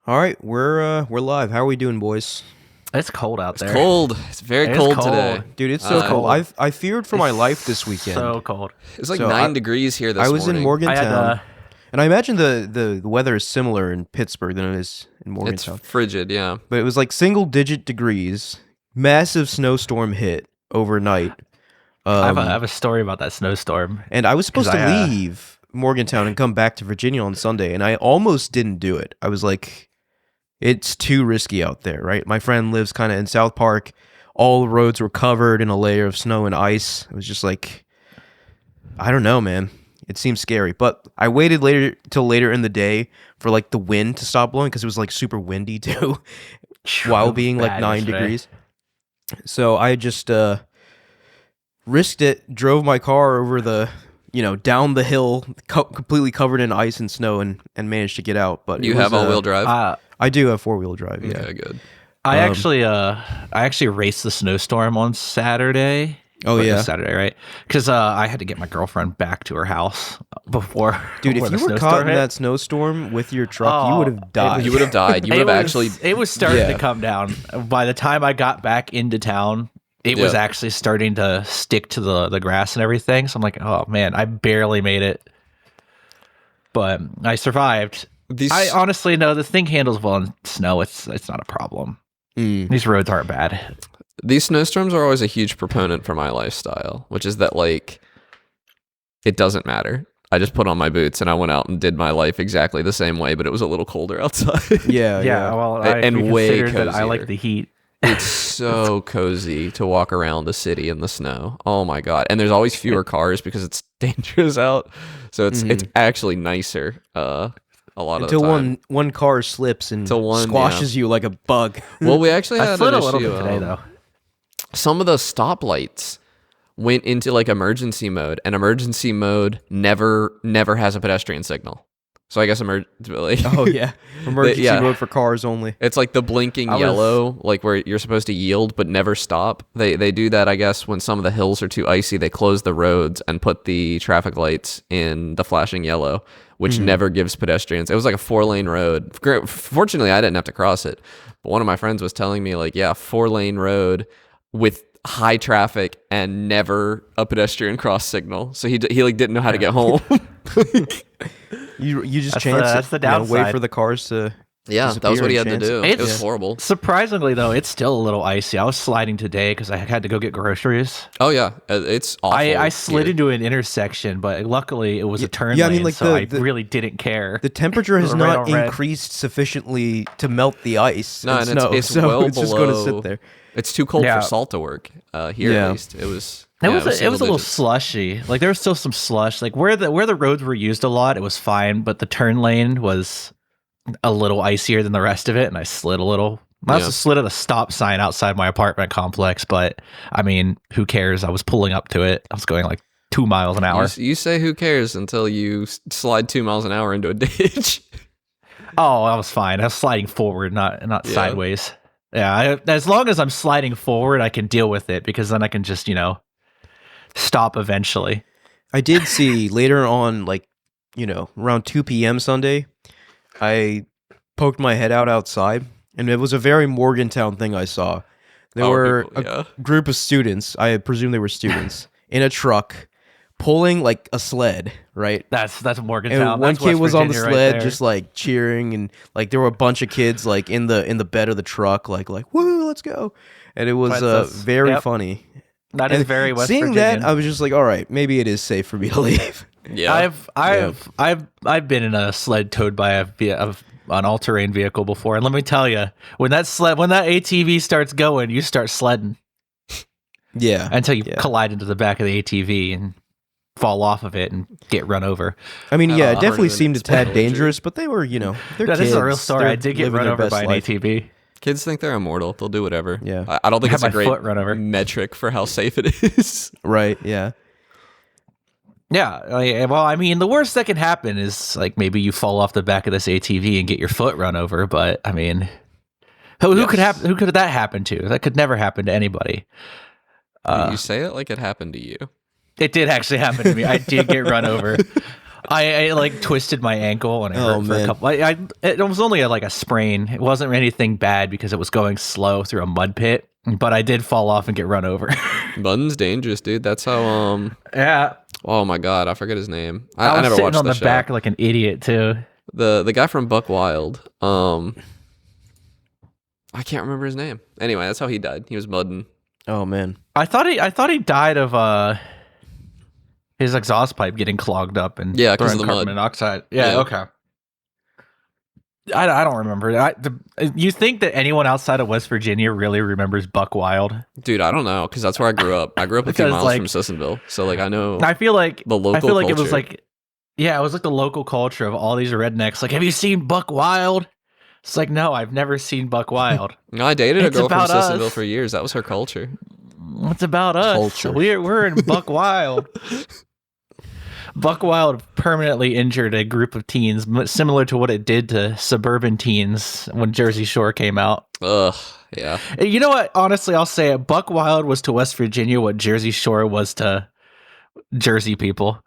All right, we're live. How are we doing, boys? It's cold out It's there. cold. It's very It is cold cold. today. Dude, it's so cold. I feared for my It's life this weekend. So cold. It's like So 9 degrees here this I was morning. in I Morgantown, had and I imagine the weather is similar in Pittsburgh than it is in It's Morgantown. frigid, yeah. But it was like single-digit degrees. Massive snowstorm hit overnight. I have a story about that snowstorm. And I was supposed 'Cause to I, leave Morgantown and come back to Virginia on Sunday, and I almost didn't do it. I was like, it's too risky out there, right? My friend lives kind of in South Park. All the roads were covered in a layer of snow and ice. It was just like, I don't know, man. It seems scary. But I waited till later in the day for like the wind to stop blowing because it was like super windy too, while being like 9 degrees. So I just risked it, drove my car over down the hill, completely covered in ice and snow, and managed to get out. But You have all-wheel drive? I do have 4-wheel drive. Yeah. Okay, good. I actually raced the snowstorm on Saturday. Oh, Like, yeah. this Saturday, right? Because I had to get my girlfriend back to her house before. Dude, before if the you were snowstorm caught in hit. that snowstorm with your truck, you would have died. You would have died. You would have actually... It was starting Yeah. to come down. By the time I got back into town, it was Yeah. actually starting to stick to the grass and everything. So I'm like, oh man, I barely made it, but I survived. I honestly know the thing handles well in snow. It's not a problem. These roads aren't bad. These snowstorms are always a huge proponent for my lifestyle, which is that, like, it doesn't matter. I just put on my boots and I went out and did my life exactly the same way, but it was a little colder outside. Yeah. Well, And we way considered that I like cozier. the heat. It's so cozy to walk around the city in the snow. Oh my god! And there's always fewer cars because it's dangerous out, so it's actually nicer. A lot Until of the time. one car slips and Until one, squashes you like a bug. Well, we actually I had slid an a little issue. bit today though. Some of the stoplights went into like emergency mode, and emergency mode never has a pedestrian signal. So I guess Oh yeah, emergency Yeah. mode for cars only. It's like the blinking yellow, like where you're supposed to yield but never stop. They do that, I guess, when some of the hills are too icy. They close the roads and put the traffic lights in the flashing yellow, which never gives pedestrians. It was like a 4-lane road. Fortunately, I didn't have to cross it. But one of my friends was telling me, like, yeah, 4-lane road with high traffic and never a pedestrian cross signal. So he like didn't know how to get home. You just That's chance that's the it. Wait downside. for the cars to. Yeah, that was what he had to do. It was It's- horrible. Surprisingly though, it's still a little icy. I was sliding today because I had to go get groceries. Oh yeah, it's awful. I slid here. into an intersection, but luckily it was a turn yeah, I lane, mean, like, so the- I really didn't care. The temperature has Right not on red. increased sufficiently to melt the ice. No, and snow, it's so well it's just below. going to sit there. It's too cold Yeah. for salt to work here. Yeah. At least it was. It yeah, was a single little digits. slushy. Like there was still some slush. Like where the roads were used a lot, it was fine, but the turn lane was a little icier than the rest of it, and I slid a little. I also Yeah. slid at a stop sign outside my apartment complex, but I mean, who cares? I was pulling up to it. I was going like 2 miles an hour. You say who cares until you slide 2 miles an hour into a ditch. Oh, I was fine. I was sliding forward, not Yeah. sideways. Yeah, as long as I'm sliding forward, I can deal with it because then I can just, stop eventually. I did see later on, like, around 2 p.m. Sunday, I poked my head outside, and it was a very Morgantown thing I saw. There were a group of students, I presume they were students, in a truck pulling like a sled, right? That's Morgantown. And one That's kid West was on the Virginia right sled there. just like cheering, and like there were a bunch of kids like in the bed of the truck like woo, let's go. And it was very Yep. funny. That is And very West seeing Virginian. that, I was just like, all right, maybe it is safe for me to leave. Yeah. I've been in a sled towed by an all-terrain vehicle before, and let me tell you, when that ATV starts going, you start sledding Yeah. until you collide into the back of the ATV and fall off of it and get run over. I mean, yeah, it definitely permanent seeed a tad injury. dangerous, but they were, they're Yeah, kids. this is a real story. They're I did get living run their over best by an life. ATV. Kids think they're immortal. They'll do whatever. Yeah. I don't think I it's had a my great foot run over. metric for how safe it is. Right, yeah. Yeah, well, I mean, the worst that can happen is like maybe you fall off the back of this ATV and get your foot run over. But I mean, who could happen? Who could that happen to? That could never happen to anybody. You say it like it happened to you. It did actually happen to me. I did get run over. I like twisted my ankle and it hurt for a couple. It was only like a sprain. It wasn't anything bad because it was going slow through a mud pit. But I did fall off and get run over. Mudding's dangerous, dude. That's how. Yeah. Oh my god, I forget his name. I never sitting watched on the show. back like an idiot too. The guy from Buck Wild. I can't remember his name. Anyway, that's how he died. He was mudding. Oh man. I thought he died of his exhaust pipe getting clogged up and because of the carbon mud monoxide. Yeah. Okay. I don't remember. You think that anyone outside of West Virginia really remembers Buck Wild? Dude, I don't know, because that's where I grew up. I grew up a few miles from Sissonville, so like I know. I feel like the local. I feel like culture. it was like, yeah, it was like the local culture of all these rednecks. Like, have you seen Buck Wild? It's like, no, I've never seen Buck Wild. No, I dated a girl from about Sissonville us. for years. That was her culture. It's about us. Culture. We're in Buck Wild. Buck Wild permanently injured a group of teens, similar to what it did to suburban teens when Jersey Shore came out. Ugh, yeah. You know what? Honestly, I'll say it. Buck Wild was to West Virginia what Jersey Shore was to Jersey people.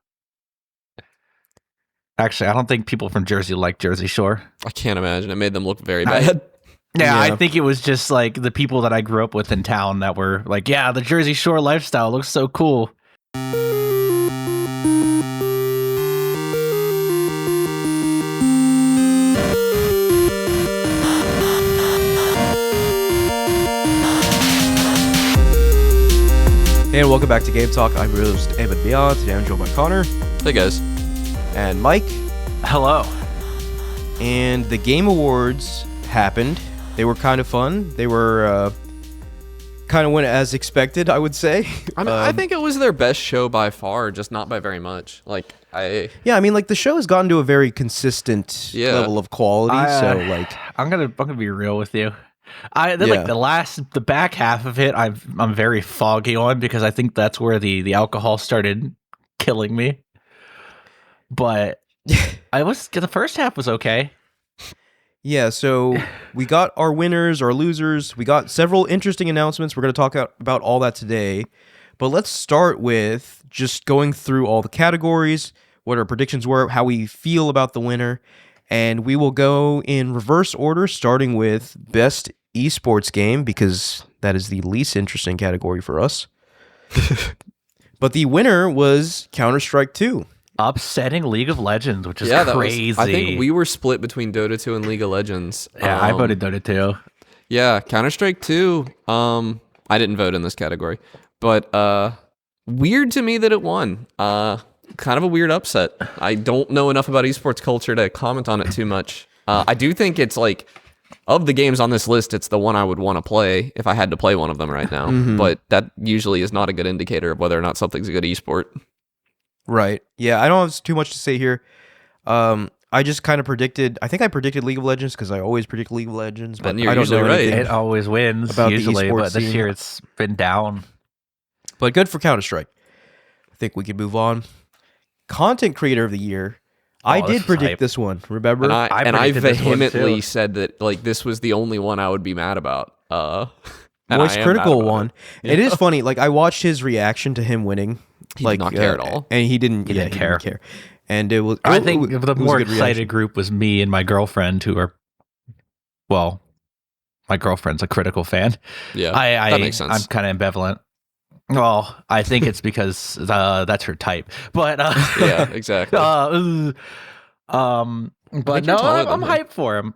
Actually, I don't think people from Jersey like Jersey Shore. I can't imagine. It made them look very bad. Yeah, I think it was just like the people that I grew up with in town that were like, yeah, the Jersey Shore lifestyle looks so cool. And welcome back to Game Talk. I'm your host, Ahmed Beyond. Today I'm joined by Connor. Hey guys. And Mike. Hello. And the Game Awards happened. They were kind of fun. They were kind of went as expected, I would say. I mean, I think it was their best show by far, just not by very much. Like yeah, I mean, like the show has gotten to a very consistent level of quality. So like, I'm gonna be real with you. Like the back half of it, I'm very foggy on because I think that's where the alcohol started killing me. But the first half was okay. Yeah, so we got our winners, our losers. We got several interesting announcements. We're going to talk about all that today. But let's start with just going through all the categories, what our predictions were, how we feel about the winner. And we will go in reverse order, starting with best esports game, because that is the least interesting category for us. But the winner was Counter-Strike 2. Upsetting League of Legends, which is crazy. I think we were split between Dota 2 and League of Legends. Yeah, I voted Dota 2. Yeah, Counter-Strike 2. I didn't vote in this category, but weird to me that it won. Kind of a weird upset. I don't know enough about esports culture to comment on it too much. I do think it's like, of the games on this list, it's the one I would want to play if I had to play one of them right now. Mm-hmm. But that usually is not a good indicator of whether or not something's a good esport. Right. Yeah, I don't have too much to say here. I just kind of predicted. I think I predicted League of Legends because I always predict League of Legends, but you're I don't usually know right. anything It always wins about usually, the esports but this scene. year it's been down. But good for Counter-Strike. I think we can move on. Content Creator of the Year. I did predict this one. Remember? And I vehemently too. said that like this was the only one I would be mad about. Voice Critical one. Yeah. It is funny. Like I watched his reaction to him winning. He did not care at all. And he didn't. He didn't care. And it was. I think it the was more a good excited reaction. group was me and my girlfriend, who are, well, my girlfriend's a Critical fan. Yeah, that makes sense. I'm kind of ambivalent. Well, I think it's because that's her type. But yeah, exactly. but think no, you're taller I'm than him. hyped for him.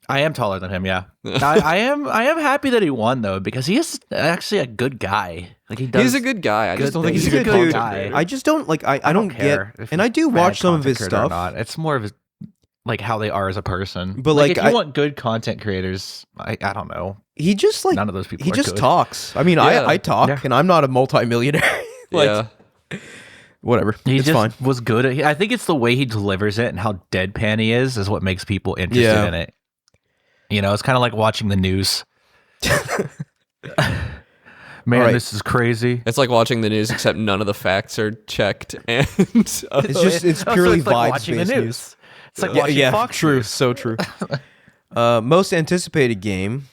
I am taller than him. Yeah, I am happy that he won though, because he is actually a good guy. Like He's a good guy. I just don't think he's a good dude. guy. I just don't like. I don't care get. if And I do he's bad watch some of his content creator or stuff. not. It's more of his, like how they are as a person. But, like like, if you want good content creators, I don't know. He just like None of those people. he are just good. talks. I mean, Yeah. I talk, Yeah. and I'm not a multimillionaire. Like, yeah, whatever. He it's just fine. was good at. I think it's the way he delivers it and how deadpan he is what makes people interested in it. You know, it's kind of like watching the news. Man, Right. this is crazy. it's like watching the news, except none of the facts are checked, and It's just it's Oh, so purely it's like vibes watching the based news. news. It's like Yeah, watching yeah, Fox true, News. so true. Most anticipated game.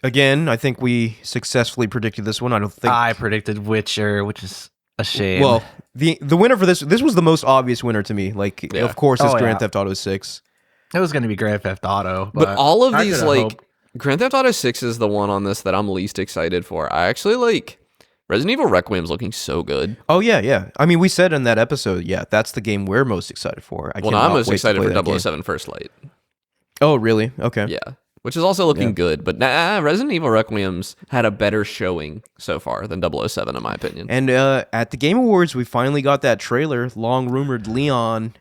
Again, I think we successfully predicted this one. I don't think. I predicted Witcher, which is a shame. Well, the winner for this was the most obvious winner to me. Like, Yeah. of course, it's Oh, Grand yeah. Theft Auto 6. It was going to be Grand Theft Auto, But all of I these, coulda like, hoped- Grand Theft Auto 6 is the one on this that I'm least excited for. I actually like Resident Evil Requiem's looking so good. Oh yeah. I mean, we said in that episode, yeah, that's the game we're most excited for. Well, no, I'm most excited for 007 First Light. Oh, really? Okay. Yeah. Which is also looking good. But Resident Evil Requiem's had a better showing so far than 007, in my opinion. And at the Game Awards, we finally got that trailer, long rumored Leon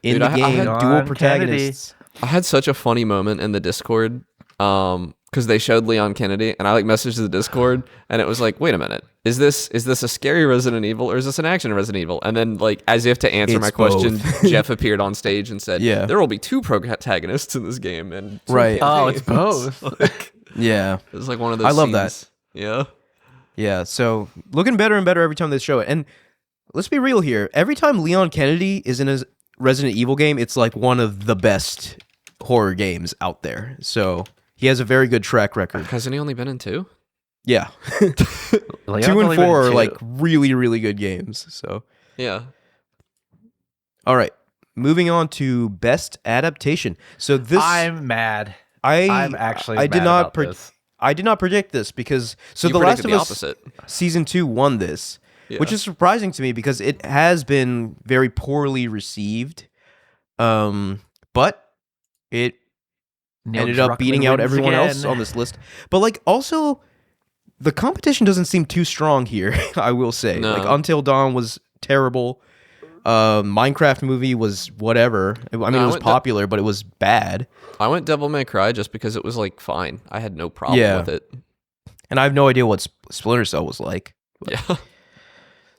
in Dude, the I game, had- dual Leon protagonists. I had such a funny moment in the Discord because they showed Leon Kennedy, and I like messaged the Discord, and it was like, wait a minute, is this a scary Resident Evil or is this an action Resident Evil? And then, like, as if to answer It's my question, both. Jeff appeared on stage and said, Yeah. there will be 2 protagonists in this game, and 2 Right. Oh, it's campaigns." both. Like, Yeah. it's like one of those. I love that. scenes. Yeah. Yeah. So looking better and better every time they show it. And let's be real here. Every time Leon Kennedy is in a Resident Evil game, it's like one of the best horror games out there. So he has a very good track record. Hasn't he only been in 2? Yeah. Leon's 2 and only been 4 are two. like really, really good games. So, Yeah. all right. Moving on to best adaptation. So this I'm mad. I'm actually I did mad not about this. I did not predict this because so You The Last predicted of the Us opposite. season 2 won this, which Yeah. is surprising to me because it has been very poorly received. But it Neil ended up Druckmann beating out wins everyone else again. on this list. But like also the competition doesn't seem too strong here, I will say. No. Like Until Dawn was terrible. Minecraft movie was whatever. I mean, No, it was popular, but it was bad. I went Devil May Cry just because it was like fine. I had no problem Yeah. with it. And I have no idea what Splinter Cell was like. Yeah.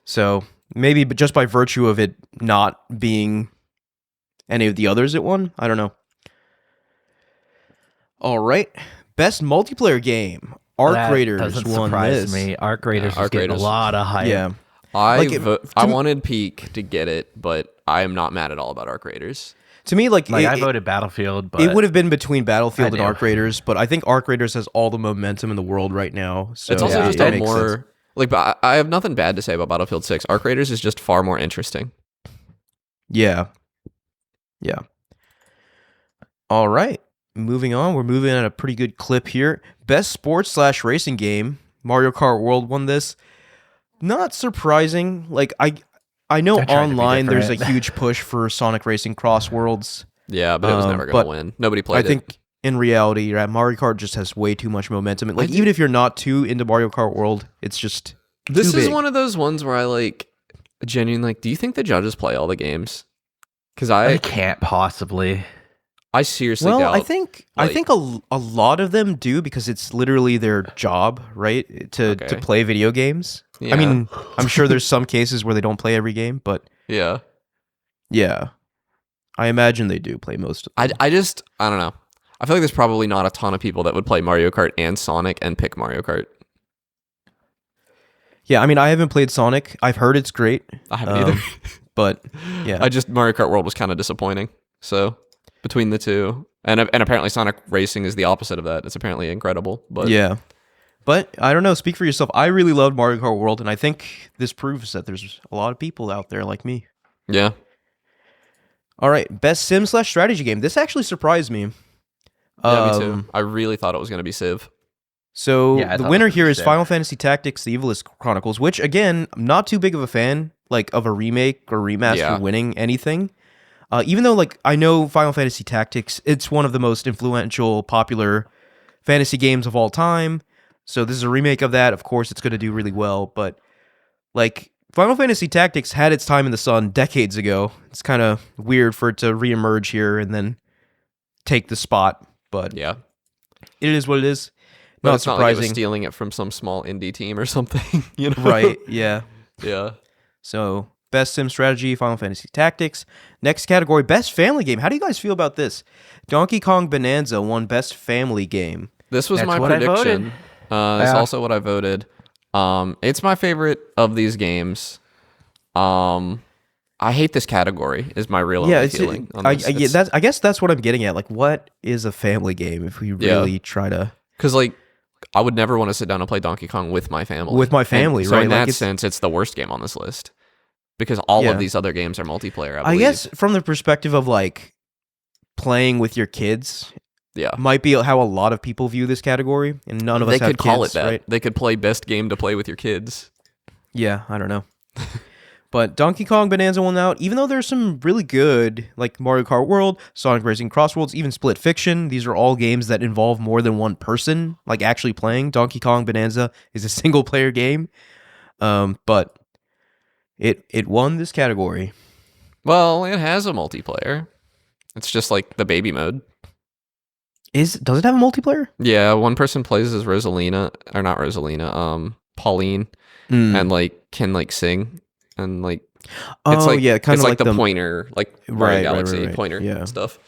So maybe but just by virtue of it not being any of the others it won, I don't know. All right. Best multiplayer game. Arc That Raiders doesn't won surprise this. me. Arc Raiders Arc was getting Raiders. a lot of hype. Yeah. I Like, I wanted Peak to get it, but I am not mad at all about Arc Raiders. To me, like, Like it, I voted Battlefield, but it would have been between Battlefield I and do. Arc Raiders, but I think Arc Raiders has all the momentum in the world right now. So It's also Yeah, just it a makes more sense. like. But I have nothing bad to say about Battlefield 6. Arc Raiders is just far more interesting. Yeah. Yeah. All right. Moving on. We're moving at a pretty good clip here. Best sports/racing game. Mario Kart World won this. Not surprising. Like I know I tried to be online there's a different. huge push for Sonic Racing Cross Worlds. Yeah, but it was never gonna but win. Nobody I played it. think in reality, right, Mario Kart just has way too much momentum. Like do- even if you're not too into Mario Kart World, it's just This too is big. one of those ones where I like genuinely like. Do you think the judges play all the games? Because I can't possibly. I seriously Well, doubt. I think a lot of them do because it's literally their job, right? To Okay. play video games. Yeah. I mean, I'm sure there's some cases where they don't play every game, but Yeah. yeah, I imagine they do play most of them. I don't know. I feel like there's probably not a ton of people that would play Mario Kart and Sonic and pick Mario Kart. Yeah, I mean, I haven't played Sonic. I've heard it's great, I haven't either. but yeah, Mario Kart World was kind of disappointing. So between the two, and apparently Sonic Racing is the opposite of that. It's apparently incredible, but yeah. But I don't know. Speak for yourself. I really loved Mario Kart World, and I think this proves that there's a lot of people out there like me. yeah. All right, best sim/strategy game. This actually surprised me. Yeah, me too. I really thought it was going to be Civ. So Yeah, I the thought winner it was here is sick. Final Fantasy Tactics: The Evilist Chronicles, which again, I'm not too big of a fan like of a remake or remaster Yeah. winning anything. Even though like I know Final Fantasy Tactics, it's one of the most influential, popular fantasy games of all time. So this is a remake of that. Of course, it's going to do really well. But like Final Fantasy Tactics had its time in the sun decades ago. It's kind of weird for it to reemerge here and then take the spot. But Yeah. it is what it is. But Not it's not like it was surprising. stealing it from some small indie team or something, you know? Right, yeah. Yeah. So, best sim strategy, Final Fantasy Tactics. Next category, best family game. How do you guys feel about this? Donkey Kong Bonanza won best family game. This was That's my what I prediction. voted. It's Yeah. also what I voted. It's my favorite of these games. I hate this category. Is my real Yeah, only it's feeling. on I, this. I, yeah, I guess that's what I'm getting at. Like, what is a family game if we Yeah. really try to? Because like I would never want to sit down and play Donkey Kong with my family. With my family, and so right? in Like, that sense, it's the worst game on this list because all Yeah. of these other games are multiplayer. I I believe. guess from the perspective of like playing with your kids, Yeah. might be how a lot of people view this category, and none of us They have could call kids, it that. right? They could play best game to play with your kids. Yeah, I don't know. But Donkey Kong Bonanza won out, even though there's some really good, like Mario Kart World, Sonic Racing Crossworlds, even Split Fiction. These are all games that involve more than one person, like actually playing. Donkey Kong Bonanza is a single player game, but it won this category. Well, it has a multiplayer. It's just like the baby mode. Does it have a multiplayer? Yeah, one person plays as Rosalina, or not Rosalina, Pauline, and like can like sing and like it's like yeah, kind it's of like the pointer, like Mario Galaxy right. pointer Yeah. stuff.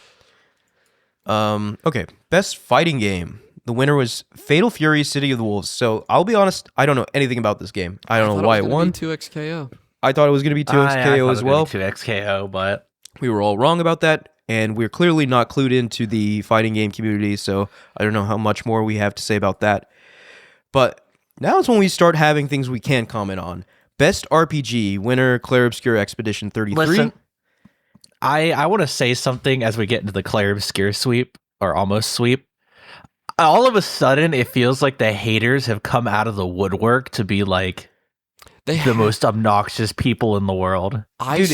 Okay, best fighting game. The winner was Fatal Fury: City of the Wolves. So I'll be honest, I don't know anything about this game. I don't know why it won. 2XKO. I thought it was going to be 2XKO as well. 2XKO, but We were all wrong about that, and we're clearly not clued into the fighting game community, so I don't know how much more we have to say about that. But now is when we start having things we can comment on. Best RPG, winner Clair Obscur Expedition 33. listen, I want to say something as we get into the Clair Obscur sweep, or almost sweep. All of a sudden, it feels like the haters have come out of the woodwork to be like the most obnoxious people in the world. Dude,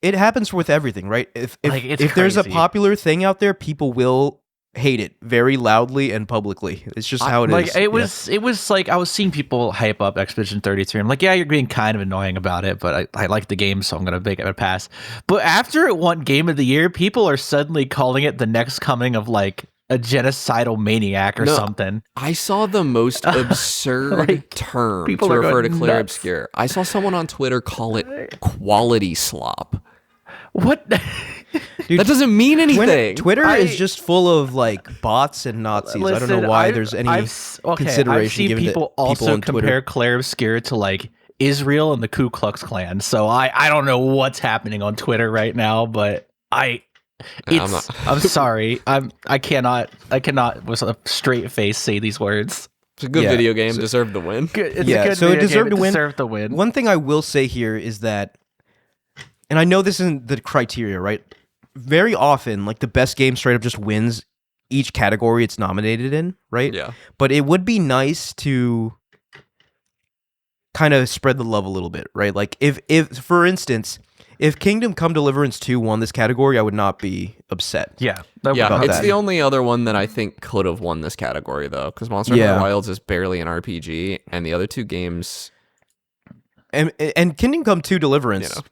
it happens with everything, right? If there's a crazy. popular thing out there, people will hate it very loudly and publicly. It's just how it is. It was like I was seeing people hype up Expedition 33. I'm like, yeah, you're being kind of annoying about it, but I like the game, so I'm gonna make it a pass. But after it won Game of the Year, people are suddenly calling it the next coming of like a genocidal maniac or something. I saw the most absurd Like, term people to are refer to going Clair nuts. Obscur. I saw someone on Twitter call it quality slop. What? Dude, That doesn't mean anything. Twitter is just full of like bots and Nazis. I don't know why there's any consideration I've seen given people to people also on Twitter. compare Clair Obscur to like Israel and the Ku Klux Klan. So I don't know what's happening on Twitter right now, but I'm sorry. I cannot with a straight face say these words. It's a good Yeah, video game. Deserved the win. So it deserved to win. Deserved the win. One thing I will say here is that, and I know this isn't the criteria, right? Very often, like the best game straight up just wins each category it's nominated in, right? Yeah. But it would be nice to kind of spread the love a little bit, right? Like if for instance, if Kingdom Come Deliverance 2 won this category, I would not be upset. Yeah. about It's that. the only other one that I think could have won this category though, because Monster Hunter Wilds is barely an RPG, and the other two games, And Kingdom Come 2 Deliverance, you know.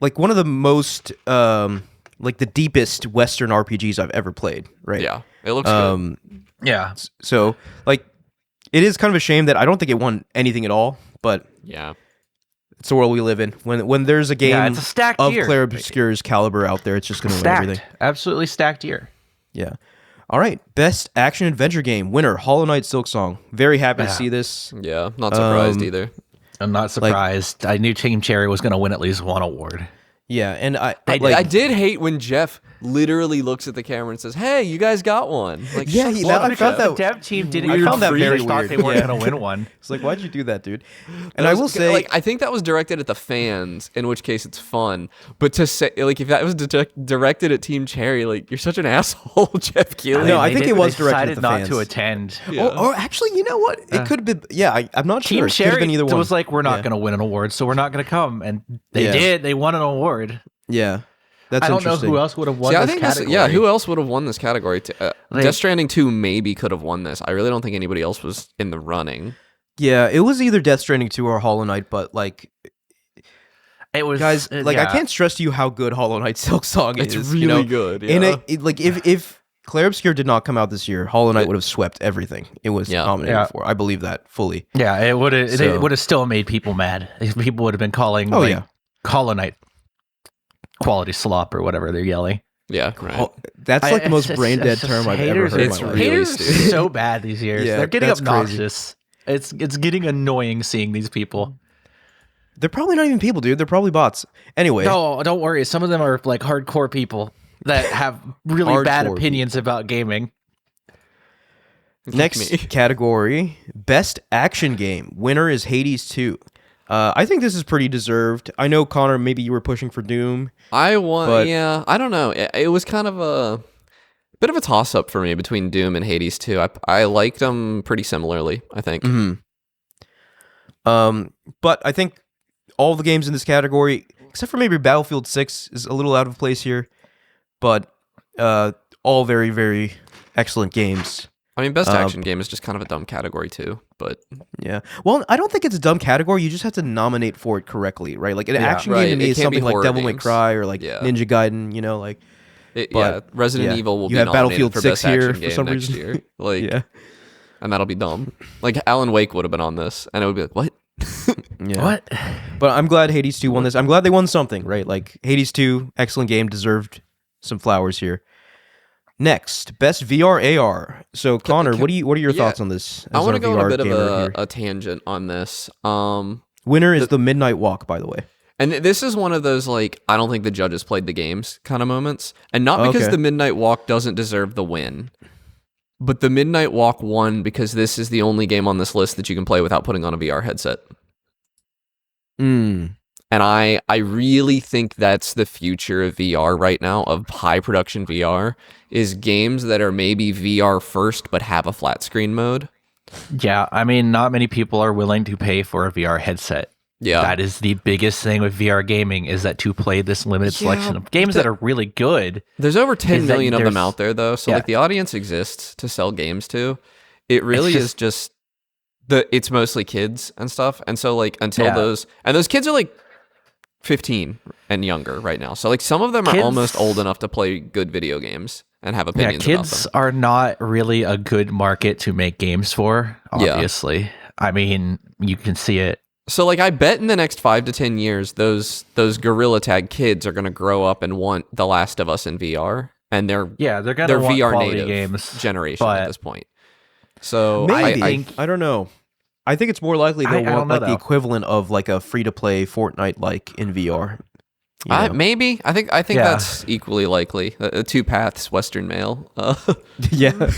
like one of the most like the deepest Western RPGs I've ever played, right? yeah, it looks good. Yeah. So like it is kind of a shame that I don't think it won anything at all, but Yeah. it's the world we live in. When there's a game it's a stacked of year. Clair Obscur's caliber out there, it's just going to win Stacked. everything. Absolutely stacked year. Yeah. All right. Best action adventure game winner Hollow Knight Silksong. Very happy to see this. Yeah, not surprised either. I'm not surprised. I knew Team Cherry was going to win at least one award. Yeah, and I I did hate when Jeff literally looks at the camera and says, "Hey, you guys got one." Like, Yeah, shut he- up, I felt Jeff. that- The dev team didn't. I found that very thought weird. they weren't Yeah. going to win one. It's like, why'd you do that, dude? And That I was will g- say, like, I think that was directed at the fans, in which case it's fun. But to say, like, if that was directed at Team Cherry, like, you're such an asshole, Jeff Keighley. No, I think it was they directed at decided the not fans. to attend. or actually, you know what? It could have been. Yeah, I'm not Team sure. It could have Cherry been either one. was like, we're not Yeah. going to win an award, so we're not going to come. And they Yeah. did. They won an award. Yeah, that's I don't know interesting. who else would have won See, I this think category. yeah, who else would have won this category? Like- Death Stranding 2 maybe could have won this. I really don't think anybody else was in the running. Yeah, it was either Death Stranding 2 or Hollow Knight, but like, It was guys, like, I yeah. can't stress to you how good Hollow Knight Silksong It's is. really you know? good. Yeah. And like, if Clair Obscur did not come out this year, Hollow Knight would have swept everything it was nominated Yeah. for. I believe that fully. Yeah, it would have. So- It would have still made people mad. If people would have been calling. Oh, like, yeah. Hollow Knight quality slop or whatever they're yelling. yeah, right. Oh, that's like the most brain dead term I've ever haters, heard in it's my life. really Haters are stupid. so bad these years. Yeah, They're getting that's crazy. obnoxious. It's getting annoying seeing these people. They're probably not even people, dude. They're probably bots. Anyway, No, don't worry. Some of them are like hardcore people that have really bad Hardcore opinions about gaming. Next category, best action game. Winner is Hades 2. I think this is pretty deserved. I know, Connor, maybe you were pushing for Doom. I don't know. It was kind of a bit of a toss-up for me between Doom and Hades 2. I liked them pretty similarly, I think. But I think all the games in this category, except for maybe Battlefield 6, is a little out of place here. But all very, very excellent games. I mean, best action game is just kind of a dumb category too, but... Yeah. Well, I don't think it's a dumb category. You just have to nominate for it correctly, right? Like, an action game to me is something like Devil May Cry or like Ninja Gaiden, you know, like... Resident Evil will be nominated Battlefield for 6 best action game next year. Like, and that'll be dumb. Like, Alan Wake would have been on this, and it would be like, what? What? But I'm glad Hades 2 won this. I'm glad they won something, right? Like, Hades 2, excellent game, deserved some flowers here. Next, best VR AR. So, Connor, what are your thoughts on this? I want to go on a bit of a tangent on this. Winner is the Midnight Walk, by the way. And this is one of those, like, I don't think the judges played the games kind of moments. And not because the Midnight Walk doesn't deserve the win, but the Midnight Walk won because this is the only game on this list that you can play without putting on a VR headset. And I really think that's the future of VR right now, of high production VR, is games that are maybe VR first but have a flat screen mode. Yeah, I mean, not many people are willing to pay for a VR headset. Yeah. That is the biggest thing with VR gaming, is that to play this limited selection of games that are really good. There's over 10 million of them out there, though, so like the audience exists to sell games to. It really is just it's mostly kids and stuff, and so like until those kids are like 15 and younger right now. So like some of them are almost old enough to play good video games and have opinions about them. Kids are not really a good market to make games for, obviously. Yeah. I mean, you can see it. So like I bet in the next 5 to 10 years those Gorilla Tag kids are going to grow up and want The Last of Us in VR, and they're going to want VR native games generation at this point. So maybe I don't know. I think it's more likely they'll want like the equivalent of like a free-to-play Fortnite like in VR. Maybe. I think that's equally likely. Two paths, Western male. Yeah.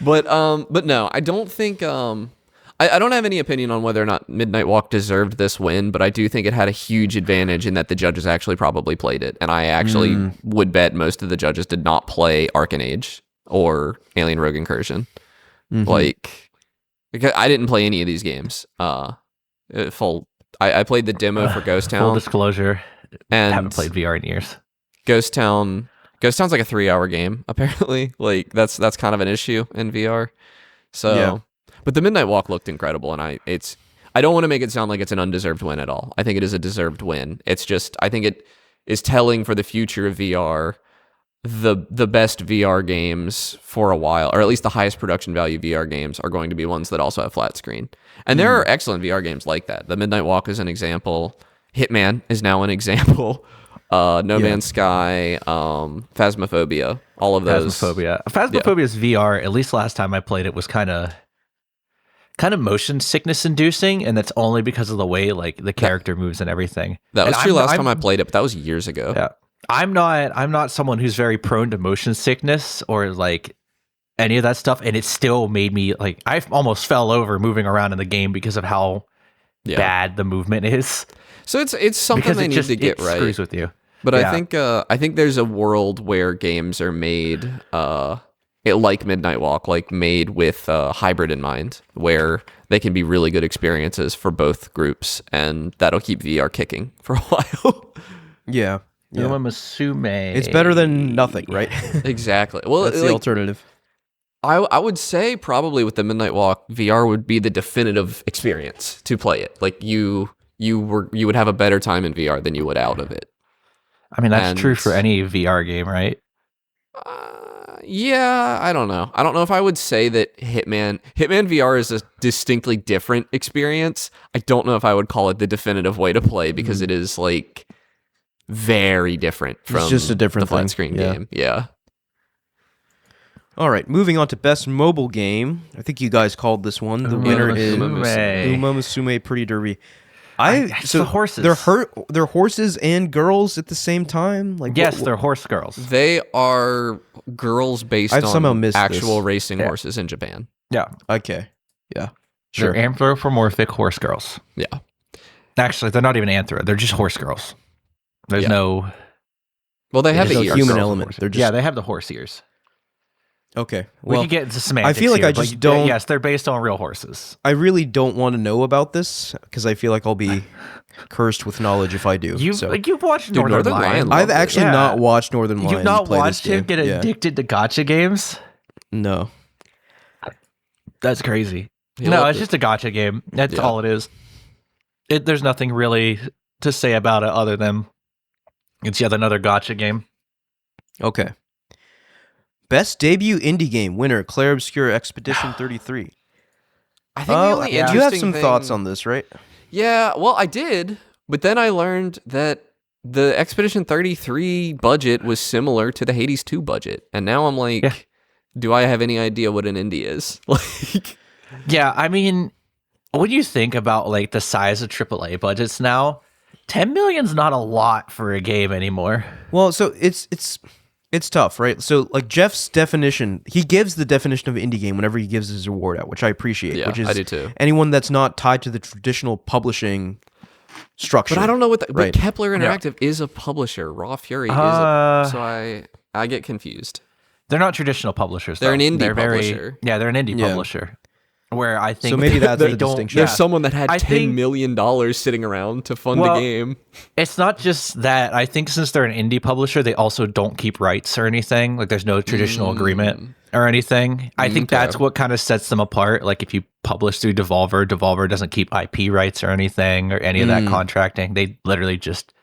But no, I don't think I don't have any opinion on whether or not Midnight Walk deserved this win, but I do think it had a huge advantage in that the judges actually probably played it. And I actually would bet most of the judges did not play Arcane Age or Alien Rogue Incursion. Like, because I didn't play any of these games. I played the demo for Ghost Town. Full disclosure, and I haven't played VR in years. Ghost Town's like a 3-hour game, apparently. Like that's kind of an issue in VR. So, but the Midnight Walk looked incredible, and I don't want to make it sound like it's an undeserved win at all. I think it is a deserved win. It's just I think it is telling for the future of VR. The best VR games for a while, or at least the highest production value VR games, are going to be ones that also have flat screen. And there are excellent VR games like that. The Midnight Walk is an example. Hitman is now an example. No Man's Sky, Phasmophobia, all of those. Phasmophobia's VR, at least last time I played it, was kind of motion sickness inducing, and that's only because of the way like the character moves and everything. That was true last time I played it, but that was years ago. Yeah. I'm not someone who's very prone to motion sickness or like any of that stuff, and it still made me like I almost fell over moving around in the game because of how bad the movement is. So it's something they need to get right. Screws with you. But I think there's a world where games are made like Midnight Walk, like made with hybrid in mind, where they can be really good experiences for both groups, and that'll keep VR kicking for a while. Yeah. It's better than nothing, right? Exactly. Well, that's the alternative. I would say probably with the Midnight Walk, VR would be the definitive experience to play it. Like you would have a better time in VR than you would out of it. I mean, that's true for any VR game, right? Yeah, I don't know. I don't know if I would say that Hitman VR is a distinctly different experience. I don't know if I would call it the definitive way to play, because it is like very different from it's just a different the flat screen game. Yeah. All right, moving on to best mobile game. I think you guys called this one. The winner is Uma Musume Pretty Derby. It's the horses. They're horses and girls at the same time. Like yes, they're horse girls. They are girls based I've somehow on missed actual this. racing horses in Japan. Yeah, Okay. Yeah. they're Sure. anthropomorphic horse girls. Yeah. Actually, they're not even anthro. They're just horse girls. There's Yeah. no. Well, they have There's the no ears. human girls element. with horse- They're just yeah, they have the horse ears. Okay. We Well, could get into semantics. I feel like here, I but just don't- Yes, they're based on real horses. I really don't want to know about this because I feel like I'll be cursed with knowledge if I do. You've so. you've watched Dude, Northern Northern Lion. Lion I've loved it. actually Yeah. not watched Northern Lion. You've not play watched this him game. get Yeah. addicted to gotcha games. No. That's crazy. He No, loved it's it. just a gotcha game. That's Yeah. all it is. There's nothing really to say about it other than it's yet another gotcha game. Okay. Best debut indie game winner: Claire Obscure Expedition 33. I think the only you have interesting some thoughts thing- on this, right? Yeah, well, I did, but then I learned that the Expedition 33 budget was similar to the Hades 2 budget, and now I'm like, Yeah. do I have any idea what an indie is? Like, Yeah, I mean, when you think about like the size of AAA budgets now, 10 million's not a lot for a game anymore. Well, so it's tough, right? So like Jeff's definition, he gives the definition of indie game whenever he gives his award out, which I appreciate. Yeah, which is I do too. anyone that's not tied to the traditional publishing structure. but I don't know what. Right. But Kepler Interactive is a publisher. Raw Fury is. So I get confused. They're not traditional publishers. They're though. an indie They're publisher. Yeah, they're an indie Yeah. publisher. Where I think So maybe that's they the don't. distinction. There's yeah. someone that had I $10 think- million sitting around to fund Well, a game. It's not just that. I think since they're an indie publisher, they also don't keep rights or anything. Like there's no traditional agreement or anything. I think Okay. that's what kind of sets them apart. Like if you publish through Devolver doesn't keep IP rights or anything or any of that contracting. They literally just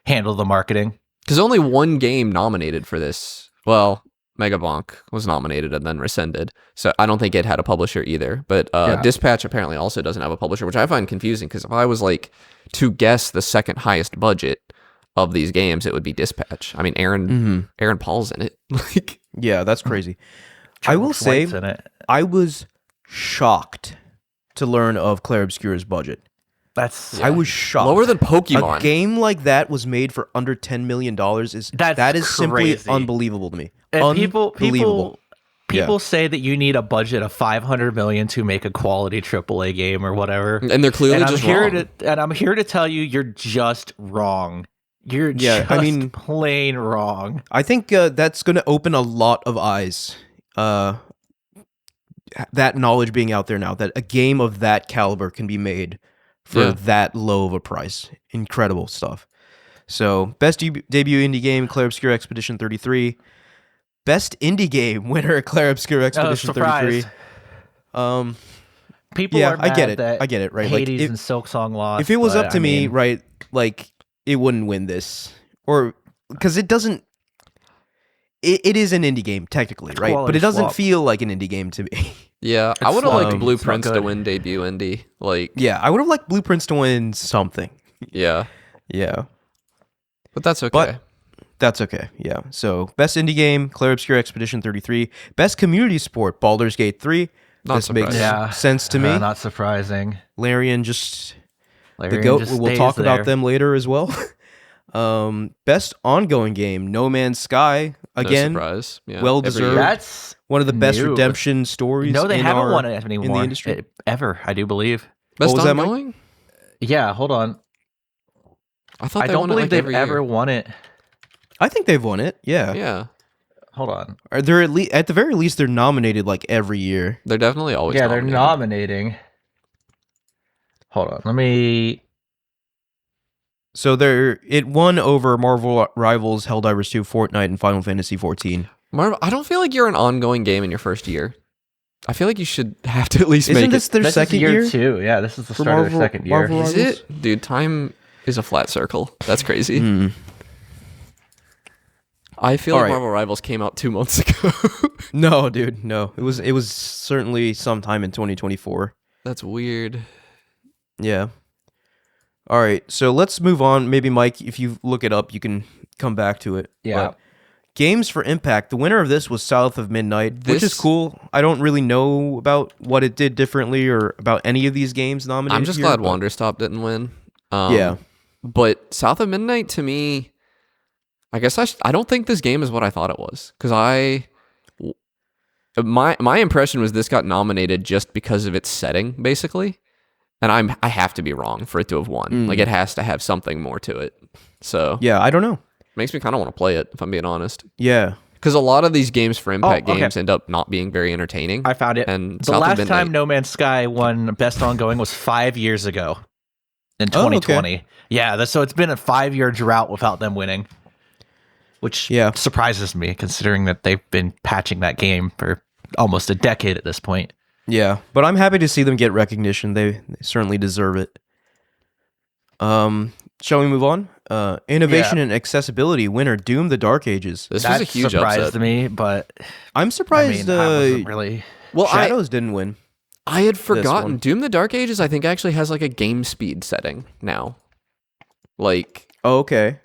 handle the marketing. Because only one game nominated for this. Well, Megabonk was nominated and then rescinded. So I don't think it had a publisher either. But Yeah. Dispatch apparently also doesn't have a publisher, which I find confusing because if I was like to guess the second highest budget of these games, it would be Dispatch. I mean, Aaron Paul's in it. Like, Yeah, that's crazy. I will say, White's in it. I was shocked to learn of Claire Obscure's budget. That's I was shocked. lower than A Pokemon. game like that was made for under $10 million that is simply crazy. unbelievable to me. And people Unbelievable. people say that you need a budget of 500 million to make a quality AAA game or whatever. And they're clearly And just wrong. I'm here to tell you, you're just wrong. You're Yeah, just I mean- plain wrong. I think that's going to open a lot of eyes. That knowledge being out there now, that a game of that caliber can be made for Yeah. that low of a price. Incredible stuff. So, best debut indie game, Claire Obscure Expedition 33. Best indie game winner, Claire Obscure Expedition 33. Surprise. People Yeah, are I get mad it. that I get it, right? Like, Hades if- and Silk Song lost. If it was but, up to I me, mean, right, like it wouldn't win this, or because it doesn't. It is an indie game technically, right? But Quality it doesn't flop. feel like an indie game to me. Yeah, I It's would have not- liked it's Blueprints not to good. win debut indie. Like, Yeah, I would have liked Blueprints to win something. yeah, Yeah, but that's okay. But- that's okay. Yeah. So best indie game, Claire Obscure Expedition 33. Best community support, Baldur's Gate 3. Not This makes surprising. Yeah. sense to me. Not surprising. Larian just the Larian goat. just We'll stays talk there. about them later as well. Best ongoing game, No Man's Sky. No Again, surprise. Yeah, well every deserved. year. That's one of the best new. redemption stories. No, they in haven't our- won it anymore in the industry. ever. I do believe. Best was that, Mike? ongoing? Yeah, hold on. I thought I they don't won it, believe like, they've every ever year. won it. I think they've won it. Yeah. Yeah, Hold on. Or they're at the very least they're nominated like every year. they're definitely always. Yeah, they're nominated. nominating. Hold on. Let me. So it won over Marvel Rivals, Helldivers 2, Fortnite, and Final Fantasy 14. Marvel, I don't feel like you're an ongoing game in your first year. I feel like you should have to at least Isn't make this it. their This second is year year? 2. Yeah, this is the For start of Marvel- their second year. Marvel- Is it, dude? Time is a flat circle. That's crazy. Hmm. I feel All like right. Marvel Rivals came out 2 months ago. No, dude, no. It was certainly sometime in 2024. That's weird. Yeah. All right, so let's move on. Maybe Mike, if you look it up, you can come back to it. Yeah. But Games for Impact. The winner of this was South of Midnight, which is This- cool. I don't really know about what it did differently or about any of these games nominated. I'm just here, glad but- Wanderstop didn't win. Yeah. But South of Midnight, to me, I guess I don't think this game is what I thought it was. Because my impression was this got nominated just because of its setting, basically. And I have to be wrong for it to have won. Like, it has to have something more to it. So Yeah, I don't know. makes me kind of want to play it, if I'm being honest. Yeah. Because a lot of these games for Impact games end up not being very entertaining. I found it. And The South of last Midnight- time No Man's Sky won Best Ongoing was 5 years ago in 2020. Yeah, so it's been a 5-year drought without them winning, which surprises me considering that they've been patching that game for almost a decade at this point. Yeah, but I'm happy to see them get recognition. They certainly deserve it. Shall we move on? Innovation and accessibility winner Doom: The Dark Ages. This That was a huge surprised upset. me, but I'm surprised I wasn't really. Well, Shadows didn't win. I had forgotten. one. Doom: The Dark Ages, I think, actually has like a game speed setting now. Like, Oh, okay.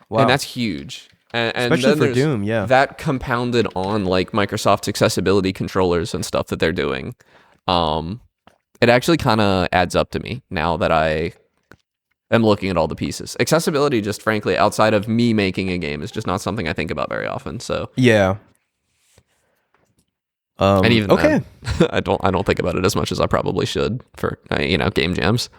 Wow. and that's huge. And Especially then for there's Doom, yeah. that compounded on like Microsoft's accessibility controllers and stuff that they're doing. It actually kind of adds up to me now that I am looking at all the pieces. Accessibility, just frankly, outside of me making a game, is just not something I think about very often. So Yeah. and even okay. then, I don't think about it as much as I probably should for game jams.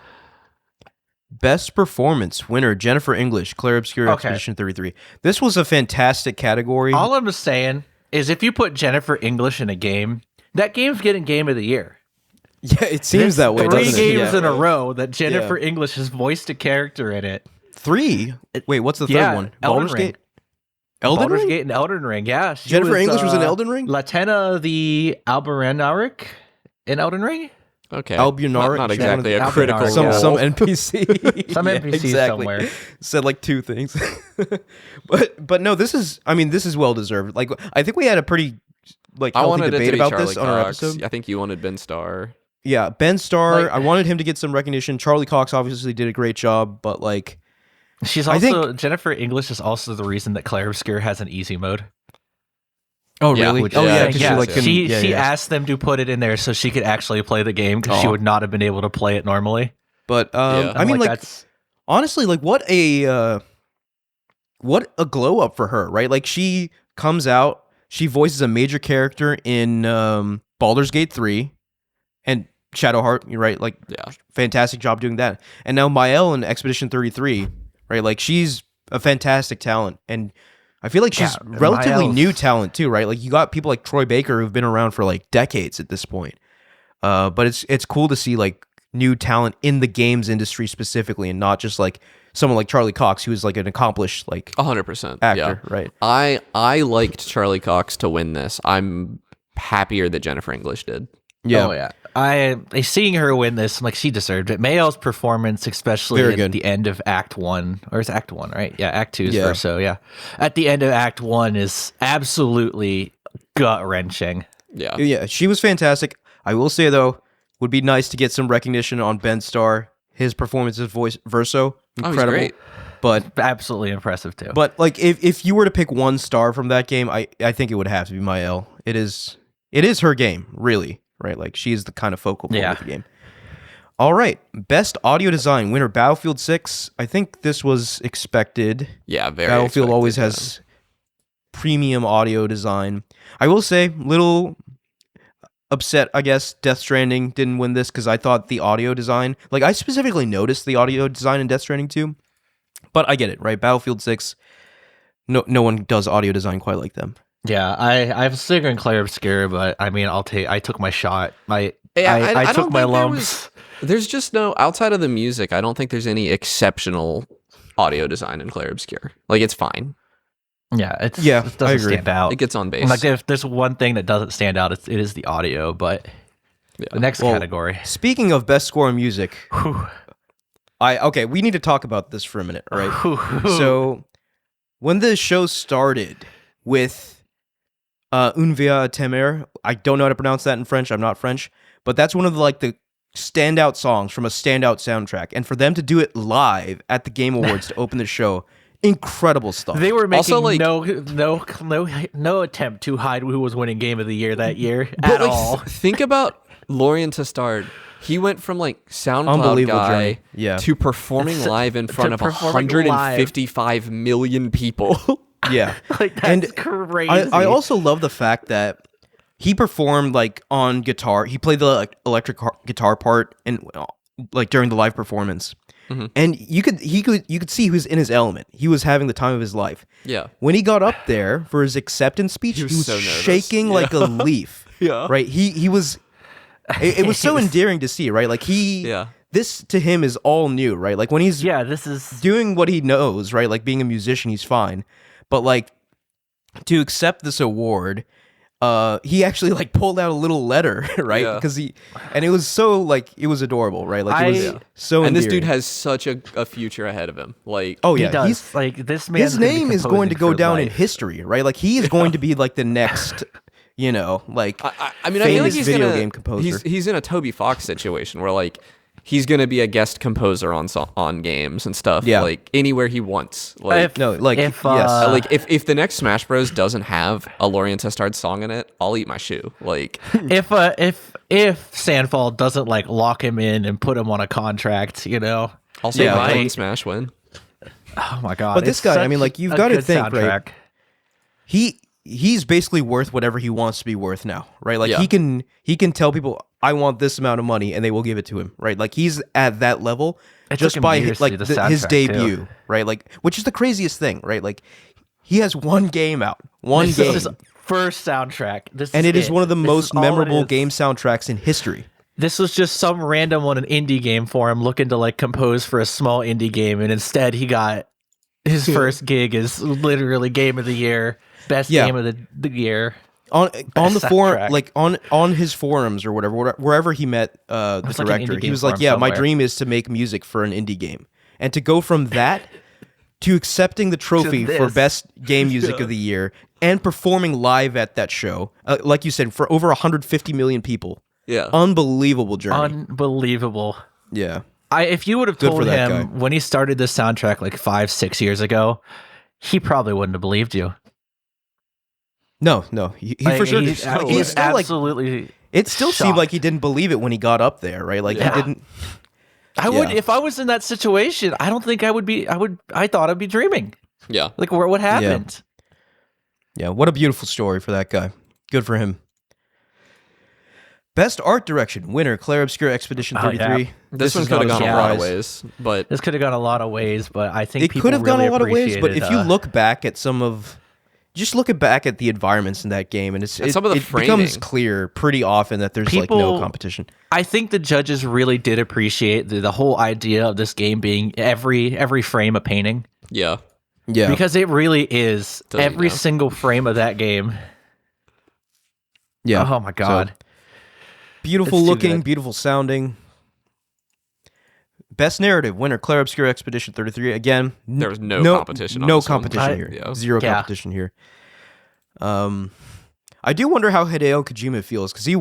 Best performance winner Jennifer English, Claire Obscure, Okay. Expedition 33. This was a fantastic category. All I'm saying is if you put Jennifer English in a game, that game's getting Game of the Year. Yeah, it seems that way. 3 doesn't games it? in a row that Jennifer English has voiced a character in it. 3. Wait, what's the third one? Elden Baldur's Ring. Gate. Elden Baldur's Ring. Gate and Elden Ring. Yeah, she Jennifer English was in Elden Ring? Latenna the Albaranaric in Elden Ring. Okay, Albunaric, not she's exactly a one of the- critical Albunaric, role. Some NPC. Some Yeah, NPC exactly. somewhere. Said like 2 things. but no, this is well deserved. Like I think we had a pretty I healthy wanted it debate to be about Charlie this on our Cox. episode. I think you wanted Ben Starr. Yeah, Ben Starr, Like- I wanted him to get some recognition. Charlie Cox obviously did a great job, but like She's I also Jennifer English is also the reason that Claire Obscure has an easy mode. oh Yeah, really? which- Oh yeah, yeah, because yeah. she like couldn't- she yeah, yeah. asked them to put it in there so she could actually play the game because she Aw. would not have been able to play it normally. But Yeah. I mean like that's honestly, like what a glow up for her, right? Like she comes out, she voices a major character in Baldur's Gate 3 and Shadowheart, you're right, like Yeah, fantastic job doing that. And now Mael in Expedition 33, right? Like she's a fantastic talent, and I feel like she's Yeah, relatively Mael's- new talent too, right? Like you got people like Troy Baker who've been around for like decades at this point. But it's cool to see like new talent in the games industry specifically, and not just like someone like Charlie Cox, who is like an accomplished like 100%. actor, Yeah. right? I liked Charlie Cox to win this. I'm happier that Jennifer English did. Oh yeah. I seeing her win this, like she deserved it. Mayo's performance, especially Very at good. the end of Act 1, or it's Act 1, right? Yeah, Act 2 is Yeah. first, so yeah. At the end of Act 1 is absolutely gut-wrenching. Yeah. Yeah, she was fantastic. I will say though, would be nice to get some recognition on Ben Starr. His performance as voice verso, Oh, incredible. he's great. But Absolutely impressive too. like if you were to pick one star from that game, I think it would have to be Mael. It is her game, really, right? Like she is the kind of focal point of the game. All right, best audio design winner Battlefield 6. I think this was expected. Yeah, very Battlefield expected, always yeah. has premium audio design. I will say, little upset, I guess, Death Stranding didn't win this because I thought the audio design, like I specifically noticed the audio design in Death Stranding 2, but I get it, right? Battlefield 6, no one does audio design quite like them. yeah, I was figuring Claire Obscure, but I mean, I took my shot. I don't took my think there lumps. There's just no, outside of the music, I don't think there's any exceptional audio design in Claire Obscure. Like, it's fine. Yeah, it I doesn't agree. stand out. It gets on base. Like if there's one thing that doesn't stand out, it is the audio. But the next Well, category, Speaking of best score in music, Whew. we need to talk about this for a minute, all right? Whew. So when the show started with Un Via Temer, I don't know how to pronounce that in French. I'm not French, but that's one of the standout songs from a standout soundtrack. And for them to do it live at the Game Awards to open the show, incredible stuff. They were making Also, like- no attempt to hide who was winning Game of the Year that year But, at like, all. think about Lorien Testard He went from like SoundCloud Unbelievable guy journey. Yeah. to performing live in front of performing 155 million people. Yeah. Like, that's And crazy. I also love the fact that he performed like on guitar. He played the electric guitar part and like during the live performance. And you could see he was in his element. He was having the time of his life. Yeah. When he got up there for his acceptance speech, he was so nervous. shaking like a leaf. Yeah. Right? He was it was so endearing to see, right? Like this to him is all new, right? Like when he's this is doing what he knows, right? Like being a musician, he's fine. But like to accept this award, he actually like pulled out a little letter, right? Yeah. Because it was so like it was adorable, right? Like it was so And this endearing. dude has such a future ahead of him. Like, oh he yeah, does. he's Like this man. his name is going to go down in history, right? Like he is going to be like the next, like I mean, I feel like famous he's video gonna, game composer. He's in a Toby Fox situation where like he's gonna be a guest composer on games and stuff. Yeah. Like anywhere he wants. Like yes. like if the next Smash Bros doesn't have a Lorient Testard song in it, I'll eat my shoe. Like if Sandfall doesn't like lock him in and put him on a contract, I'll say Yeah, Violent like- Smash win. Oh my god! But this it's guy, I such mean, like, you've a gotta good think, right? soundtrack. he's basically worth whatever he wants to be worth now, right? Like Yeah. he can tell people I want this amount of money and they will give it to him, right? Like he's at that level It just took him by years to like do the his soundtrack, debut, too. right? Like which is the craziest thing, right? Like he has one game out, This game, is his first soundtrack. and it is one of the This is most all it memorable is. game soundtracks in history. This was just some random on an indie game for him looking to like compose for a small indie game, and instead he got his first gig is literally game of the year, best Yeah. game of the year. On the forum, soundtrack. like on his forums or whatever, wherever he met the was like an director, indie he game was like, forum "Yeah, my somewhere. dream is to make music for an indie game," and to go from that to accepting the trophy for this. best game music of the year and performing live at that show, like you said, for over 150 million people. Yeah. Unbelievable journey. Unbelievable. Yeah. If you would have Good for told that him guy. when he started this soundtrack like 5-6 years ago, he probably wouldn't have believed you. No, he Like, for sure. he's He's still like. absolutely. It still seemed shocked. like he didn't believe it when he got up there, right? Like Yeah. he didn't. I would Yeah. if I was in that situation. I don't think I would be. I thought I'd be dreaming. Yeah. Like what happened? Yeah, what a beautiful story for that guy. Good for him. Best art direction winner Claire Obscure Expedition Oh, 33. yeah. This one is could have not gone a lot of surprise. ways, but This could have gone a lot of ways, but I think It people could have gone really a lot of ways, but if you appreciated, look back at just look back at the environments in that game, and it some of the it becomes framing. clear pretty often that there's like no People- competition. I think the judges really did appreciate the whole idea of this game being every frame a painting, yeah. Yeah, because it really is Doesn't every know. single frame of that game. yeah. Oh my god. Beautiful It's too looking, good. beautiful sounding. Best narrative winner Claire Obscure Expedition 33. Again, There was no competition on No this one. competition here. Yeah. Zero Yeah. competition here. I do wonder how Hideo Kojima feels because he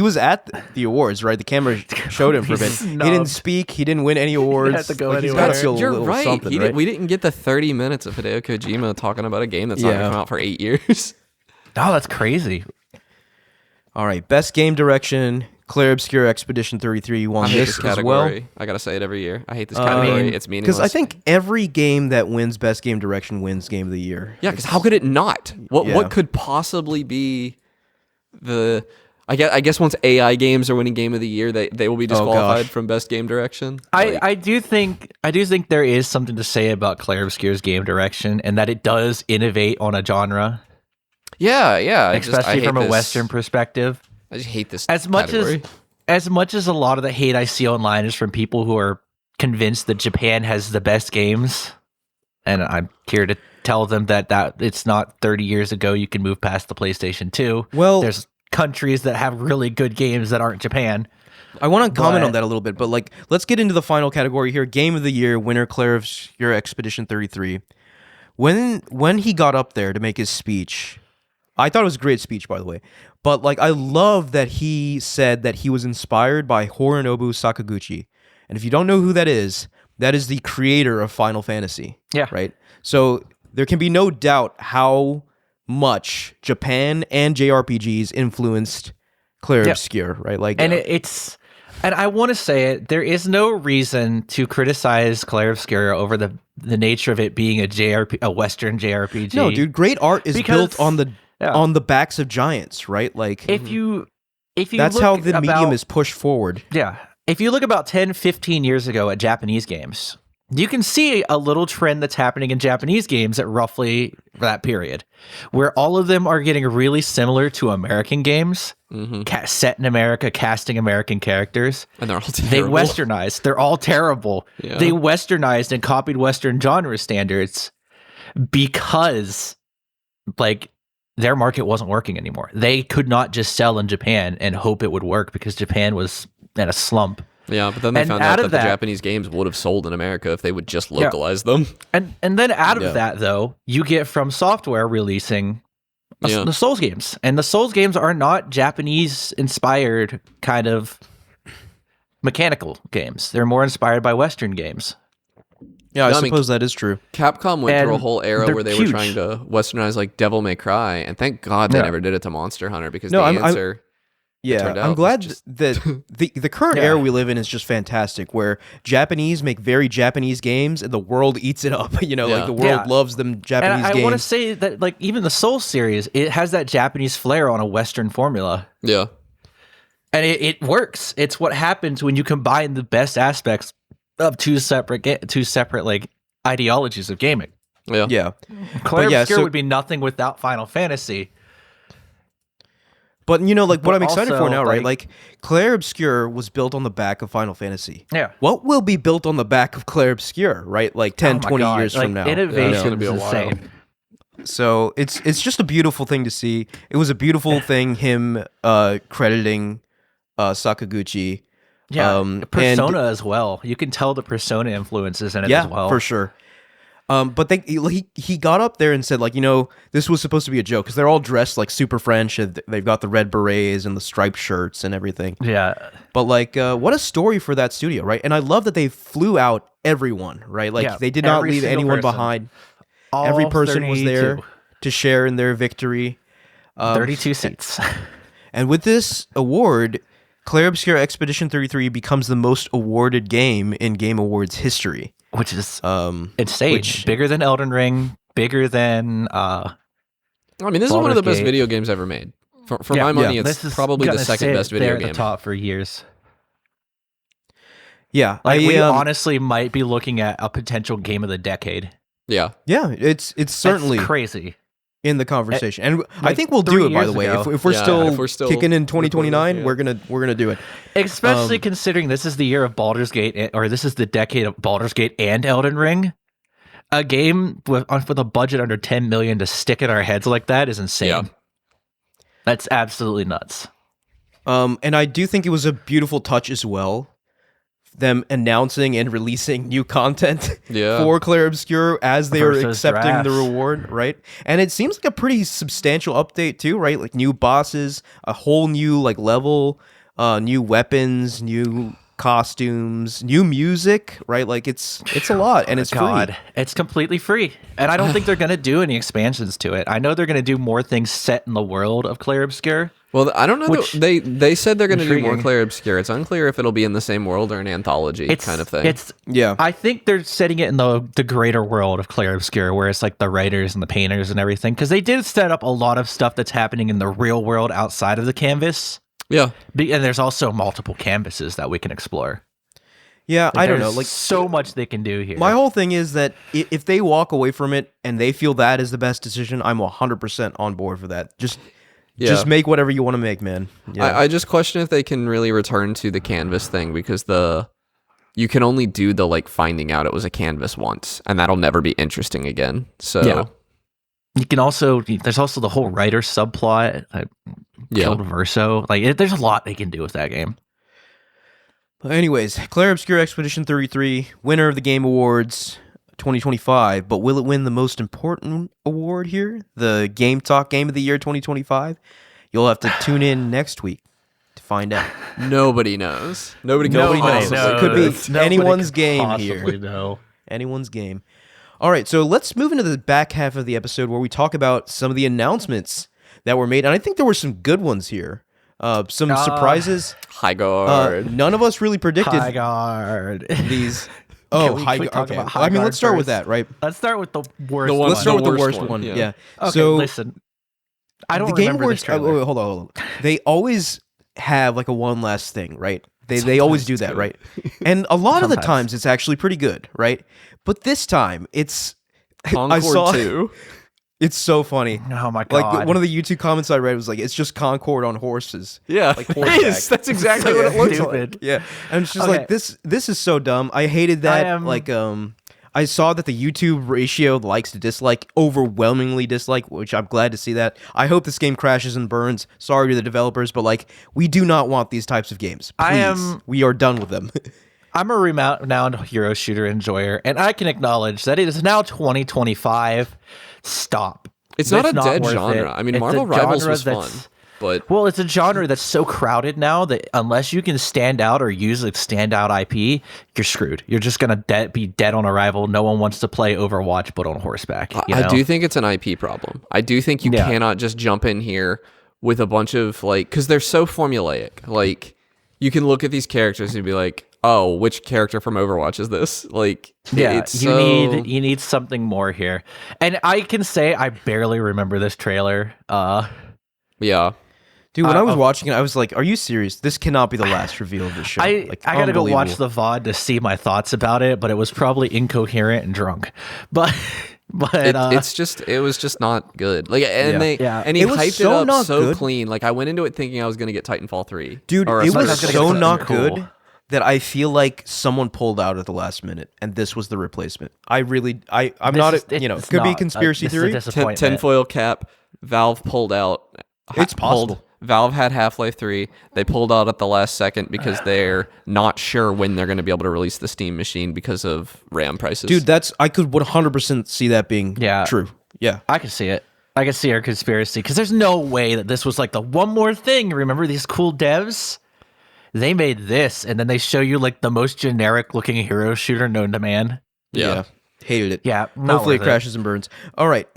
was at the awards, right? The camera showed him for a bit. He didn't Snubbed. speak. He didn't win any awards. had to go Like, he's anywhere. gotta feel a You're little right. something, We didn't get the 30 minutes of Hideo Kojima talking about a game that's not Yeah. going to come out for 8 years. Oh, that's crazy. All right, best game direction, Claire Obscure Expedition 33 won I hate this this as well. category. I got to say it every year. I hate this category. It's meaningless. Because I think every game that wins best game direction wins game of the year. Yeah, because how could it not? What Yeah. could possibly be the... I guess once AI games are winning game of the year, they will be disqualified from best game direction. I do think there is something to say about Claire Obscure's game direction and that it does innovate on a genre, Yeah. I especially hate from a this- Western perspective. I just hate this As much category. as a lot of the hate I see online is from people who are convinced that Japan has the best games, and I'm here to tell them that it's not 30 years ago you can move past the PlayStation 2. Well, There's countries that have really good games that aren't Japan. I want to comment But- on that a little bit, but like, let's get into the final category here. Game of the year winner Claire Obscure Expedition 33. When he got up there to make his speech, I thought it was a great speech, by the way. But like, I love that he said that he was inspired by Horinobu Sakaguchi. And if you don't know who that is the creator of Final Fantasy. Yeah. Right. So there can be no doubt how much Japan and JRPGs influenced Claire Yep. Obscure. Right. Like, And it's And I want to say it, there is no reason to criticize Clair Obscur over the nature of it being a Western JRPG. No, dude, great art is built on yeah. on the backs of giants, right? Like if you that's look how the medium about- is pushed forward. Yeah. If you look about 10, 15 years ago at Japanese games, you can see a little trend that's happening in Japanese games at roughly that period, where all of them are getting really similar to American games, set in America, casting American characters. And they're all They terrible. westernized. They're all terrible. Yeah. They westernized and copied Western genre standards because, like, their market wasn't working anymore. They could not just sell in Japan and hope it would work because Japan was in a slump. Yeah, but then they And found out out of that the that- Japanese games would have sold in America if they would just localize them. And then out of Yeah. that, though, you get From Software releasing Yeah. the Souls games. And the Souls games are not Japanese-inspired kind of mechanical games. They're more inspired by Western games. Yeah, I No, I mean, suppose that is true. Capcom went through a And whole era they're where they huge. were trying to westernize like Devil May Cry, and thank God they Yeah. never did it to Monster Hunter because No, the I'm- answer Yeah, turned out I'm was glad just- that the current Yeah. era we live in is just fantastic, where Japanese make very Japanese games and the world eats it up. You know, Yeah. like the world Yeah. loves them Japanese And I games. want to say that, like, even the Souls series, it has that Japanese flair on a Western formula. yeah. And it works. It's what happens when you combine the best aspects of two separate like ideologies of gaming. Yeah. Yeah, Clair yeah, Obscur so- would be nothing without Final Fantasy. but you know, like what But I'm excited for also, now, right? like- Like Clair Obscur was built on the back of Final Fantasy. Yeah. What will be built on the back of Clair Obscur, right? Like 10, Oh my 20 God, years like, from now. Innovation it's gonna be is a while. insane. So it's just a beautiful thing to see. It was a beautiful thing him crediting Sakaguchi. Yeah, and- Persona as well. You can tell the Persona influences in it Yeah, as well. for sure. But he got up there and said, like, you know, this was supposed to be a joke because they're all dressed like super French and they've got the red berets and the striped shirts and everything. Yeah, But like, what a story for that studio, right? And I love that they flew out everyone, right? Like Yeah, they did not every leave single anyone person. behind. all Every person was there 32. to share in their victory. 32 seats. And with this award, Clair Obscur Expedition 33 becomes the most awarded game in Game Awards history. Which is Um, insane. which- Bigger than Elden Ring, bigger than I mean, this is one of Baldur's the best Gate. video games ever made. For Yeah. my money, Yeah. it's probably the gonna second sit best video there game. at the top for years. yeah, Like we I, honestly might be looking at a potential game of the decade. Yeah. yeah, it's certainly That's crazy. in the conversation, and I like think we'll 3 do it. By years the way, ago. if we're Yeah, still if we're still kicking in 2029, recording, yeah. we're gonna do it. Especially considering this is the year of Baldur's Gate, or this is the decade of Baldur's Gate and Elden Ring. A game with a budget under 10 million to stick in our heads like that is insane. Yeah. That's absolutely nuts. And I do think it was a beautiful touch as well, them announcing and releasing new content Yeah. for Clair Obscur as they are Versus accepting the drafts. reward, right? And it seems like a pretty substantial update too, right? Like new bosses, a whole new like level, new weapons, new costumes, new music, right? Like it's a lot and it's God, free. it's completely free. And I don't think they're going to do any expansions to it. I know they're going to do more things set in the world of Clair Obscur. Well, I don't know. Which- They said they're going to do more Intriguing. Clair Obscur. It's unclear if it'll be in the same world or an anthology kind of thing. Yeah. I think they're setting it in the greater world of Clair Obscur, where it's like the writers and the painters and everything. Because they did set up a lot of stuff that's happening in the real world outside of the canvas. yeah. And there's also multiple canvases that we can explore. Yeah, I don't know. There's Like so much they can do here. my whole thing is that if they walk away from it and they feel that is the best decision, I'm 100% on board for that. Just make whatever you want to make, man. Yeah. I just question if they can really return to the canvas thing because you can only do the like finding out it was a canvas once, and that'll never be interesting again. So Yeah. You can also, there's also the whole writer subplot. Killed Verso. Like, there's a lot they can do with that game. Anyways, Clair Obscur Expedition 33, winner of the Game Awards 2025. But will it win the most important award here? The Game Talk Game of the Year 2025? You'll have to tune in next week to find out. nobody knows. Nobody Nobody knows. knows. It could be anyone's game here. Possibly know. Anyone's game. All right, so let's move into the back half of the episode where we talk about some of the announcements that were made. And I think there were some good ones here. Some surprises. High guard. None of us really predicted High guard. these. Can Oh, we high talk guard. Okay. about high I mean, guard let's start with first? that, right? Let's start with the worst The one- one. Let's start with the worst worst one, one. yeah. Yeah. Okay, So listen. I don't the Game remember Awards. this trailer. Hold on. They always have like a one last thing, right? They always do that, right? And a lot of the Sometimes. times it's actually pretty good, right? But this time it's Concord saw 2. it's so funny. Oh my god! Like one of the YouTube comments I read was like, "It's just Concord on horses." Yeah, Like it horseback. is. That's exactly So what it looks stupid. like. Yeah, and it's just Okay. like this is so dumb. I hated that. I am- I saw that the YouTube ratio likes to dislike overwhelmingly dislike, which I'm glad to see that. I hope this game crashes and burns. Sorry to the developers, but like we do not want these types of games. Please. We are done with them. I'm a renowned hero shooter enjoyer, and I can acknowledge that it is now 2025. Stop. It's not a dead worth genre. it. I mean, It's a Marvel Rivals genre was fun, that's- but Well, it's a genre that's so crowded now that unless you can stand out or use a standout IP, you're screwed. You're just gonna be dead on arrival. No one wants to play Overwatch, but on horseback. You I know? do think it's an IP problem. I do think you Yeah. cannot just jump in here with a bunch of like, because they're so formulaic. Like, you can look at these characters and be like, oh, which character from Overwatch is this? Like, Yeah, it's you so... need something more here. And I can say I barely remember this trailer. Yeah. Dude, when I was watching it, I was like, "Are you serious? This cannot be the last reveal of this show." I Like, gotta go watch unbelievable. the VOD to see my thoughts about it, but it was probably incoherent and drunk. But It was just not good. Like, and Yeah. and he It was hyped so it up not so good. clean. Like, I went into it thinking I was gonna get Titanfall 3. Dude, Or it Spider-Man was gonna get so something not cool. good that I feel like someone pulled out at the last minute, and this was the replacement. I'm not, it's could be a not. conspiracy This is a theory. disappointment. Tinfoil cap. Valve pulled out. It's possible. Valve had Half-Life 3. They pulled out at the last second because they're not sure when they're going to be able to release the Steam machine because of RAM prices. Dude, I could 100% see that being true. Yeah. I can see it. I can see our conspiracy because there's no way that this was like the one more thing. Remember these cool devs? They made this, and then they show you like the most generic looking hero shooter known to man. Yeah. Hated it. Yeah, not Hopefully it worth crashes and burns. All right.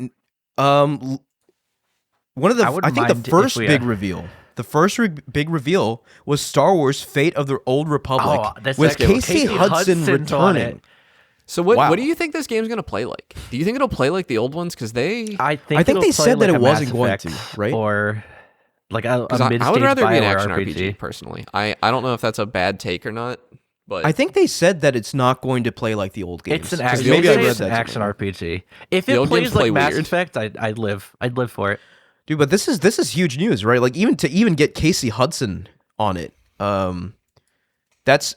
One of the I wouldn't I think the mind if first we, big reveal. The first big reveal was Star Wars: Fate of the Old Republic that's with actually- Casey Hudson Hudson's on returning. it. So what Wow. do you think this game's going to play like? Do you think it'll play like the old ones? Because they... I think it'll they said that like it a wasn't Mass going Effect to, right? Or like a 'cause I mid-stage would rather it be an BioWare action RPG. RPG, personally. I don't know if that's a bad take or not, but... I think they said that it's not going to play like the old games. It's an 'Cause action. maybe I read It's an that action somewhere. RPG. If The it old games plays like play Mass weird. Effect, I'd live. I'd live for it. Dude, but this is huge news, right? Like even get Casey Hudson on it. That's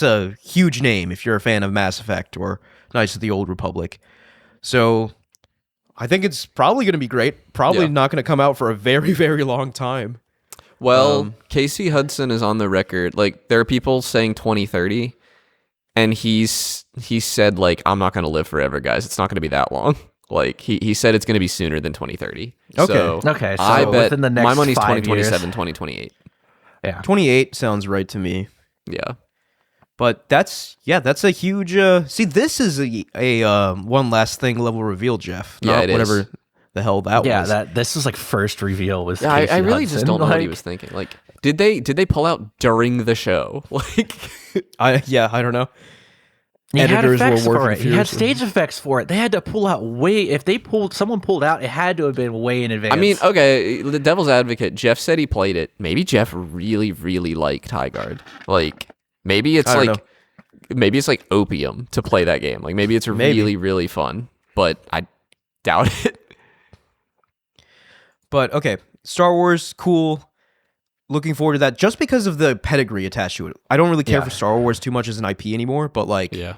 a huge name if you're a fan of Mass Effect or Knights of the Old Republic. So I think it's probably going to be great. Probably Yeah. not going to come out for a very, very long time. Well, Casey Hudson is on the record. Like, there are people saying 2030, and he said, like, I'm not going to live forever, guys. It's not going to be that long. Like, he said it's going to be sooner than 2030. Okay. So Okay, so I bet within the next my money's 5 2027, years. 2028. Yeah. 28 sounds right to me. Yeah. But that's a huge. See, this is a one last thing level reveal, Jeff. Yeah, Not it is. whatever the hell that Yeah, was. this was like first reveal was. Yeah, Casey I really just Hudson. don't know what he Like, was thinking. Like, did they pull out during the show? Like, I don't know. He had Editors were effects for working it. He had furiously. stage effects for it. They had to pull out someone pulled out, it had to have been way in advance. I mean, okay, the devil's advocate, Jeff said he played it. Maybe Jeff really, really liked High Guard. Like, maybe it's I don't like maybe it's like opium to play that game. Like, maybe it's really, really fun. But I doubt it. But okay, Star Wars, cool. Looking forward to that just because of the pedigree attached to it. I don't really care Yeah. for Star Wars too much as an IP anymore, but like Yeah.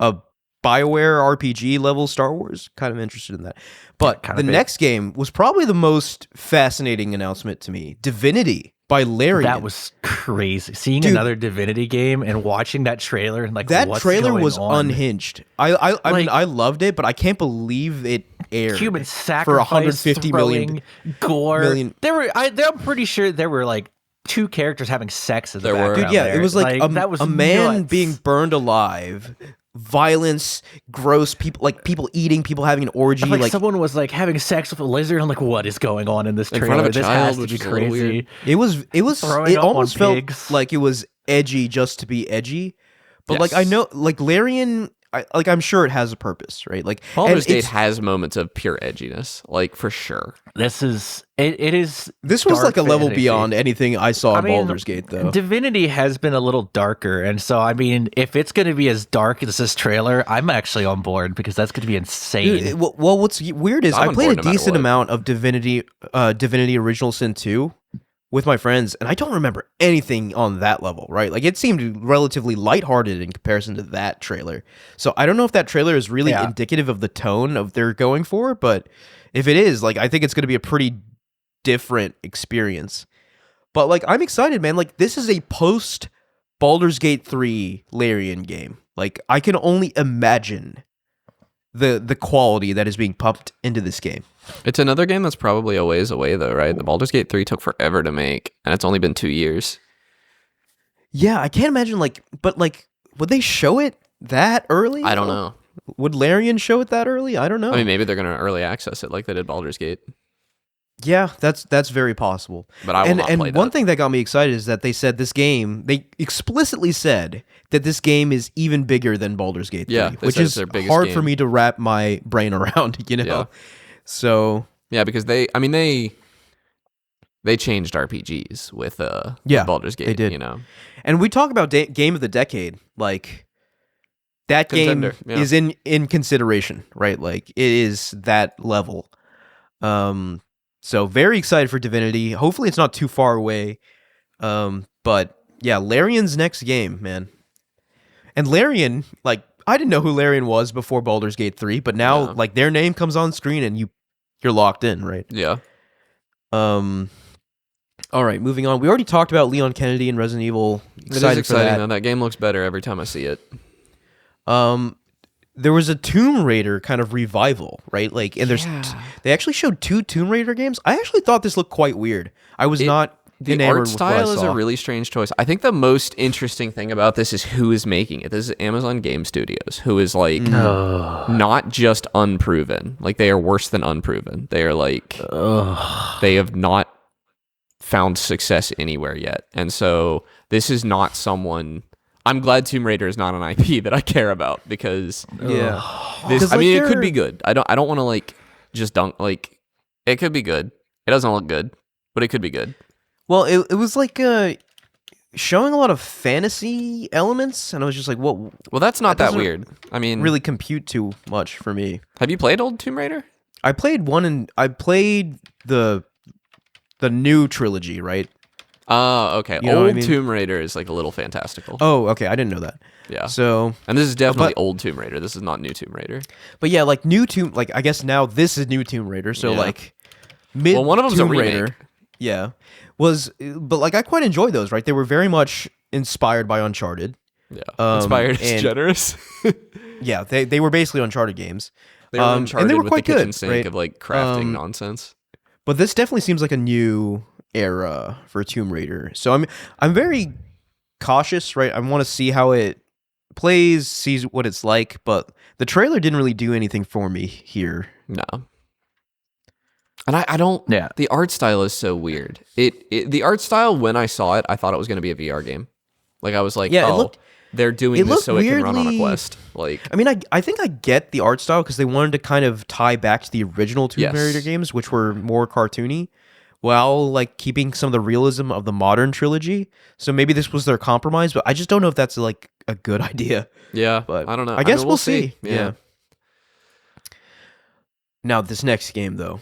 a BioWare RPG level Star Wars, kind of interested in that. But kind the of big. next game was probably the most fascinating announcement to me. Divinity by Larian. that was crazy. Seeing Dude. another Divinity game and watching that trailer and like that what's trailer going was on. unhinged. I mean Like- I loved it, but I can't believe it aired Human for sacrifice, 150 million. gore. million- I'm pretty sure there were like 2 characters having sex in the There were. background. Dude, yeah, there. it was like that was a man nuts. being burned alive, violence, gross people, like people eating, people having an orgy, like someone was like having sex with a lizard. I'm like, what is going on in this trailer? In front of a this child, has to which be is a little crazy. weird. it was Throwing it up almost on felt pigs. like it was edgy just to be edgy. But Yes. like I know, like Larian, I'm sure it has a purpose, right? Like Baldur's and Gate it's- has moments of pure edginess, like for sure. This is it is. This was dark like a level fantasy. beyond anything I saw I in mean, Baldur's Gate, though. Divinity has been a little darker, and so I mean, if it's going to be as dark as this trailer, I'm actually on board because that's going to be insane. Dude, well, what's weird is I'm I on played board a no matter decent what. amount of Divinity Original Sin 2 with my friends, and I don't remember anything on that level, right? Like, it seemed relatively lighthearted in comparison to that trailer. So I don't know if that trailer is really Yeah. indicative of the tone of they're going for, but if it is, like, I think it's going to be a pretty different experience. But, like, I'm excited, man. Like, this is a post Baldur's Gate 3 Larian game. Like, I can only imagine the quality that is being pumped into this game. It's another game that's probably a ways away, though, right? The Baldur's Gate 3 took forever to make, and it's only been 2 years. Yeah, I can't imagine, like, but, like, would they show it that early? I don't know. Would Larian show it that early? I don't know. I mean, maybe they're going to early access it like they did Baldur's Gate. Yeah, that's very possible. But I will not and play one that. thing that got me excited is that they said they explicitly said that this game is even bigger than Baldur's Gate 3, Yeah, they which said it's is their biggest hard game. for me to wrap my brain around, you know? Yeah. So, Yeah, because they changed RPGs with Yeah, Baldur's Gate, they did. you know. and we talk about game of the decade, like that Contender, game yeah. is in consideration, right? Like it is that level. So very excited for Divinity. Hopefully it's not too far away. But yeah, Larian's next game, man. And Larian, like I didn't know who Larian was before Baldur's Gate 3, but now No. like their name comes on screen and you're locked in, right? Yeah. All right, moving on. We already talked about Leon Kennedy and Resident Evil. It is Excited for exciting, that. though. That game looks better every time I see it. There was a Tomb Raider kind of revival, right? Like, and they actually showed 2 Tomb Raider games. I actually thought this looked quite weird. I was not The enamored art with what I style is saw. a really strange choice. I think the most interesting thing about this is who is making it. This is Amazon Game Studios, who is like not just unproven. Like they are worse than unproven. They are like they have not found success anywhere yet. And so this is not someone. I'm glad Tomb Raider is not an IP that I care about because Yeah. this. 'Cause, I like, mean, it could they're- be good. I don't want to like just dunk. Like it could be good. It doesn't look good, but it could be good. Well, it was like showing a lot of fantasy elements, and I was just like, what? Well, that's not That that doesn't weird. I mean, Really compute too much for me. have you played old Tomb Raider? I played I played the new trilogy, right? Oh, okay. You know what I Old mean? Tomb Raider is like a little fantastical. Oh, okay. I didn't know that. Yeah. So, And this is definitely but- old Tomb Raider. This is not new Tomb Raider. but yeah, like new Tomb, like I guess now this is new Tomb Raider. So Yeah. like mid Well, one of them's a Tomb remake. Raider, yeah, but like I quite enjoyed those. Right, they were very much inspired by Uncharted. Yeah. Inspired is and- generous. Yeah, they were basically Uncharted games. They were and Uncharted they were with quite the kitchen good, sink right? of like crafting nonsense. But this definitely seems like a new era for Tomb Raider. So I'm very cautious, right? I want to see how it plays, see what it's like, but the trailer didn't really do anything for me here. No. And I don't. Yeah. The art style is so weird. The art style when I saw it, I thought it was going to be a VR game. Like I was like, Yeah, it oh, looked- they're doing it this looked so it can run on a weirdly- Quest. Like I mean, I think I get the art style because they wanted to kind of tie back to the original Tomb Yes. Raider games, which were more cartoony, while like keeping some of the realism of the modern trilogy. So maybe this was their compromise, but I just don't know if that's like a good idea. yeah, But I don't know. I guess mean, we'll see. Yeah. Now this next game though.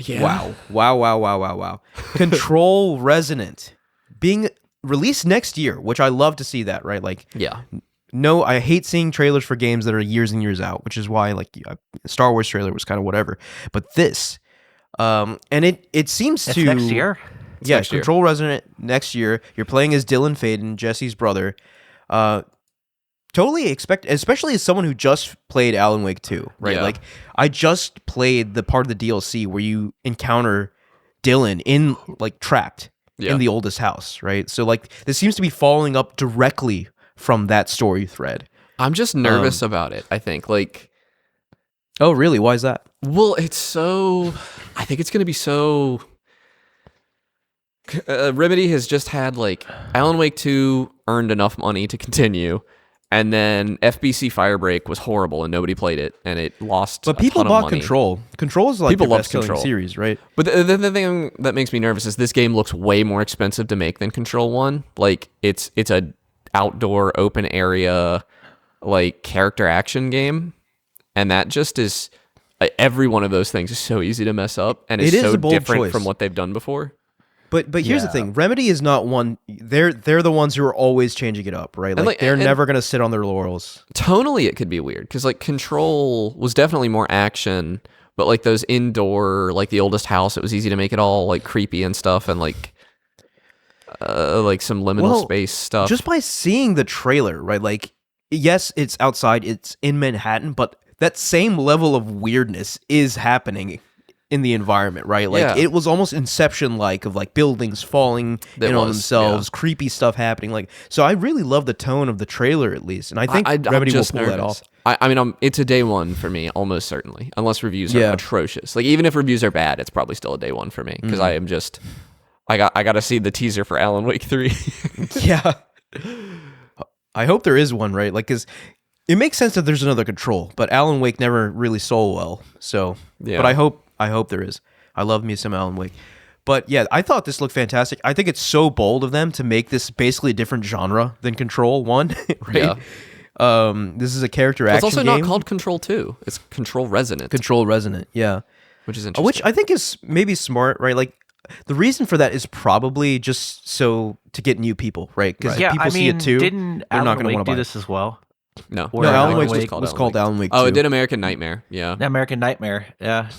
Yeah. Wow. Control Resonant being released next year, which I love to see that, right? Like, Yeah. no, I hate seeing trailers for games that are years and years out, which is why, like, Star Wars trailer was kind of whatever. But this, and it seems It's to. next year. Yeah, next year. Control Resonant next year. You're playing as Dylan Faden, Jesse's brother. Totally expect, especially as someone who just played Alan Wake 2, right? Yeah. Like, I just played the part of the DLC where you encounter Dylan in, like, trapped Yeah. in the oldest house, right? So, like, this seems to be following up directly from that story thread. I'm just nervous about it. I think Oh, really? Why is that? well, I think it's going to be so. Remedy has just had Alan Wake 2 earned enough money to continue, and then FBC Firebreak was horrible and nobody played it, and it lost. But people a ton of bought money. Control. Control is like People the love best-selling Control. series, right? But the thing that makes me nervous is this game looks way more expensive to make than Control 1. It's a outdoor open area character action game, and that just is every one of those things is so easy to mess up, and It is is so a bold different choice. from what they've done before. But here's the thing: Remedy is not one. They're the ones who are always changing it up, right? They're never gonna sit on their laurels. Tonally, it could be weird because Control was definitely more action, but those indoor, the oldest house, it was easy to make it all creepy and stuff, and some liminal space stuff. Just by seeing the trailer, right? Yes, it's outside, it's in Manhattan, but that same level of weirdness is happening in the environment, right? It was almost Inception-like of buildings falling in on themselves, creepy stuff happening. So I really love the tone of the trailer, at least, and I think Remedy will pull that off. I mean, it's a day one for me, almost certainly, unless reviews are atrocious. Even if reviews are bad, it's probably still a day one for me because I am just. I got to see the teaser for Alan Wake 3. Yeah. I hope there is one, right? Because it makes sense that there's another Control, but Alan Wake never really sold well. So, yeah. But I hope there is. I love me some Alan Wake. But yeah, I thought this looked fantastic. I think it's so bold of them to make this basically a different genre than Control 1, right? Yeah. This is a character action game. It's also not called Control 2. It's Control Resonant. Control Resonant, yeah. Which is interesting. Which I think is maybe smart, right? The reason for that is probably just so to get new people, right? Because if people see it too, didn't they're not Alan going to Wake want to do buy this as well? No, Alan Wake was called Alan Wake 2. Oh, it did American Nightmare, yeah. American Nightmare, yeah.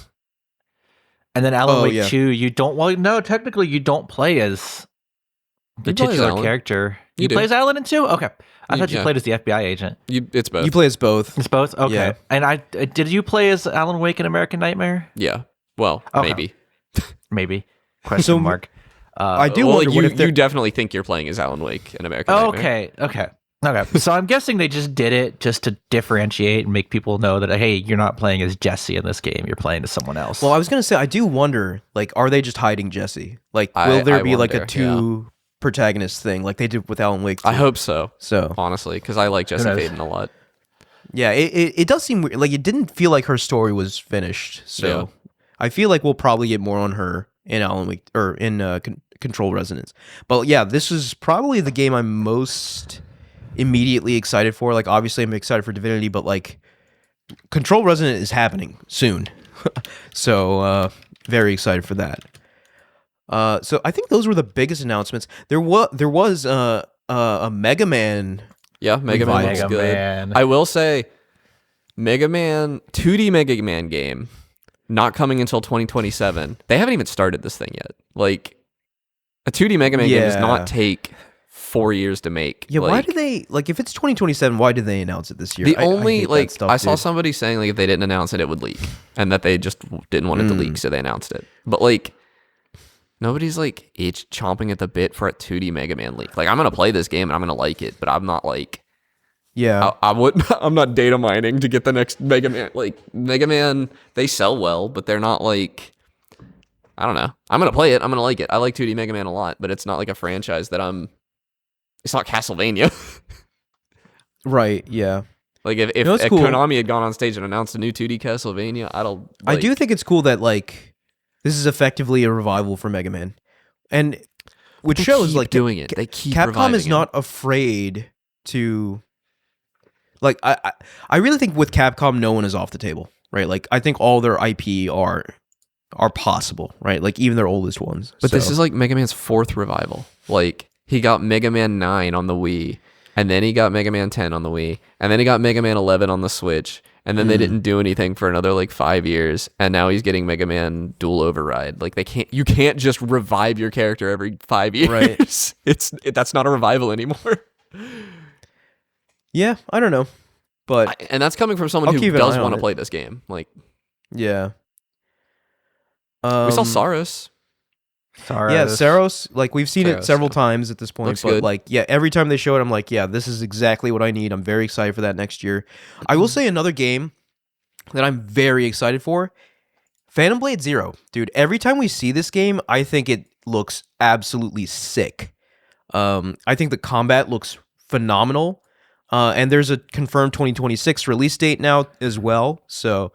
And then Alan Wake 2, you don't. Well, no, technically you don't play as the titular character. You play as Alan in 2? Okay, I thought you played as the FBI agent. It's both. You play as both. It's both. Okay. Yeah. And did you play as Alan Wake in American Nightmare? Yeah. Well, maybe. Maybe. Question mark. I do wonder what if you definitely think you're playing as Alan Wake in American Nightmare. Okay. So I'm guessing they just did it just to differentiate and make people know that, hey, you're not playing as Jesse in this game. You're playing as someone else. Well, I was going to say, I do wonder, are they just hiding Jesse? Will there be a two protagonist thing like they did with Alan Wake 2? I hope so. So honestly, because I like Jesse Faden a lot. Yeah, it does seem weird. It didn't feel like her story was finished. So I feel like we'll probably get more on her in Alan Wake or in Control Resonance. But yeah, this is probably the game I'm most immediately excited for. Obviously I'm excited for Divinity, but Control Resonant is happening soon. So very excited for that. So I think those were the biggest announcements. There was a Mega Man. Yeah, Mega Man looks good. I will say Mega Man 2D Mega Man game not coming until 2027. They haven't even started this thing yet. A 2D Mega Man game does not take 4 years to make. Yeah, why do they if it's 2027? Why did they announce it this year? I saw somebody saying if they didn't announce it, it would leak, and that they just didn't want it to leak, so they announced it. But nobody's chomping at the bit for a 2D Mega Man leak. I'm gonna play this game and I'm gonna like it, but I'm not yeah, I'm not data mining to get the next Mega Man. Mega Man, they sell well, but they're not I don't know. I'm gonna play it. I'm gonna like it. I like 2D Mega Man a lot, but it's not a franchise that It's not Castlevania. Right, yeah. If cool. Konami had gone on stage and announced a new 2D Castlevania, I do think it's cool that this is effectively a revival for Mega Man, and which shows doing it. They keep Capcom is not afraid to I really think with Capcom no one is off the table, right? I think all their IP are possible, right? Even their oldest ones. But this is Mega Man's fourth revival. He got Mega Man 9 on the Wii, and then he got Mega Man 10 on the Wii, and then he got Mega Man 11 on the Switch, and then they didn't do anything for another 5 years, and now he's getting Mega Man Dual Override. You can't just revive your character every 5 years. Right. That's not a revival anymore. Yeah, I don't know, but and that's coming from someone who does want to play this game. Yeah. We saw Saurus. Yeah, Saros, like we've seen it several times at this point, Looks but good. like, yeah, every time they show it, I'm like, yeah, this is exactly what I need. I'm very excited for that next year. I will say another game that I'm very excited for, Phantom Blade Zero. Dude, every time we see this game, I think it looks absolutely sick. I think the combat looks phenomenal. And there's a confirmed 2026 release date now as well. So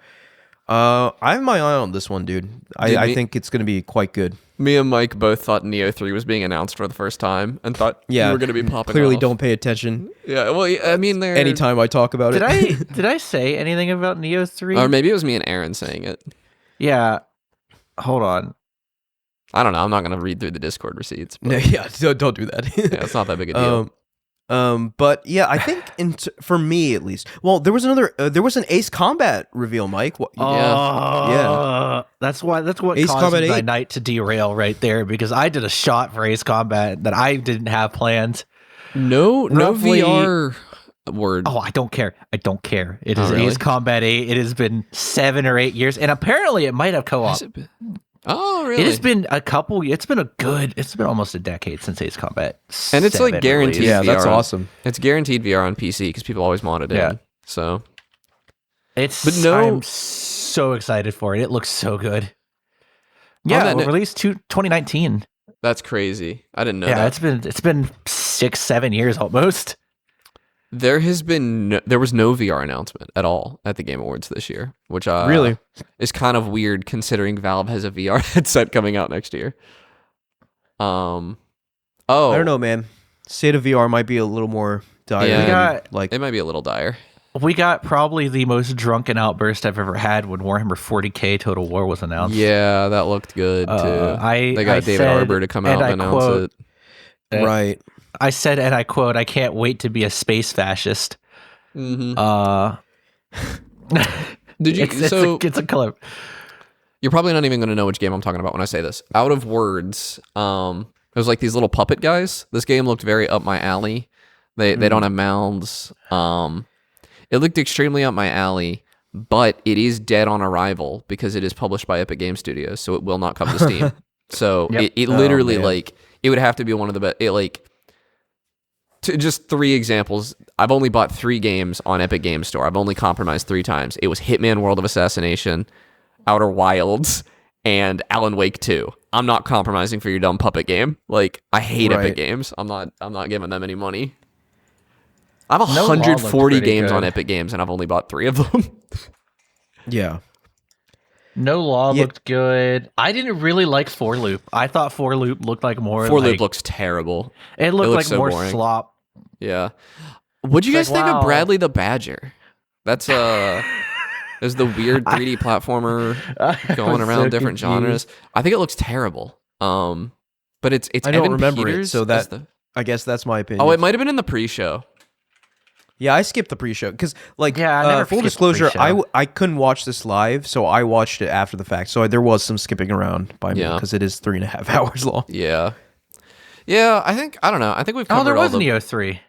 I have my eye on this one, dude. I think it's going to be quite good. Me and Mike both thought Neo 3 was being announced for the first time and thought you were going to be popping Clearly off. don't pay attention. Yeah, well, I mean, Anytime I talk about it. Did I say anything about Neo 3? Or maybe it was me and Aaron saying it. Yeah. Hold on. I don't know. I'm not going to read through the Discord receipts. No, But yeah, don't do that. yeah, it's not that big a deal. But yeah, I think for me at least. Well, there was an Ace Combat reveal, Mike. Yeah. That's what Ace caused Combat my 8? night to derail right there, because I did a shot for Ace Combat that I didn't have planned. No roughly- VR word. Oh, I don't care. It is really? Ace Combat 8. It has been 7 or 8 years, and apparently it might have co-op. Has it been? Oh, really? It has been it's been almost a decade since Ace Combat. And it's, like, 7 guaranteed. released. Yeah, that's VR. awesome. It's guaranteed VR on PC because people always want it in. Yeah. So But I'm so excited for it. It looks so good. Yeah, it released 2019. that's crazy. I didn't know Yeah, that. it's been 6-7 years almost. There was no VR announcement at all at the Game Awards this year, which Really? is kind of weird considering Valve has a VR headset coming out next year. I don't know, man. State of VR might be a little more dire. Yeah. than, It might be a little dire. We got probably the most drunken outburst I've ever had when Warhammer 40k Total War was announced. Yeah, that looked good too. They got David Arbor to come out and announce it. right. I said, and I quote, "I can't wait to be a space fascist." Mm-hmm. Did you? It's a clip. You're probably not even going to know which game I'm talking about when I say this. Out of Words, it was like these little puppet guys. This game looked very up my alley. They don't have mouths. It looked extremely up my alley, but it is dead on arrival because it is published by Epic Game Studios, so it will not come to Steam. So Yep. it literally it would have to be one of the best. Just 3 examples. I've only bought 3 games on Epic Games Store. I've only compromised 3 times. It was Hitman: World of Assassination, Outer Wilds, and Alan Wake 2. I'm not compromising for your dumb puppet game. I hate Epic Games. I'm not giving them any money. I have 140 games on Epic Games, and I've only bought 3 of them. Yeah. No Law looked good. I didn't really like 4 Loop. I thought 4 Loop looked like more. 4 Loop looks terrible. It looked like so more boring. slop. Yeah. What'd you guys think of Bradley the Badger? That's there's the weird 3D platformer going around different genres. I think it looks terrible. But it's I don't Evan remember Peters it, so as I guess that's my opinion. Oh, it might have been in the pre-show. Yeah, I skipped the pre-show because, I never full skipped the disclosure, pre-show. I couldn't watch this live, so I watched it after the fact. So there was some skipping around by me because it is 3.5 hours long. Yeah. Yeah, I don't know. I think we've covered there all was the... Neo 3.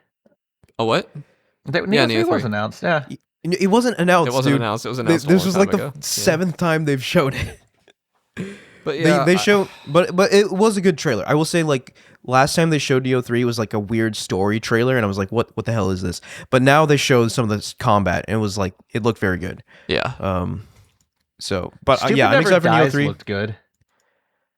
Oh, what? Neo 3 was 3. announced, yeah. It wasn't announced. It wasn't dude. announced. It was announced. This was like the ago. 7th time they've shown it. But yeah, they show, but it was a good trailer. I will say, last time they showed Neo 3 was like a weird story trailer, and I was like, what the hell is this? But now they showed some of this combat, and it was like, it looked very good. Yeah. So, but Stupid I'm Never excited for Neo Dies 3. looked good.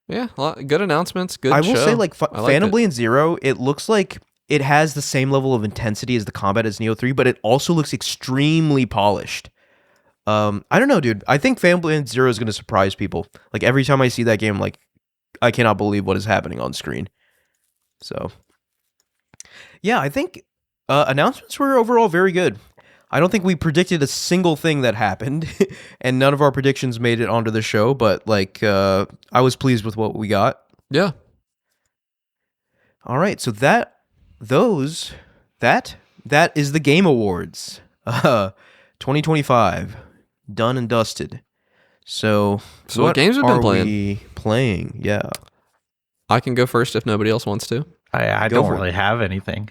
Yeah, good announcements. Good. I will show. say, I liked Phantom it. Blade Zero, it looks like it has the same level of intensity as the combat as Neo 3, but it also looks extremely polished. I don't know, dude. I think Phantom Blade Zero is going to surprise people. Like, every time I see that game, I cannot believe what is happening on screen. So, yeah, I think announcements were overall very good. I don't think we predicted a single thing that happened, and none of our predictions made it onto the show, but, I was pleased with what we got. Yeah. All right, so that is the Game Awards 2025, done and dusted. So what games have been are playing? we playing? Yeah, I can go first if nobody else wants to. I Go don't for it. really have anything.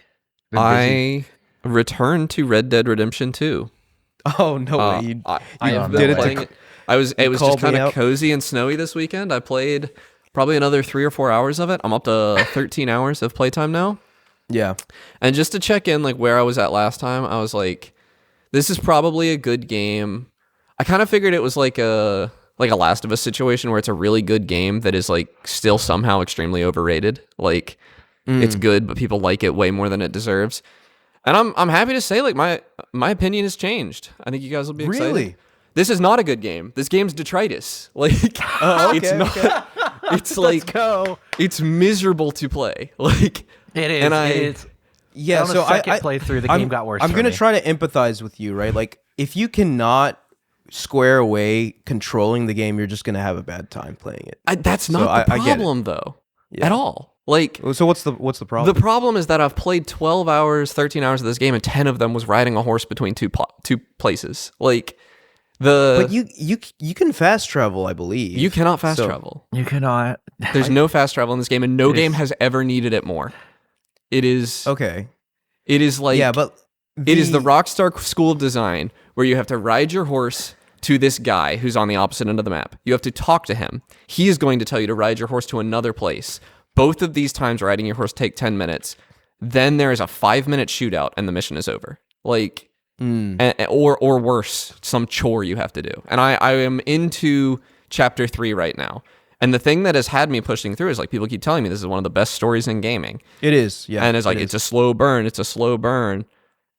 Been busy. I returned to Red Dead Redemption 2. Oh no way! I have did been it to playing it. It was just called me kind of out. cozy and snowy this weekend. I played probably another 3 or 4 hours of it. I'm up to 13 hours of playtime now. Yeah. And just to check in, like where I was at last time, I was like, this is probably a good game. I kind of figured it was like a Last of Us situation where it's a really good game that is like still somehow extremely overrated. Like it's good, but people like it way more than it deserves. And I'm happy to say, like my opinion has changed. I think you guys will be excited. Really? This is not a good game. This game's detritus. Like it's not. Okay. It's like Let's go. it's miserable to play. Like It is. And it is. Yeah, On the so second I playthrough, the game got worse. I'm for gonna me. try to empathize with you, right? Like, if you cannot square away controlling the game, you're just gonna have a bad time playing it. that's not the I get it. problem though, Yeah. at all. Like So what's the problem? the problem is that I've played 12 hours, 13 hours of this game, and 10 of them was riding a horse between two places. Like But you can fast travel, I believe. you cannot fast So- travel. You cannot. There's no fast travel in this game, and no It game is- has ever needed it more. It is. Okay. It is like. Yeah, but It is the Rockstar School of Design where you have to ride your horse to this guy who's on the opposite end of the map. You have to talk to him. He is going to tell you to ride your horse to another place. Both of these times riding your horse take 10 minutes. Then there is a 5-minute shootout and the mission is over. Like, or worse, some chore you have to do. And I am into chapter 3 right now. And the thing that has had me pushing through is like people keep telling me this is one of the best stories in gaming. it is. Yeah, And it's like, it's a slow burn. It's a slow burn.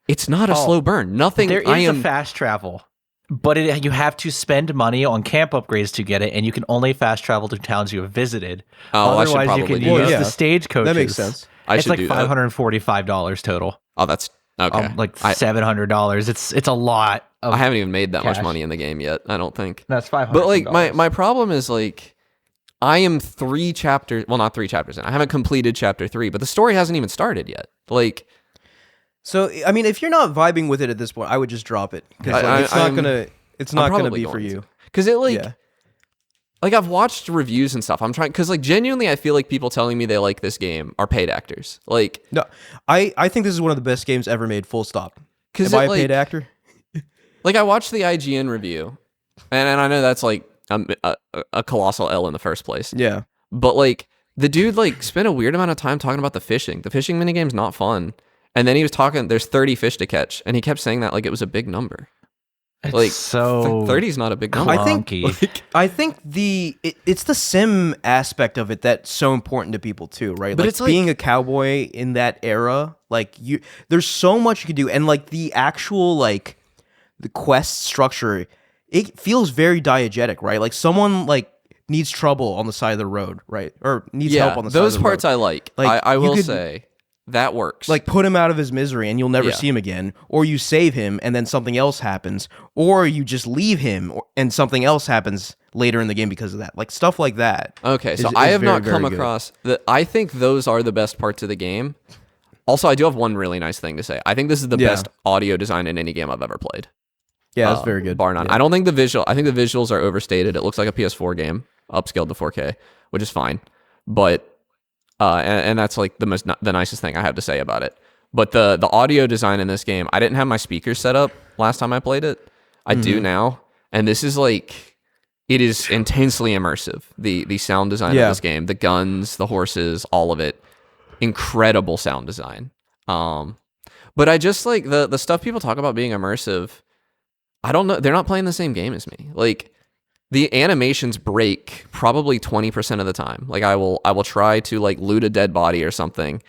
It's not a slow burn. Nothing. There is a fast travel, but you have to spend money on camp upgrades to get it, and you can only fast travel to towns you have visited. Oh, I should Otherwise, you probably can do use that. the stagecoaches. That makes sense. I It's should like do that. $545 total. Oh, that's okay. Like $700. It's a lot. Of, I haven't even made that much cash. money in the game yet. I don't think. That's $500. But like my problem is like I am 3 chapters. Well, not 3 chapters in. I haven't completed chapter 3, but the story hasn't even started yet. Like. So I mean, if you're not vibing with it at this point, I would just drop it because it's not gonna be for you. Because it like. Yeah. Like I've watched reviews and stuff. I'm trying because like genuinely I feel like people telling me they like this game are paid actors. Like No, I think this is one of the best games ever made. Full stop. because Am I a paid actor? like I watched the IGN review, and I know that's like a colossal L in the first place. Yeah. But like the dude like spent a weird amount of time talking about the fishing. The fishing minigame's not fun. And then he was talking. There's 30 fish to catch, and he kept saying that like it was a big number. It's Like so 30 is not a big number. I think clunky. I think it's the sim aspect of it that's so important to people too, right? But Like it's like- being a cowboy in that era, like there's so much you can do, and like the actual like the quest structure, it feels very diegetic, right? Like someone like needs trouble on the side of the road, right? Or needs help on the side of those the parts road. I like. Like, I you will could- say that works. Like put him out of his misery and you'll never Yeah. see him again, or you save him and then something else happens, or you just leave him and something else happens later in the game because of that. Like stuff like that. Okay, so is I have very, not come very good. across the. I think those are the best parts of the game. Also, I do have one really nice thing to say. I think this is the Yeah. best audio design in any game I've ever played. Yeah, that's very good. Bar none. Yeah. I don't think the visual. I think the visuals are overstated. It looks like a PS4 game upscaled to 4K, which is fine. But and that's like the nicest thing I have to say about it. But the audio design in this game, I didn't have my speakers set up last time I played it. I do now, and this is like it is intensely immersive. The sound design Yeah. of this game, the guns, the horses, all of it, incredible sound design. But I just like the stuff people talk about being immersive. I don't know. They're not playing the same game as me. Like the animations break probably 20% of the time. Like I will try to like loot a dead body or something,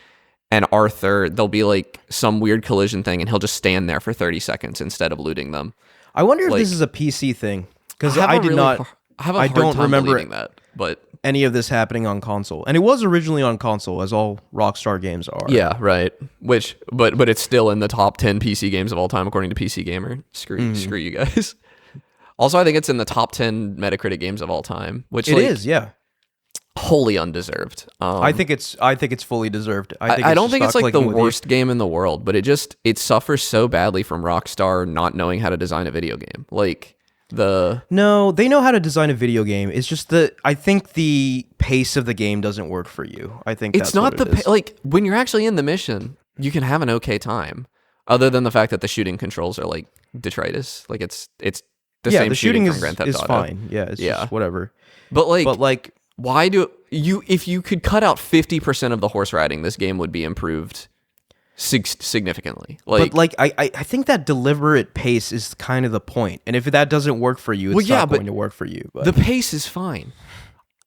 and Arthur, there'll be like some weird collision thing, and he'll just stand there for 30 seconds instead of looting them. I wonder if like- this is a PC thing because have I a did really not. har- I have a I hard don't time remember believing that, but any of this happening on console, and it was originally on console, as all Rockstar games are. yeah, right. Which, but it's still in the top 10 PC games of all time according to PC Gamer. Screw you guys. Also, I think it's in the top 10 Metacritic games of all time, which it like, is. Yeah, wholly undeserved. I think it's fully deserved. I don't think it's like the clicking with you. worst game in the world, but it suffers so badly from Rockstar not knowing how to design a video game. Like No, they know how to design a video game. It's just I think the pace of the game doesn't work for you. I think it's that's not what it is. like when you're actually in the mission, you can have an okay time. Other than the fact that the shooting controls are like detritus. Like it's the same the shooting from is Grand Theft Auto. fine. Yeah, it's Yeah. just whatever. But like But like why do you, if you could cut out 50% of the horse riding, this game would be improved significantly. But like I think that deliberate pace is kind of the point. And if that doesn't work for you, it's not going to work for you. But the pace is fine.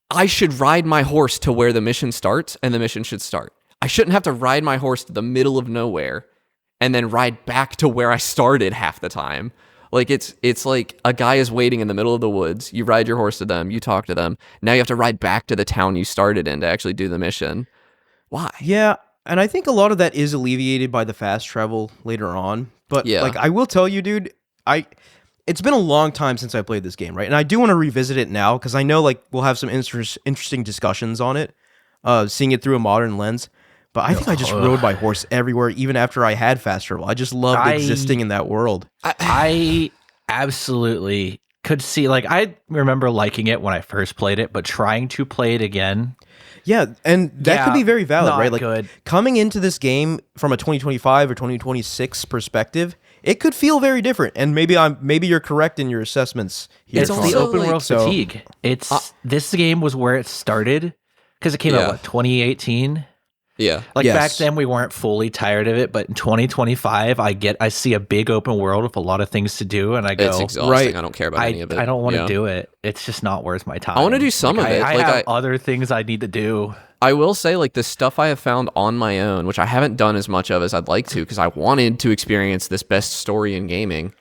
I should ride my horse to where the mission starts, and the mission should start. I shouldn't have to ride my horse to the middle of nowhere and then ride back to where I started half the time. Like it's like a guy is waiting in the middle of the woods. You ride your horse to them, you talk to them. Now you have to ride back to the town you started in to actually do the mission. Why? Yeah, and I think a lot of that is alleviated by the fast travel later on. But like I will tell you, dude, it's been a long time since I played this game, right? And I do want to revisit it now because I know like we'll have some interesting discussions on it, seeing it through a modern lens. But I think I just rode my horse everywhere, even after I had fast travel. I just loved existing in that world. I absolutely could see, like, I remember liking it when I first played it, but trying to play it again. Yeah, and that could be very valid, right? Like good. Coming into this game from a 2025 or 2026 perspective, it could feel very different. And maybe you're correct in your assessments here. It's the open world fatigue. It's this game was where it started because it came out, what, 2018? Yeah. Like back then we weren't fully tired of it, but in 2025 I see a big open world with a lot of things to do, and I go, it's exhausting. Right. I don't care about any of it. I don't want to do it. It's just not worth my time. I want to do some of it. I have other things I need to do. I will say, like, the stuff I have found on my own, which I haven't done as much of as I'd like to, because I wanted to experience this best story in gaming.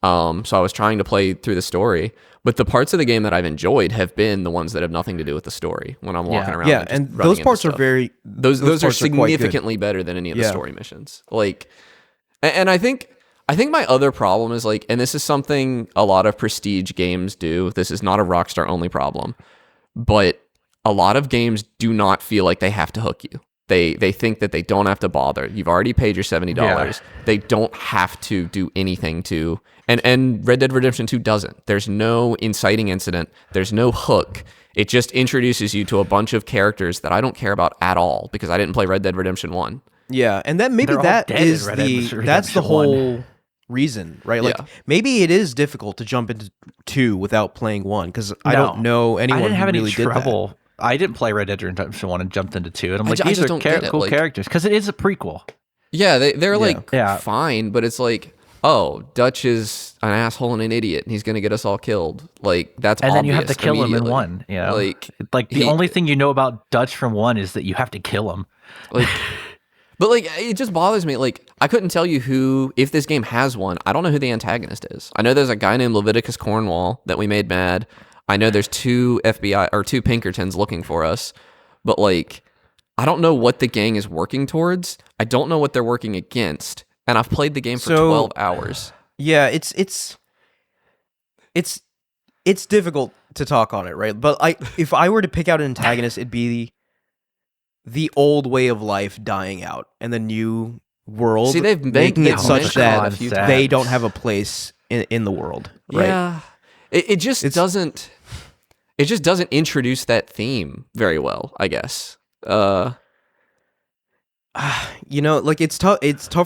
So I was trying to play through the story. But the parts of the game that I've enjoyed have been the ones that have nothing to do with the story when I'm walking around. Yeah, and those parts are very... Those are significantly better than any of the story missions. Like, and I think my other problem is, like, and this is something a lot of prestige games do. This is not a Rockstar only problem. But a lot of games do not feel like they have to hook you. They think that they don't have to bother. You've already paid your $70. Yeah. They don't have to do anything to... And Red Dead Redemption 2 doesn't. There's no inciting incident. There's no hook. It just introduces you to a bunch of characters that I don't care about at all because I didn't play Red Dead Redemption 1. Yeah, and that maybe that's the whole reason, right? Like maybe it is difficult to jump into 2 without playing 1 because I don't know anyone I didn't have who any really trouble. did that. I didn't play Red Dead Redemption 1 and jumped into 2, and I'm like, these are cool characters because it is a prequel. Yeah, they're like fine, but it's like, oh, Dutch is an asshole and an idiot, and he's gonna get us all killed. Like that's and obvious. then you have to kill him in 1. You know, like the only thing you know about Dutch from 1 is that you have to kill him. Like, but like it just bothers me. Like I couldn't tell you who, if this game has one. I don't know who the antagonist is. I know there's a guy named Leviticus Cornwall that we made mad. I know there's 2 FBI or 2 Pinkertons looking for us, but like I don't know what the gang is working towards. I don't know what they're working against. And I've played the game for 12 hours. Yeah, it's difficult to talk on it, right? But if I were to pick out an antagonist, it'd be the old way of life dying out and the new world. See, they've making it such that they don't have a place in the world, right? Yeah, it just doesn't introduce that theme very well, I guess. You know, like it's tough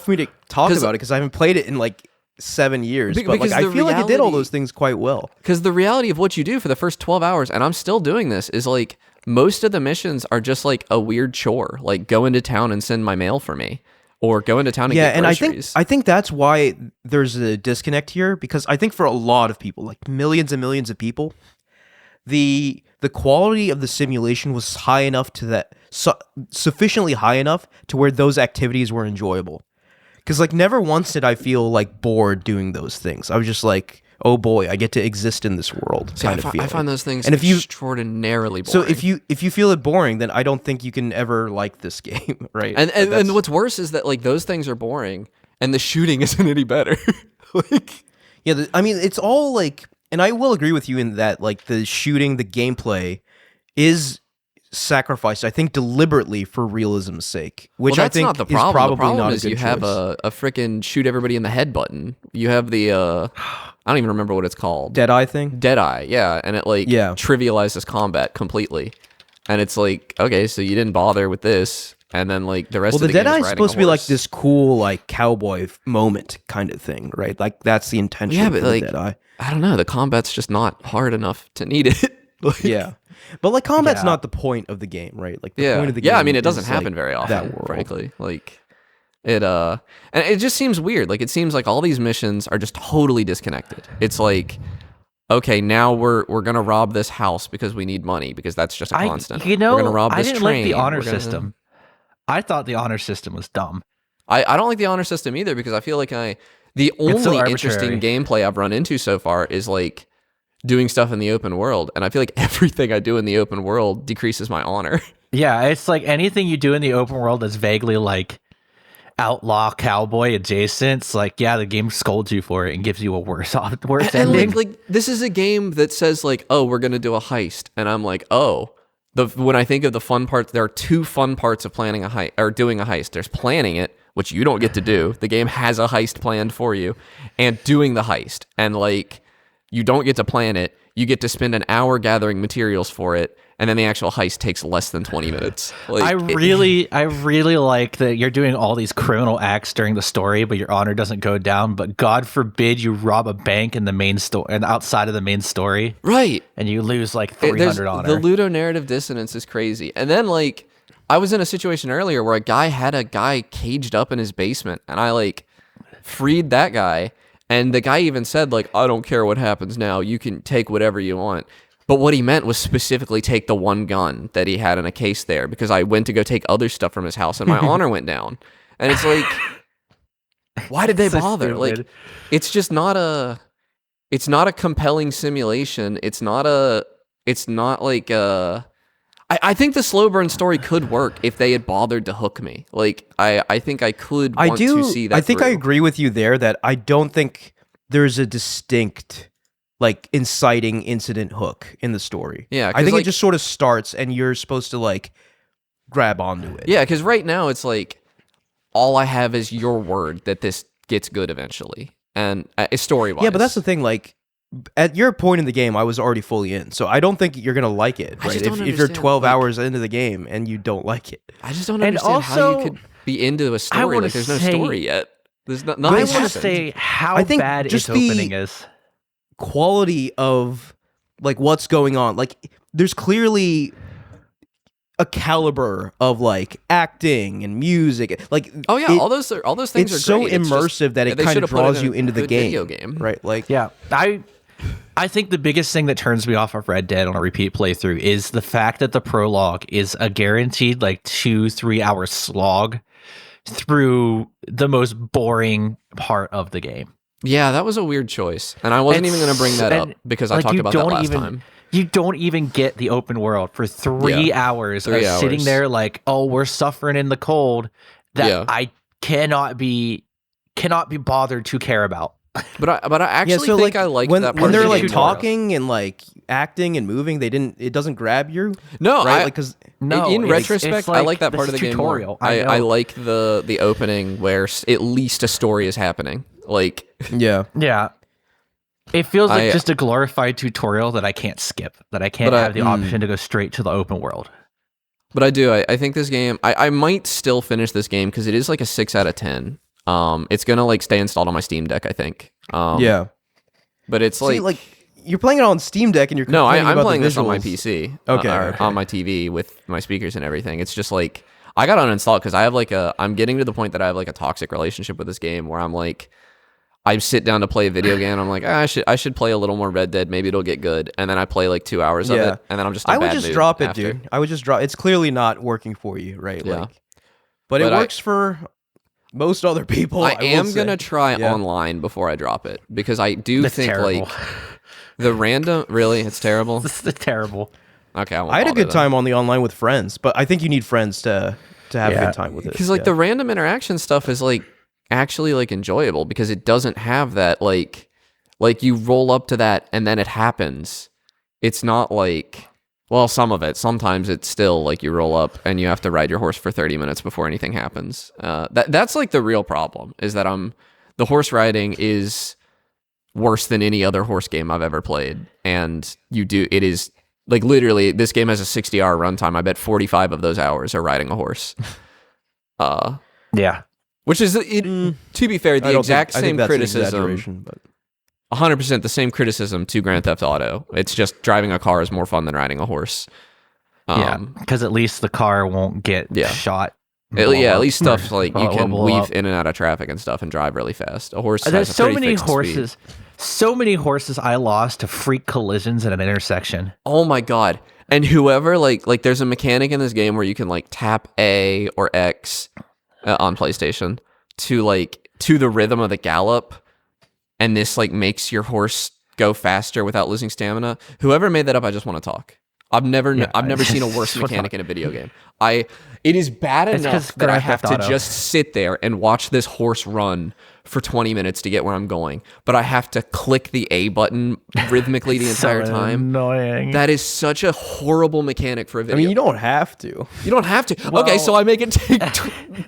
for me to talk about it because I haven't played it in like 7 years. But like I feel like it did all those things quite well. Because the reality of what you do for the first 12 hours, and I'm still doing this, is like most of the missions are just like a weird chore, like go into town and send my mail for me, or go into town and get groceries. I think that's why there's a disconnect here, because I think for a lot of people, like millions and millions of people, the quality of the simulation was high enough to that sufficiently high enough to where those activities were enjoyable. Because like never once did I feel like bored doing those things. I was just like, oh boy, I get to exist in this world. I find those things extraordinarily boring. So if you feel it boring, then I don't think you can ever like this game, right? And what's worse is that like those things are boring, and the shooting isn't any better. Like, yeah, I mean it's all like. And I will agree with you in that, like, the shooting, the gameplay is sacrificed, I think, deliberately for realism's sake, which I think is probably not a good choice. You have a frickin' shoot everybody in the head button. You have the, I don't even remember what it's called. Deadeye thing? Deadeye, yeah. And it, trivializes combat completely. And it's like, okay, so you didn't bother with this. And then, like, the rest of the game is riding a horse. Well, the Deadeye is supposed to be, like, this cool, like, cowboy moment kind of thing, right? Like, that's the intention of the Deadeye. I don't know. The combat's just not hard enough to need it. Yeah. But like combat's Yeah. not the point of the game, right? Like the Yeah, point of the game yeah. I mean, it is, doesn't happen like, very often, that world. frankly. Like it, and it just seems weird. Like it seems like all these missions are just totally disconnected. It's like, okay, now we're gonna rob this house because we need money because that's just a constant. We're gonna rob I this didn't train. like the honor We're gonna- system. I thought the honor system was dumb. I don't like the honor system either because I feel like the It's so only interesting gameplay I've run into so far is like doing stuff in the open world, and I feel like everything I do in the open world decreases my honor. Yeah, it's like anything you do in the open world that's vaguely like outlaw cowboy adjacent. It's like, yeah, the game scolds you for it and gives you a worse And ending. like this is a game that says like, oh, we're gonna do a heist, and I'm like, oh. When I think of the fun parts, there are two fun parts of planning a heist or doing a heist. There's planning it, which you don't get to do. The game has a heist planned for you, and doing the heist. And like, you don't get to plan it. You get to spend an hour gathering materials for it, and then the actual heist takes less than 20 minutes. Like, I really like that you're doing all these criminal acts during the story, but your honor doesn't go down. But God forbid you rob a bank in the main story and outside of the main story, right? and you lose like 300 honor. The ludonarrative dissonance is crazy. And then like, I was in a situation earlier where a guy had a guy caged up in his basement, and I like freed that guy. And the guy even said, like, I don't care what happens now. You can take whatever you want. But what he meant was specifically take the one gun that he had in a case there, because I went to go take other stuff from his house and my honor went down. And it's like, why did they So bother? stupid. Like, it's just not a compelling simulation. It's not like I think the slow burn story could work if they had bothered to hook me. Like, I think I could want to see that I think I through. agree with you there that I don't think there's a distinct like inciting incident hook in the story. Yeah, I think like, it just sort of starts and you're supposed to like grab onto it. Yeah, because right now it's like all I have is your word that this gets good eventually, and story-wise. Yeah, but that's the thing. Like at your point in the game, I was already fully in, so I don't think you're gonna like it. I Right? just don't If you're understand, 12 like- hours into the game and you don't like it, I just don't And understand how you also, could be into a I story. wanna Like, there's no say- story yet. There's nothing. I want to happened. say how I think bad just its the- opening is. quality of like what's going on, like there's clearly a caliber of like acting and music, like Oh yeah, it- all those things it's are so great. It's just- immersive that it they kind should of have put it draws in you a into the good game, video game. right? Like Yeah, I think the biggest thing that turns me off of Red Dead on a repeat playthrough is the fact that the prologue is a guaranteed like 2-3 hour slog through the most boring part of the game. Yeah, that was a weird choice, and I wasn't even going to bring that up because I like, talked you about that don't last even- time. You don't even get the open world for 3 hours 3 of sitting hours. there like, oh, we're suffering in the cold that Yeah. I cannot be bothered to care about. But I actually so think like I liked when, that part when of they're the like game more. talking and like acting and moving, it doesn't grab you, No, right? I, like because No, in it's retrospect, I like that part of the game tutorial. more. I know. like the opening where at least a story is happening. Like, yeah, Yeah. It feels like I- just a glorified tutorial that I can't skip, that I can't But I- have the option to go straight to the open world. but I do. I think this game. I might still finish this game because it is like a 6 out of 10. It's gonna like stay installed on my Steam Deck, I think. yeah. But it's See, like you're playing it on Steam Deck and you're no, complaining I'm about playing the this on my visuals. PC. Okay, or okay. on my TV with my speakers and everything. It's just like I got to uninstall it because I have like I'm getting to the point that I have like a toxic relationship with this game where I'm like, I sit down to play a video game. I'm like, I should play a little more Red Dead. Maybe it'll get good. And then I play like 2 hours of Yeah. it, and then I'm just. In I a would bad just mood drop it, after. dude. I would just drop. It's clearly not working for you, right? Yeah. Like, but it But works for most other people. I will am say. gonna try Yeah. online before I drop it because I do That's think terrible. like the random. Really, it's terrible. This is terrible. Okay, I had a good time on the online with friends, but I think you need friends to have a Yeah. good time with it. because like yeah. the random interaction stuff is like actually like enjoyable because it doesn't have that like you roll up to that and then it happens. It's not like, well, some of it. Sometimes it's still like you roll up and you have to ride your horse for 30 minutes before anything happens. That's like the real problem is that the horse riding is worse than any other horse game I've ever played, and it is like literally this game has a 60-hour runtime. I bet 45 of those hours are riding a horse. Yeah. Which is, to be fair, I the don't exact think, I think same that's an criticism. exaggeration, but 100% the same criticism to Grand Theft Auto. It's just driving a car is more fun than riding a horse. Because at least the car won't get shot. At least stuff like you can weave in and out of traffic and stuff and drive really fast. A horse There's has a so pretty many fixed horses. speed. So many horses I lost to freak collisions at an intersection. Oh my god. And whoever like there's a mechanic in this game where you can like tap A or X on PlayStation to the rhythm of the gallop, and this like makes your horse go faster without losing stamina. Whoever made that up, I just want to talk. I've never seen a worse mechanic in a video game. It is bad enough that I have to just sit there and watch this horse run for 20 minutes to get where I'm going, but I have to click the A button rhythmically the entire time. Annoying. That is such a horrible mechanic for a video. I mean, you don't have to. You don't have to. Well, okay, so I make it take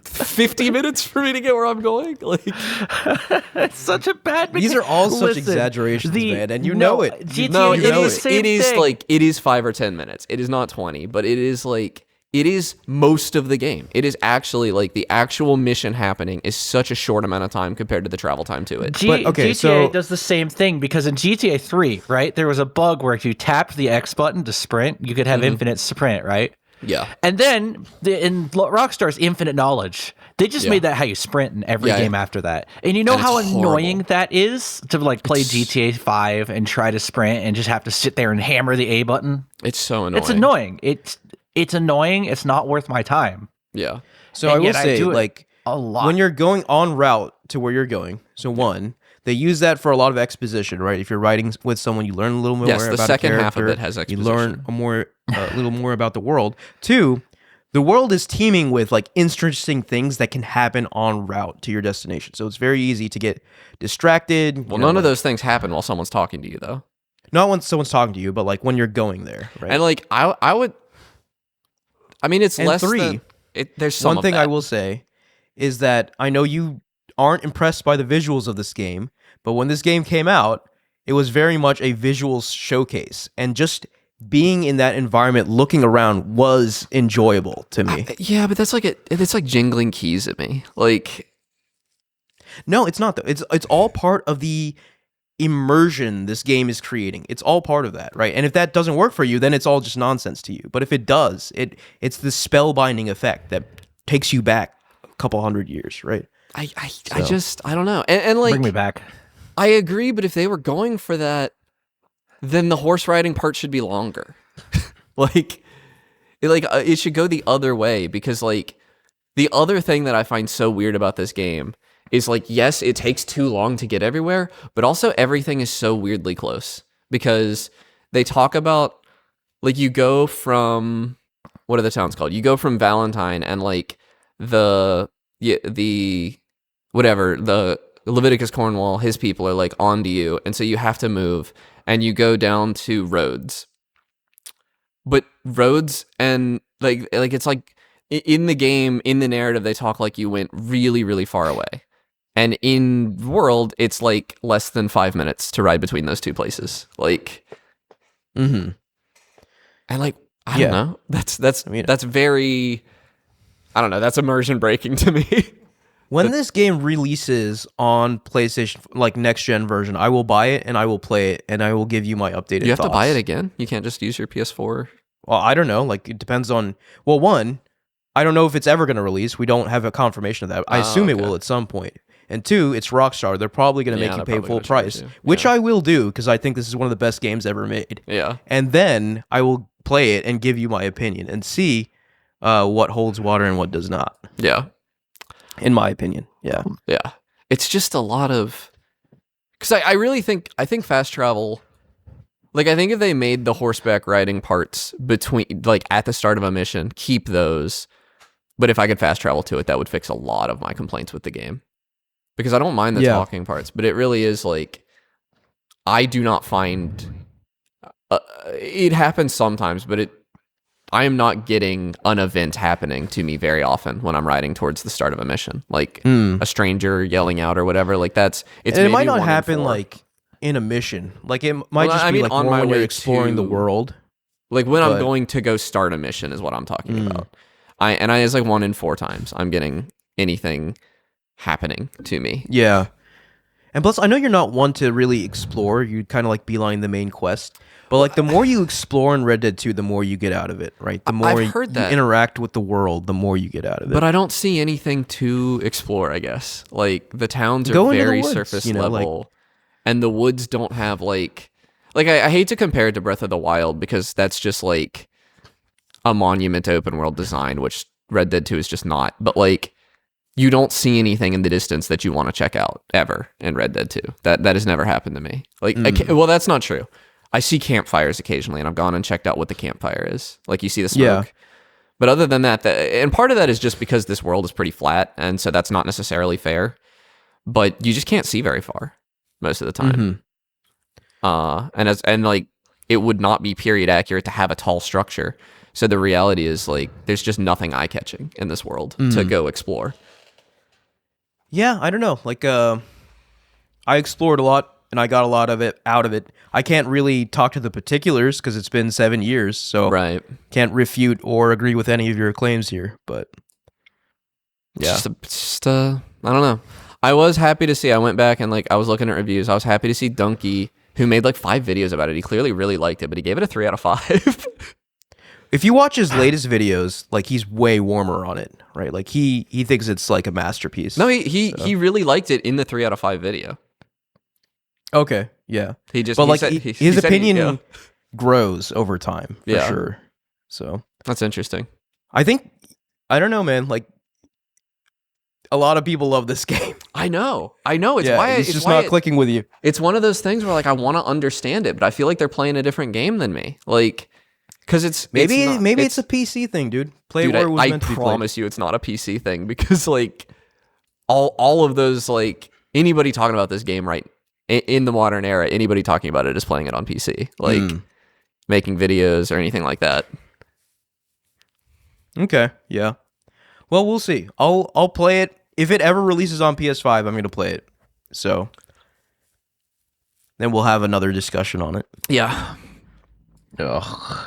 50 minutes for me to get where I'm going. Like, it's such a bad mechanic. These are all such exaggerations, man, and you know it. It is 5 or 10 minutes. It is not 20, but it is like it is most of the game. It is actually like the actual mission happening is such a short amount of time compared to the travel time to it. GTA does the same thing because in GTA 3, right, there was a bug where if you tapped the X button to sprint, you could have infinite sprint, right? Yeah. And then in Rockstar's Infinite Knowledge, they just made that how you sprint in every game after that. And you know how annoying that is to like play GTA 5 and try to sprint and just have to sit there and hammer the A button? It's so annoying. It's annoying. It's annoying. It's not worth my time. Yeah. So I will say, like, a lot. When you're going en route to where you're going, so one, they use that for a lot of exposition, right? If you're riding with someone, you learn a little more about the second a half of character, it has exposition. You learn a little more about the world. Two, the world is teeming with like interesting things that can happen en route to your destination. So it's very easy to get distracted. Well, none of those things happen while someone's talking to you, though. Not when someone's talking to you, but like when you're going there, right? And like I would. I mean, it's less than... There's some One thing I will say is that I know you aren't impressed by the visuals of this game, but when this game came out, it was very much a visual showcase. And just being in that environment, looking around, was enjoyable to me. Yeah, but that's like it's like jingling keys at me. Like, no, it's not though. It's all part of the immersion this game is creating. It's all part of that, right? And if that doesn't work for you, then it's all just nonsense to you. But if it does, it's the spellbinding effect that takes you back a couple hundred years, right? I don't know. And like, bring me back. I agree, but if they were going for that, then the horse riding part should be longer. It should go the other way, because like the other thing that I find so weird about this game is like, yes, it takes too long to get everywhere, but also everything is so weirdly close, because they talk about like you go from, what are the towns called? You go from Valentine and like the Leviticus Cornwall, his people are like onto you, and so you have to move, and you go down to Rhodes. But Rhodes and like it's like in the game, in the narrative, they talk like you went really, really far away. And in world, it's like less than 5 minutes to ride between those two places. Like, and like, I don't know. That's very, I don't know. That's immersion breaking to me. When this game releases on PlayStation, like next gen version, I will buy it and I will play it and I will give you my updated thoughts. You have to buy it again? You can't just use your PS4? Well, I don't know. Like, it depends on, well, one, I don't know if it's ever going to release. We don't have a confirmation of that. I assume it will at some point. And two, it's Rockstar. They're probably going to make you pay full price, which I will do, because I think this is one of the best games ever made. Yeah. And then I will play it and give you my opinion and see what holds water and what does not. Yeah. In my opinion. Yeah. Yeah. It's just a lot of... Because I really think fast travel... Like, I think if they made the horseback riding parts between, like, at the start of a mission, keep those. But if I could fast travel to it, that would fix a lot of my complaints with the game. Because I don't mind the talking parts, but it really is like, I do not find, it happens sometimes, but I am not getting an event happening to me very often when I'm riding towards the start of a mission. Like a stranger yelling out or whatever, like it's and it might not happen like in a mission. Like it might just be like more when you're exploring the world. Like when I'm going to go start a mission is what I'm talking about. I it's like 1 in 4 times I'm getting anything happening to me. Yeah. And plus, I know you're not one to really explore. You kind of like beeline the main quest. But like the more you explore in Red Dead 2, the more you get out of it, right? The more I've heard you that. interact with the world, the more you get out of it. But I don't see anything to explore, I guess. Like, the towns are Go into the very woods, surface you know, level, and the woods don't have, like I hate to compare it to Breath of the Wild, because that's just, like, a monument to open world design, which Red Dead 2 is just not. But, like, you don't see anything in the distance that you want to check out, ever, in Red Dead 2. That has never happened to me. Like, well, that's not true. I see campfires occasionally, and I've gone and checked out what the campfire is. Like, you see the smoke. Yeah. But other than that, and part of that is just because this world is pretty flat, and so that's not necessarily fair. But you just can't see very far most of the time. And like, it would not be period accurate to have a tall structure. So the reality is, like, there's just nothing eye-catching in this world to go explore. Yeah, I don't know. Like, I explored a lot, and I got a lot of it out of it. I can't really talk to the particulars because it's been 7 years, so Right. can't refute or agree with any of your claims here. But yeah, I don't know. I was happy to see. I went back and, like, I was looking at reviews. I was happy to see Donkey, who made like 5 videos about it. He clearly really liked it, but he gave it a 3 out of 5. if you watch his latest videos, like he's way warmer on it, right? Like he thinks it's like a masterpiece. No, he really liked it in the 3 out of 5 video. Okay, yeah. He just, but he like said, his opinion grows over time, for Yeah. sure. So That's interesting. I don't know, man. Like a lot of people love this game. I know. It's yeah, why it's just not clicking with you. It's one of those things where, like, I want to understand it, but I feel like they're playing a different game than me. Like, because Maybe not, it's a PC thing, dude. Play dude, where it was I meant to be played. promise you, it's not a PC thing, because, like, all of those, like, anybody talking about this game right in the modern era, anybody talking about it is playing it on PC, like making videos or anything like that. Okay, yeah. Well, we'll see. I'll play it if it ever releases on PS5. I'm gonna play it. So then we'll have another discussion on it. Yeah. Ugh.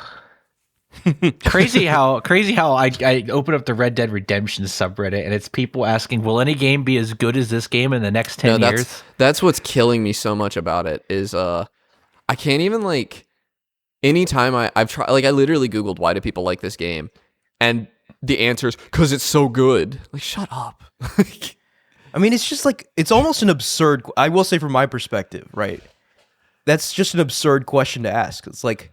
crazy how I open up the Red Dead Redemption subreddit and it's people asking, will any game be as good as this game in the next 10 years? That's what's killing me so much about it is I can't even, like, anytime I've tried, like, I literally Googled why do people like this game, and the answer is because it's so good. Like, shut up. I mean, it's just like, it's almost an absurd, I will say from my perspective, right? That's just an absurd question to ask. It's like,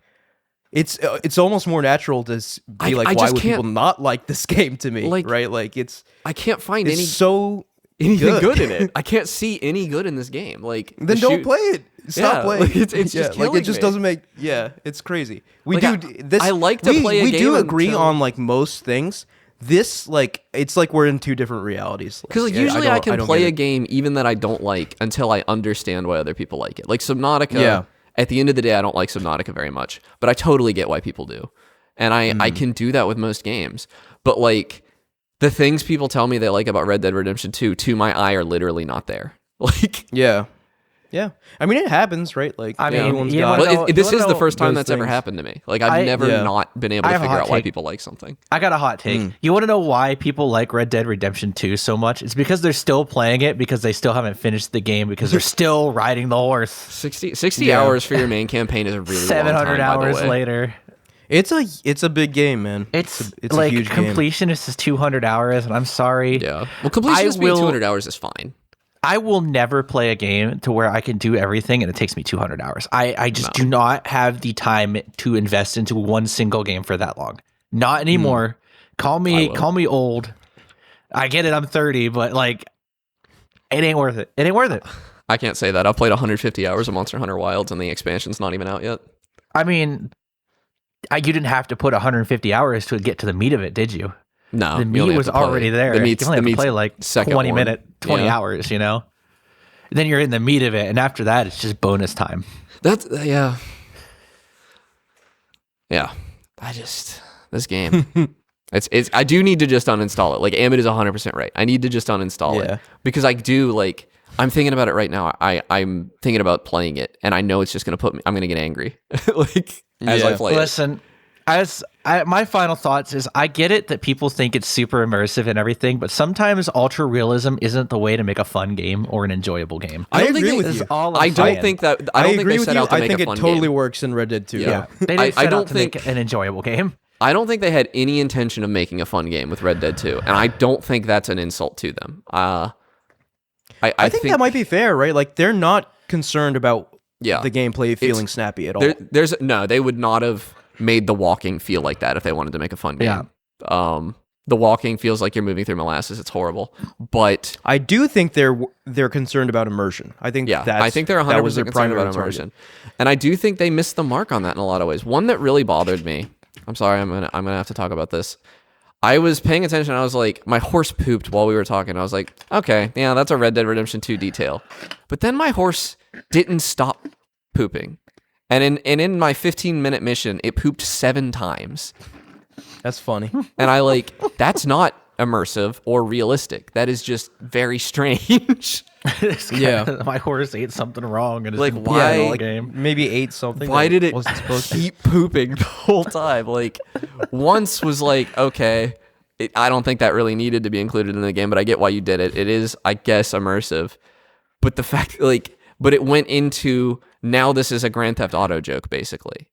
it's almost more natural to be like, why would people not like this game to me, like, right? Like, I can't find anything good in it. I can't see any good in this game. Like, then don't play it. Stop playing. Like, it's just killing like it just me. doesn't make. Yeah, it's crazy. I like to play a game. We do agree until, on like most things. This, like, it's like we're in two different realities. Because, like, usually I can play a game even that I don't like until I understand why other people like it. Like Subnautica. Yeah. At the end of the day, I don't like Subnautica very much, but I totally get why people do, and I can do that with most games. But, like, the things people tell me they like about Red Dead Redemption 2, to my eye, are literally not there. Like, yeah. I mean, it happens, right? Like, I mean, everyone's you got. know, this is the know first time those that's ever things. happened to me. Like, I've never not been able to I have a figure hot out why take. people like something. I got a hot take. You want to know why people like Red Dead Redemption 2 so much? It's because they're still playing it because they still haven't finished the game because they're still riding the horse. 60 hours for your main campaign is a really 700 long time, hours by the way. later. It's a big game, man. It's a like huge game. completionist is 200 hours, and I'm sorry. Yeah. Well, completionist being 200 hours is fine. I will never play a game to where I can do everything and it takes me 200 hours. I just do not have the time to invest into one single game for that long. Not anymore. Call me old. I get it. I'm 30, but, like, it ain't worth it. It ain't worth it. I can't say that. I've played 150 hours of Monster Hunter Wilds and the expansion's not even out yet. I mean, you didn't have to put 150 hours to get to the meat of it, did you? No, The meat was already there. You only have to play like 20 hours, you know? Then you're in the meat of it, and after that, it's just bonus time. Yeah. This game. It's. I do need to just uninstall it. Like, Ahmed is 100% right. I need to just uninstall it because I do, like, I'm thinking about it right now. I'm thinking about playing it, and I know it's just gonna put me. I'm gonna get angry, like, as I play it. Listen, My final thoughts is I get it that people think it's super immersive and everything, but sometimes ultra realism isn't the way to make a fun game or an enjoyable game. I don't think agree they- with This you. is all I'm I don't saying. think that. I don't think agree they with set you. out to I make think a it fun totally game. works in Red Dead 2. Yeah. Yeah, they didn't I set don't out to think- make an enjoyable game. I don't think they had any intention of making a fun game with Red Dead 2, and I don't think that's an insult to them. I think that might be fair, right? Like they're not concerned about Yeah. the gameplay feeling snappy at all. They would not have made the walking feel like that if they wanted to make a fun game. The walking feels like you're moving through molasses. It's horrible. But I do think they're concerned about immersion. I think I think they're 100% that was their concerned primary about immersion. target. And I do think they missed the mark on that in a lot of ways. One that really bothered me. I'm sorry, I'm gonna have to talk about this. I was paying attention. I was like, my horse pooped while we were talking. I was like, okay, yeah, that's a Red Dead Redemption 2 detail. But then my horse didn't stop pooping. And in my 15-minute mission, it pooped 7 times. That's funny. And I like, that's not immersive or realistic. That is just very strange. Yeah. My horse ate something wrong and Like, it's why- in the game. Maybe ate something. Why that did it wasn't supposed to? keep pooping the whole time? Like, once was like, okay, I don't think that really needed to be included in the game, but I get why you did it. It is, I guess, immersive. But the fact, like, but it went into, now this is a Grand Theft Auto joke, basically.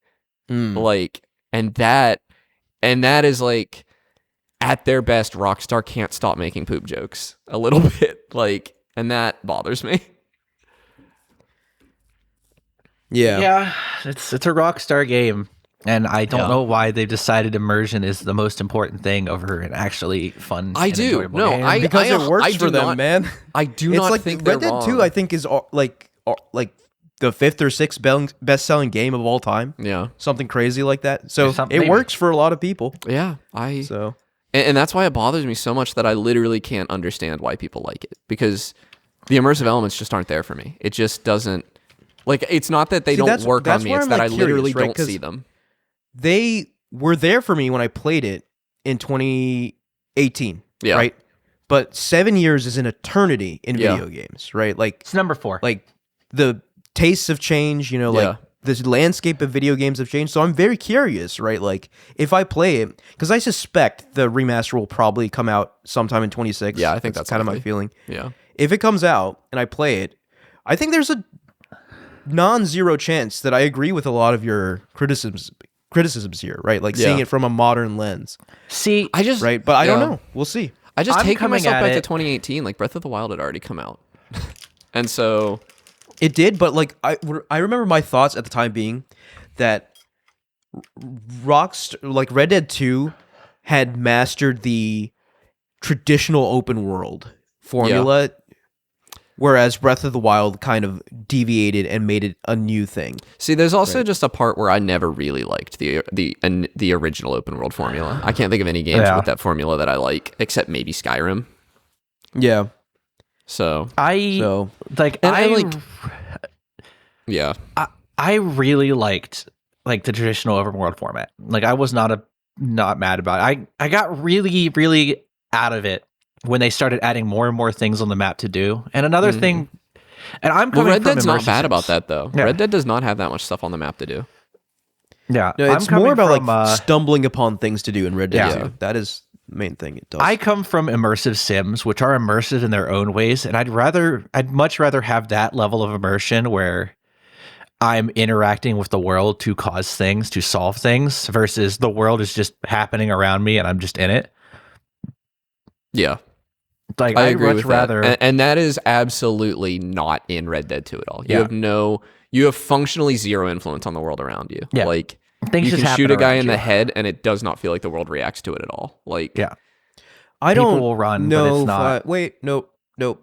Like, and that is like, at their best, Rockstar can't stop making poop jokes a little bit. Like, and that bothers me. Yeah. It's a Rockstar game, and I don't Yeah. know why they've decided immersion is the most important thing over an actually fun. I and do. enjoyable No, game. Because I it works I for do them, not- man. I do It's not like think Red they're Dead 2, wrong. I think, is like the 5th or 6th best-selling game of all time. Yeah. Something crazy like that. So it Maybe. works for a lot of people. Yeah. So And that's why it bothers me so much that I literally can't understand why people like it, because the immersive elements just aren't there for me. It just doesn't, like, it's not that they See, don't that's- work that's on me. where It's I'm, that like, I literally curious, right? don't 'Cause see them. they were there for me when I played it in 2018, Yeah. right? But 7 years is an eternity in Yeah. video games, right? Like It's number 4. the tastes have changed, you know, like Yeah. the landscape of video games have changed. So I'm very curious, right? Like if I play it, because I suspect the remaster will probably come out sometime in 26. Yeah, I think that's kind of my likely. feeling. Yeah. If it comes out and I play it, I think there's a non-zero chance that I agree with a lot of your criticisms here, right? Like seeing Yeah. it from a modern lens, See, I just, right? But I don't yeah. know. We'll see. I just I'm taking coming myself at back to it- 2018. Like, Breath of the Wild had already come out. And so, It did, but like I remember my thoughts at the time being that Red Dead 2 had mastered the traditional open world formula, whereas Breath of the Wild kind of deviated and made it a new thing. see, there's also just a part where I never really liked the original open world formula. I can't think of any games Yeah. with that formula that I like, except maybe Skyrim. Yeah. So, So like And I like- yeah. I really liked like the traditional open world format. Like I was not mad about it. I got really out of it when they started adding more and more things on the map to do. And another thing, and I'm Well, coming Red from Dead's not immersive bad about sims. that, though. Yeah. Red Dead does not have that much stuff on the map to do. Yeah, no, it's I'm coming more about from, like stumbling upon things to do in Red Dead Yeah. 2. That is the main thing it does. I come from immersive sims, which are immersive in their own ways, and I'd much rather have that level of immersion where I'm interacting with the world to cause things, to solve things, versus the world is just happening around me and I'm just in it. Yeah, Like I I'd agree much with rather. that. And that is absolutely not in Red Dead 2 at all. Yeah. You have functionally zero influence on the world around you. Yeah. Like, Things you just can happen shoot a guy around in you. the head and it does not feel like the world reacts to it at all. Like, Yeah. I people don't will run, but know. it's not. Wait, nope.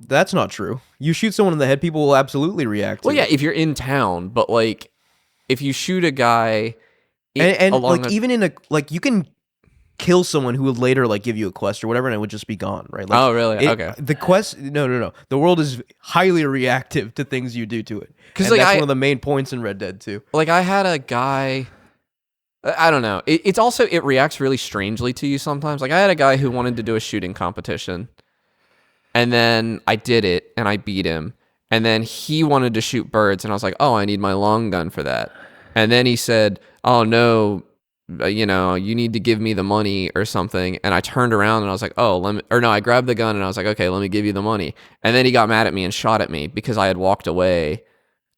That's not true. You shoot someone in the head, people will absolutely react. well, to yeah, it. if you're in town, but like, if you shoot a guy, and along like a- even in a like you can kill someone who would later like give you a quest or whatever, and it would just be gone, right? Like, Oh, really? Okay. The quest, no. The world is highly reactive to things you do to it, 'Cause, and like, that's I- one of the main points in Red Dead 2. like I had a guy, I don't know. It's also, it reacts really strangely to you sometimes. Like I had a guy who wanted to do a shooting competition, and then I did it and I beat him, and then he wanted to shoot birds, and I was like, oh, I need my long gun for that. And then he said, oh no, you need to give me the money or something. And I turned around and I was like, oh, I grabbed the gun and I was like, okay, let me give you the money. And then he got mad at me and shot at me because I had walked away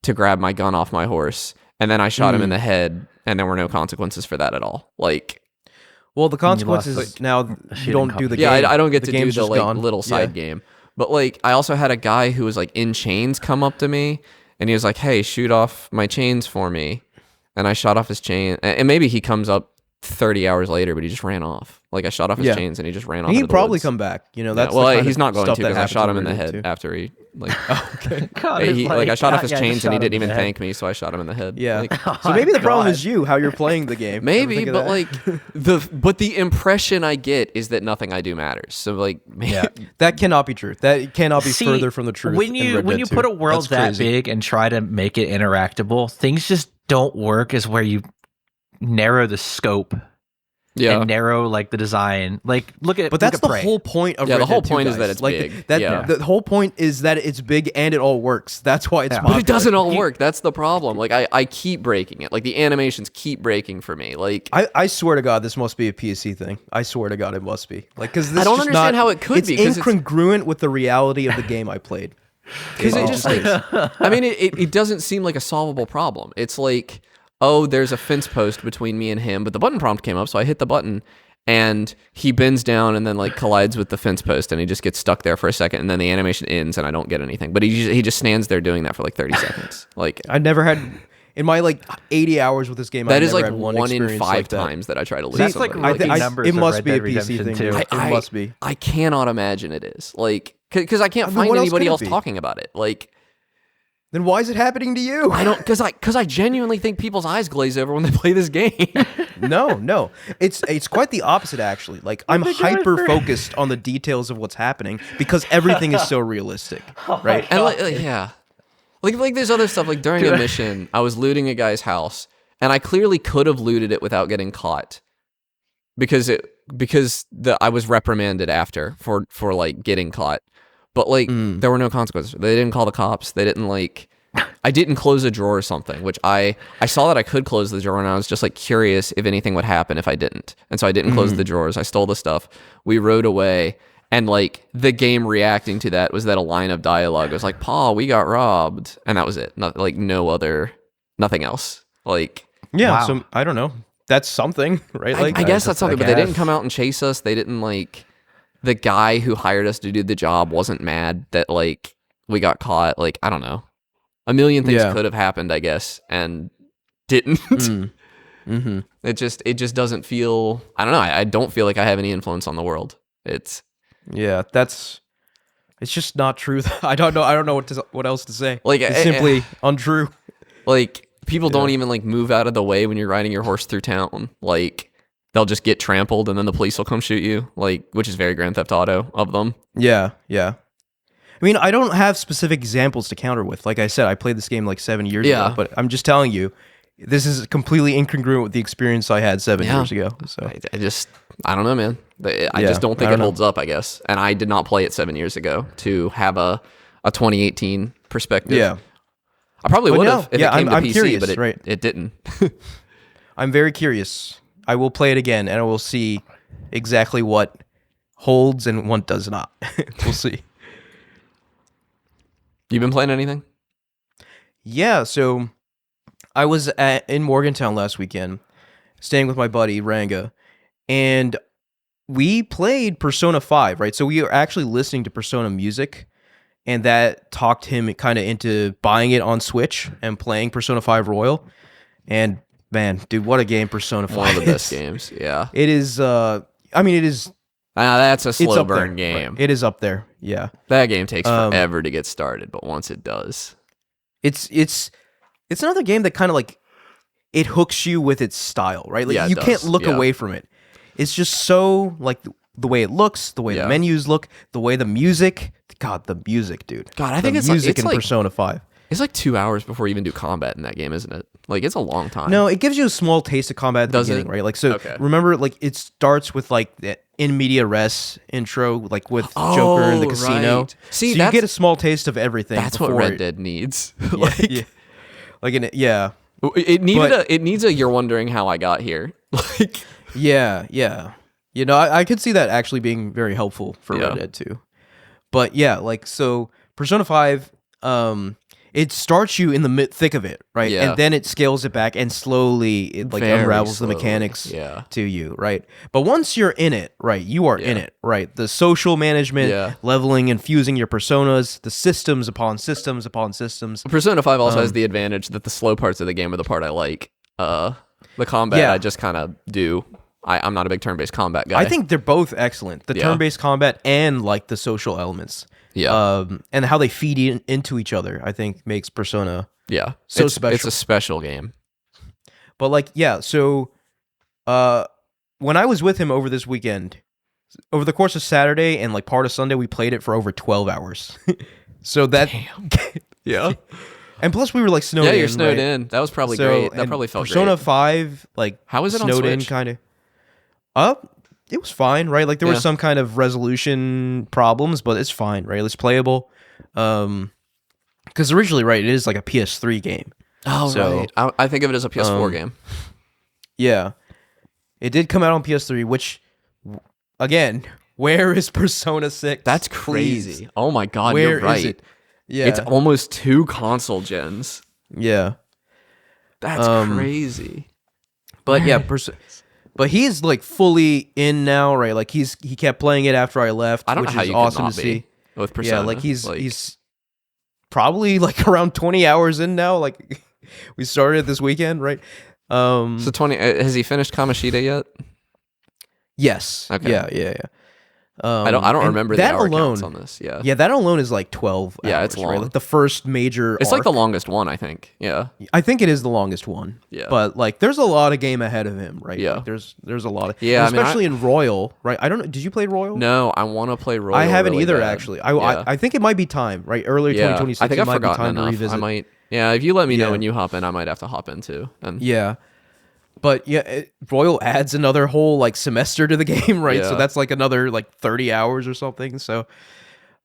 to grab my gun off my horse. And then I shot him in the head, and there were no consequences for that at all. Like, well, the consequences now you don't do the game. Yeah, I don't get to do the gone. little side game. But like, I also had a guy who was like in chains come up to me, and he was like, "Hey, shoot off my chains for me." And I shot off his chain, and maybe he comes up 30 hours later, but he just ran off. Like, I shot off his chains and he just ran off. He'd probably come back. That's he's not going to because I shot him in the head after he okay. God, I shot off his chains and he didn't even thank me, so I shot him in the head. Yeah. Like, So maybe the problem is you, how you're playing the game. maybe, but like the impression I get is that nothing I do matters. So like, that cannot be true. That cannot be further from the truth. When you put a world that big and try to make it interactable, things just don't work. Is where you narrow the scope. Yeah, and narrow like the design. Like but that's the whole point of Red the whole Dead 2, point guys. is that it's like, big. The whole point is that it's big and it all works. That's why it's but it doesn't all work. That's the problem. Like I keep breaking it. Like the animations keep breaking for me. Like I swear to God, this must be a PSC thing. I swear to God, it must be. Like because I don't understand how it could be. It's incongruent with the reality of the game I played. Because it just like, I mean, it doesn't seem like a solvable problem. It's like, oh, there's a fence post between me and him, but the button prompt came up, so I hit the button. And he bends down and then like collides with the fence post and he just gets stuck there for a second and then the animation ends and I don't get anything. But he just stands there doing that for like 30 seconds. Like I never had in my like 80 hours with this game. That I is never like had one in 5 like times that I try to lose. That's like somebody. numbers. It must of be Red a Dead PC Redemption thing. too. It must be. I cannot imagine it is like because I can't I mean, find what else anybody could it else be? talking about it. Like. Then why is it happening to you? I don't because I genuinely think people's eyes glaze over when they play this game. No. It's quite the opposite actually. Like I'm hyper focused on the details of what's happening because everything is so realistic, right? And like there's other stuff like during a mission, I was looting a guy's house and I clearly could have looted it without getting caught because I was reprimanded after for like getting caught. But like there were no consequences. They didn't call the cops. They didn't like I didn't close a drawer or something, which I saw that I could close the drawer and I was just like curious if anything would happen if I didn't. And so I didn't close the drawers. I stole the stuff. We rode away and like the game reacting to that was that a line of dialogue was like, "Paul, we got robbed." And that was it. Nothing else. Like Yeah, so I don't know. That's something, right? Like I guess that's something, but they didn't come out and chase us. They didn't like the guy who hired us to do the job wasn't mad that like we got caught. Like, I don't know. A million things could have happened, I guess, and didn't. It just doesn't feel, I don't know. I don't feel like I have any influence on the world. It's just not true. I don't know what else to say. Like it's simply untrue. Like people don't even like move out of the way when you're riding your horse through town. Like they'll just get trampled and then the police will come shoot you, like, which is very Grand Theft Auto of them. Yeah. I mean, I don't have specific examples to counter with. Like I said, I played this game like 7 years ago, but I'm just telling you, this is completely incongruent with the experience I had 7 years ago. So I don't know, man. I just don't think it holds up, I guess. And I did not play it 7 years ago to have a 2018 perspective. Yeah. I probably would have if it came to I'm PC, curious, but right. it didn't. I'm very curious. I will play it again, and I will see exactly what holds and what does not. We'll see. You been playing anything? Yeah, so I was in Morgantown last weekend, staying with my buddy, Ranga, and we played Persona 5, right? So we were actually listening to Persona music, and that talked him kind of into buying it on Switch and playing Persona 5 Royal. And man, dude, what a game Persona 5 One of the best is. games, yeah. It is, it is... that's a slow up burn there. game. Right. It is up there, yeah. That game takes forever to get started, but once it does... It's another game that kind of like, it hooks you with its style, right? Like you can't look away from it. It's just so, like, the way it looks, the way the menus look, the way the music... God, the music, dude. God, I think it's music in Persona 5. It's like 2 hours before you even do combat in that game, isn't it? Like, it's a long time. No, it gives you a small taste of combat at the beginning, right? Like, so remember, like, it starts with like the in media res intro, like with Joker in the casino. Right. See, so you get a small taste of everything. That's what Red Dead needs. Like, It needs a "You're wondering how I got here" Like, Yeah, yeah. You know, I could see that actually being very helpful for Yeah. Red Dead 2. But yeah, like, so Persona 5, it starts you in the thick of it, right? Yeah. And then it scales it back and slowly it like Very unravels slowly, the mechanics yeah. to you, right? But once you're in it, right, you are in Yeah. it, right? The social management, Yeah. leveling and fusing your personas, the systems upon systems upon systems. Persona 5 also has the advantage that the slow parts of the game are the part I like. The combat Yeah. I just kind of do. I'm not a big turn-based combat guy. I think they're both excellent. The Yeah. turn-based combat and like the social elements. Yeah. And how they feed into each other, I think makes Persona yeah. so it's, special. It's a special game. But like, yeah, so when I was with him over this weekend, over the course of Saturday and like part of Sunday, we played it for over 12 hours. So that Yeah. and plus we were like snowed in. Yeah, you're snowed right? in. That was probably So, great. That and probably felt Persona great. 5 like How was it on snowed in Switch? kind of. It was fine, right? Like there Yeah. was some kind of resolution problems, but it's fine, right? It's playable. Because originally, right, it is like a PS3 game. Oh, So, right. I think of it as a PS4 game. Yeah. It did come out on PS3, which, again, where is Persona 6? That's Please. crazy. Oh my god, Where you're right. is it? Yeah. It's almost 2 console gens. Yeah. That's crazy. But yeah, but he's like fully in now, right? Like he kept playing it after I left, I don't which know how is you awesome could to not see. be with Persona. Yeah, like he's probably like around 20 hours in now. Like we started this weekend, right? So 20. Has he finished Kamoshida yet? Yes. Okay. Yeah. I don't and remember the that hour alone. counts on this. Yeah. Yeah, that alone is like 12 Yeah, hours, it's right? long. Like the first major It's like the arc. longest one, I think. Yeah. I think it is the longest one. Yeah. But like there's a lot of game ahead of him, right? Yeah. Like, there's a lot of Yeah, and especially in Royal, right? I don't know. Did you play Royal? No, I want to play Royal. I haven't really either bad. actually. Yeah. I think it might be time, right? Early Yeah. 2026. I think it I've might be forgotten time to enough. revisit. I might. Yeah, if you let me know Yeah. when you hop in, I might have to hop in too. And Yeah. But yeah, Royal adds another whole like semester to the game, right? So Yeah. that's like another like 30 hours or something. So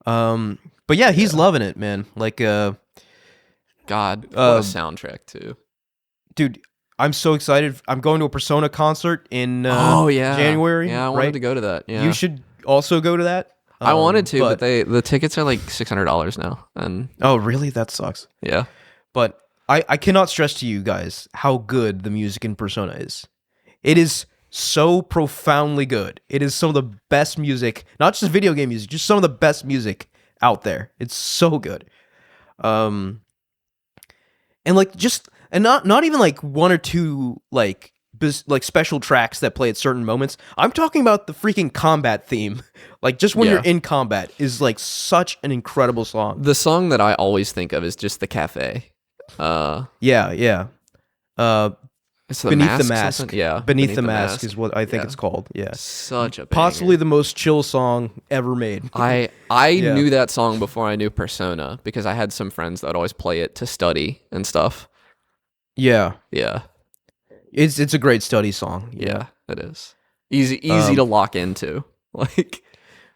but yeah, he's loving it, man. Like God, what a soundtrack too. dude, I'm so excited. I'm going to a Persona concert in Yeah, January. Yeah, I wanted right? to go to that. Yeah, You should also go to that. I wanted to, but the tickets are like $600 now, and Oh, really? That sucks. yeah, But I cannot stress to you guys how good the music in Persona is. It is so profoundly good. It is some of the best music, not just video game music, just some of the best music out there. It's so good. And like not even like one or two like special tracks that play at certain moments. I'm talking about the freaking combat theme. Like just when Yeah. you're in combat is like such an incredible song. the song that I always think of is just the cafe. Yeah. It's the Beneath Mask, the Mask. something? Yeah, Beneath the Mask is what I think Yeah. it's called. Yeah. Such a Possibly banger. the most chill song ever made. I Yeah. knew that song before I knew Persona because I had some friends that would always play it to study and stuff. Yeah. Yeah, It's a great study song. yeah, it is easy to lock into. Like,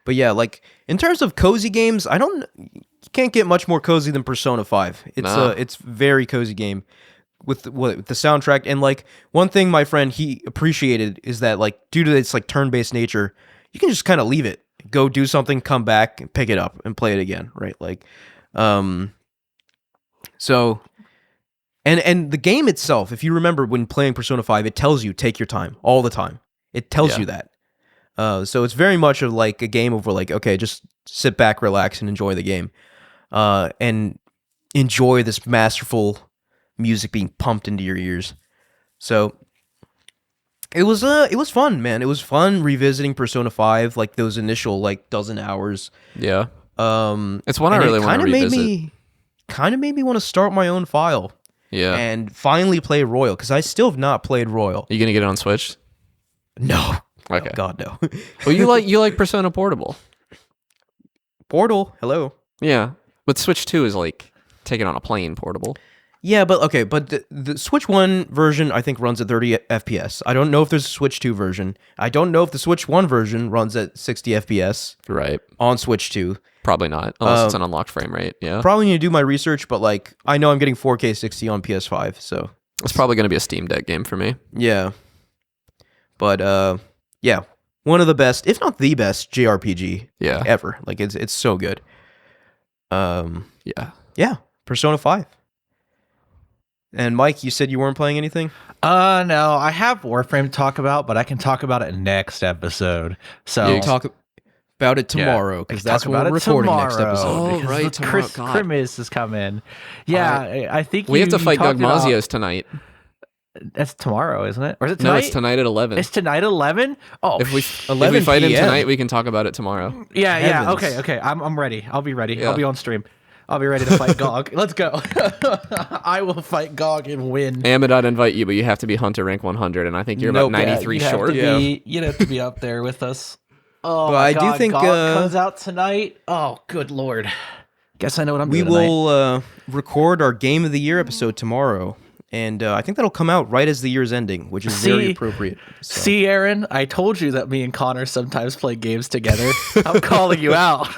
But yeah, like in terms of cozy games, you can't get much more cozy than Persona 5. It's very cozy game with the soundtrack. And like one thing my friend he appreciated is that like due to its like turn-based nature, you can just kind of leave it, go do something, come back and pick it up and play it again, right? Like so and the game itself, if you remember when playing Persona 5, it tells you take your time all the time. It tells Yeah. you that. So it's very much of like a game of where like, okay, just sit back, relax, and enjoy the game, and enjoy this masterful music being pumped into your ears. So it was fun, man. It was fun revisiting Persona 5, like those initial like dozen hours. yeah, it's one I And really it want to revisit. Kind of made me want to start my own file Yeah, and finally play Royal because I still have not played Royal. you gonna get it on Switch? No, Okay. oh, God no. Well, you like Persona Portable. Portal, hello. Yeah, but Switch 2 is like taking on a plane portable. Yeah, but okay, but the Switch 1 version I think runs at 30 FPS. I don't know if there's a Switch 2 version. I don't know if the Switch 1 version runs at 60 FPS Right. on Switch 2. Probably not, unless it's an unlocked frame rate. Yeah. Probably need to do my research, but like I know I'm getting 4K 60 on PS5, so It's probably going to be a Steam Deck game for me. yeah. But yeah, one of the best, if not the best, JRPG ever. Like it's so good. Yeah, Persona 5. And Mike, you said you weren't playing anything? No, I have Warframe to talk about, but I can talk about it next episode. So You talk about it tomorrow, because that's when we're recording next episode. Oh, right, tomorrow. God. Christmas is coming. Yeah, I think we have to fight talked about- Gogmazios tonight. That's tomorrow, isn't it? Or is it tonight? No, it's tonight at 11. It's tonight at 11? Oh, if we 11 fight him PM. tonight, we can talk about it tomorrow. Yeah, Heavens. okay. I'm ready. I'll be ready. Yeah. I'll be on stream. I'll be ready to fight Gog. Let's go. I will fight Gog and win. Ahmed, I'd invite you, but you have to be Hunter rank 100, and I think you're about 93 you'd short. You'd have to be up there with us. Oh, But my I God, do think Gog comes out tonight. Oh, good Lord. Guess I know what I'm we doing tonight. will record our Game of the Year episode tomorrow. And I think that'll come out right as the year's ending, which is very appropriate. So. See, Aaron, I told you that me and Connor sometimes play games together. I'm calling you out.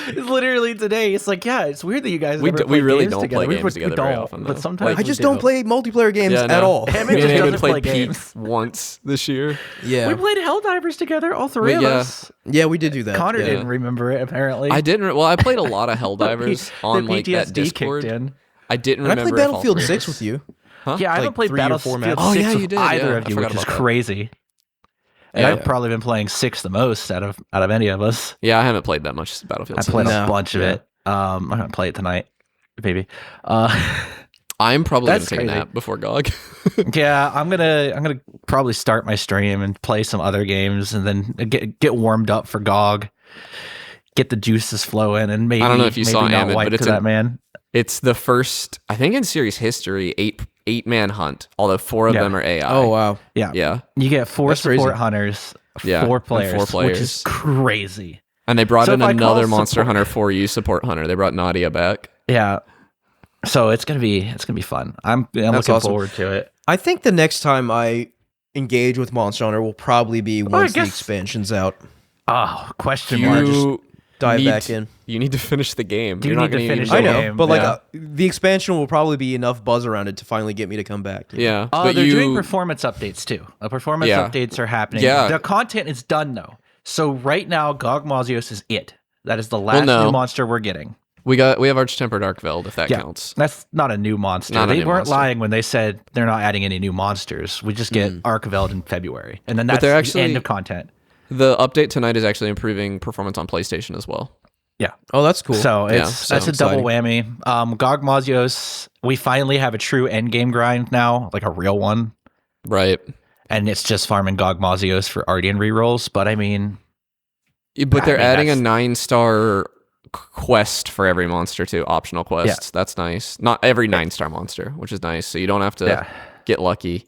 It's literally today. It's like, yeah, it's weird that you guys never play really games don't together. play games together very often, though. But sometimes I just don't play multiplayer games at all. Hammond Me just and Ahmed doesn't played play Peak games. once this year. Yeah. We played Helldivers together, all three of us. Yeah, we did do that. Connor yeah. didn't remember it, apparently. I didn't. Well, I played a lot of Helldivers on the like that PTSD Discord. kicked in. I didn't And I remember. played if all Battlefield three of 6 us- with you. Huh? Yeah, I haven't Like played 3 or 4 Battlefield maps. 6 Oh, yeah, with you did, either yeah. of I you, forgot which is about that. crazy. And Yeah. I've probably been playing 6 the most out of any of us. Yeah, I haven't played that much Battlefield. I 6. played No. a bunch of it. I'm gonna play it tonight, maybe. I'm probably gonna That's take a crazy. nap before GOG. Yeah, I'm gonna probably start my stream and play some other games, and then get warmed up for GOG, get the juices flowing, and maybe I don't know if you saw not Ahmed, wipe but it's to that man. It's the first, I think, in series history, eight-man hunt. Although 4 of Yeah. them are AI. Oh, wow. Yeah, Yeah, you get 4 That's support crazy. hunters, Yeah, 4 and players, 4 which is players. crazy. and they brought So in if I call another Monster support- Hunter 4U support hunter. They brought Nadia back. Yeah, so it's gonna be fun. I'm looking awesome. forward to it. I think the next time I engage with Monster Hunter will probably be once the guess- expansion's out. Oh, question mark. You Dive need- back in. You need to finish the game. You You're not need to gonna finish even I the go- know, game, but like yeah. the expansion will probably be enough buzz around it to finally get me to come back. Yeah, Oh, but they're doing you performance updates too. The performance Yeah. updates are happening. Yeah. The content is done though. So right now, Gogmazios is it. That is the last no. new monster we're getting. we have Arch-Tempered Archveld, if that Yeah. counts. That's not a new monster. Not a They new weren't monster. lying when they said they're not adding any new monsters. We just get Archveld in February, and then that's they're the actually- end of content. The update tonight is actually improving performance on PlayStation as well. Yeah. Oh, that's cool. So Yeah, it's so that's a double exciting. whammy. Gogmazios, we finally have a true end game grind now, like a real one. Right. And it's just farming Gogmazios for Ardian rerolls. But I mean, But they're I mean, adding a that's- 9-star quest for every monster too, optional quests. That's nice. Not every 9-star monster, which is nice. So you don't have to Yeah. get lucky.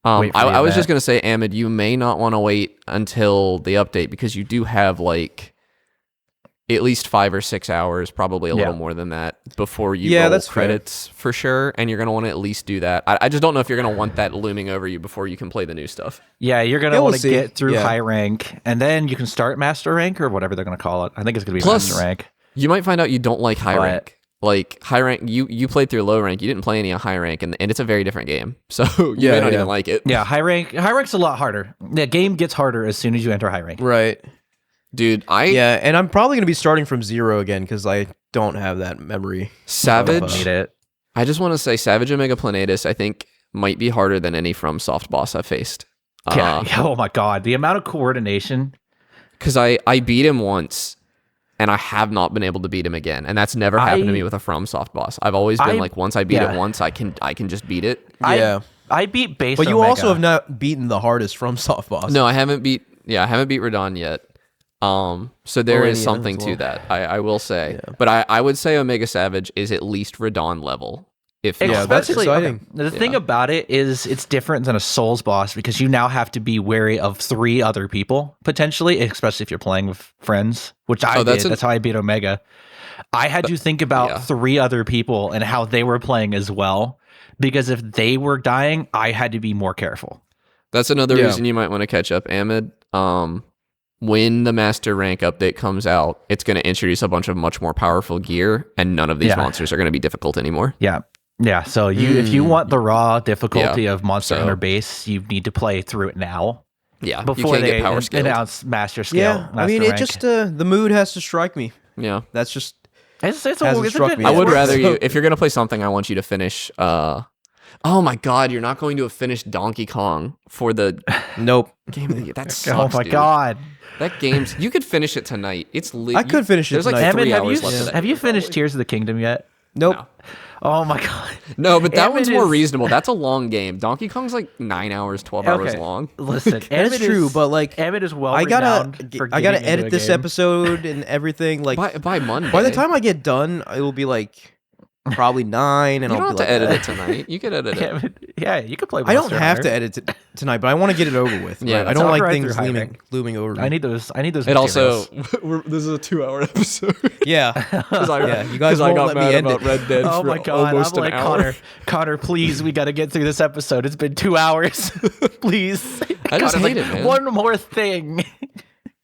Wait for the I was just event. gonna say, Ahmed, you may not want to wait until the update because you do have like at least 5 or 6 hours, probably a little more than that, before you roll that's fair. credits for sure. And you're gonna want to at least do that. I just don't know if you're gonna want that looming over you before you can play the new stuff. yeah, you're gonna Yeah, we'll want to see. get through Yeah. high rank, and then you can start master rank or whatever they're gonna call it. I think it's gonna be Plus- master rank. You might find out you don't like high But- rank. Like high rank, you played through low rank. You didn't play any on high rank, and it's a very different game. So you Yeah, may not yeah. even like it. Yeah, high rank's a lot harder. The game gets harder as soon as you enter high rank. Right. Dude, Yeah, and I'm probably going to be starting from 0 again because I don't have that memory. Savage. Need it. I just want to say, Savage Omega Planetus, I think might be harder than any from soft boss I've faced. Yeah. Oh my god, the amount of coordination. Because I beat him once, and I have not been able to beat him again, and that's never happened to me with a from soft boss. I've always been like, once I beat it once, I can just beat it. Yeah. I beat base. But you Omega. also have not beaten the hardest from soft boss. No, I haven't beat Radon yet. So there Or is any something others as to that. I will say, but I would say Omega Savage is at least Radon level. If Yeah, not that's Especially- exciting. okay, the thing about it is it's different than a Souls boss because you now have to be wary of 3 other people potentially, especially if you're playing with friends, which I that's did. That's how I beat Omega. I had to think about yeah. 3 other people and how they were playing as well, because if they were dying, I had to be more careful. That's another Yeah. reason you might want to catch up, Ahmed. When the Master Rank update comes out, it's going to introduce a bunch of much more powerful gear, and none of these Yeah. monsters are going to be difficult anymore. Yeah. Yeah, so if you want the raw difficulty Yeah, of Monster so- Hunter base, you need to play through it now Yeah, you before can't they get power scaled. announce Master Scale. Yeah, I mean, Master it rank. just the mood has to strike me. Yeah. That's just it's hasn't a struck good me I yet. would network. rather you, if you're gonna play something, I want you to finish. Oh my God, you're not going to have finished Donkey Kong for the nope. game of the year. That sucks, Oh my dude. god! That game's. You could finish it tonight. It's. I could finish it There's like tonight. 3 Emmett, hours left. of that have you game, finished probably. Tears of the Kingdom yet? Nope. No. Oh my god! No, but that Emmett one's more is- reasonable. That's a long game. Donkey Kong's like 9 hours, 12 hours Okay. long. Listen, That's Emmett true, is, but like Emmett is well I gotta renowned for I gotta getting into edit a this game. episode and everything. Like By Monday. by the time I get done, it will be like probably 9, and you I'll don't be have to like, edit it tonight. You could edit it. Emmett, yeah, you could play. I don't Monster have Hunter. to edit it tonight, but I want to get it over with. Yeah, right? I that's don't all like right things through high looming over me. I need those. It also. This is a 2-hour episode. Yeah, Yeah, you guys won't let me end it. Red Dead Oh for my god! almost I'm an like hour. Connor, please, we got to get through this episode. It's been 2 hours. Please. I just Connor's hate it, man. One more thing.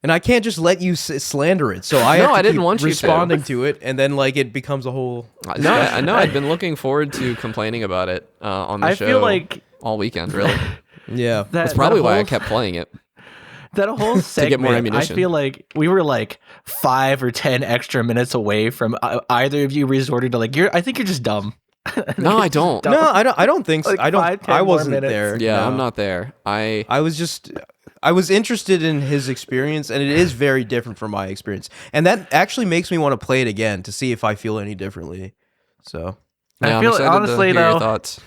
and I can't just let you slander it. So I No, have to I didn't keep want you to. responding to it, and then like it becomes a whole. No, I know. I've been looking forward to complaining about it on the I show. feel like all weekend, really. Yeah, That's probably why I whole- kept playing it. That whole segment, get more I ammunition. feel like we were like 5 or 10 extra minutes away from either of you resorting to like, I think you're just dumb. No, I don't. Dumb. no, I don't think so. Like I don't. 5, 10 I more wasn't minutes. there. Yeah, no. I'm not there. I was interested in his experience, and it is very different from my experience, and that actually makes me want to play it again to see if I feel any differently. So I Yeah, I'm feel excited to honestly hear your though, thoughts.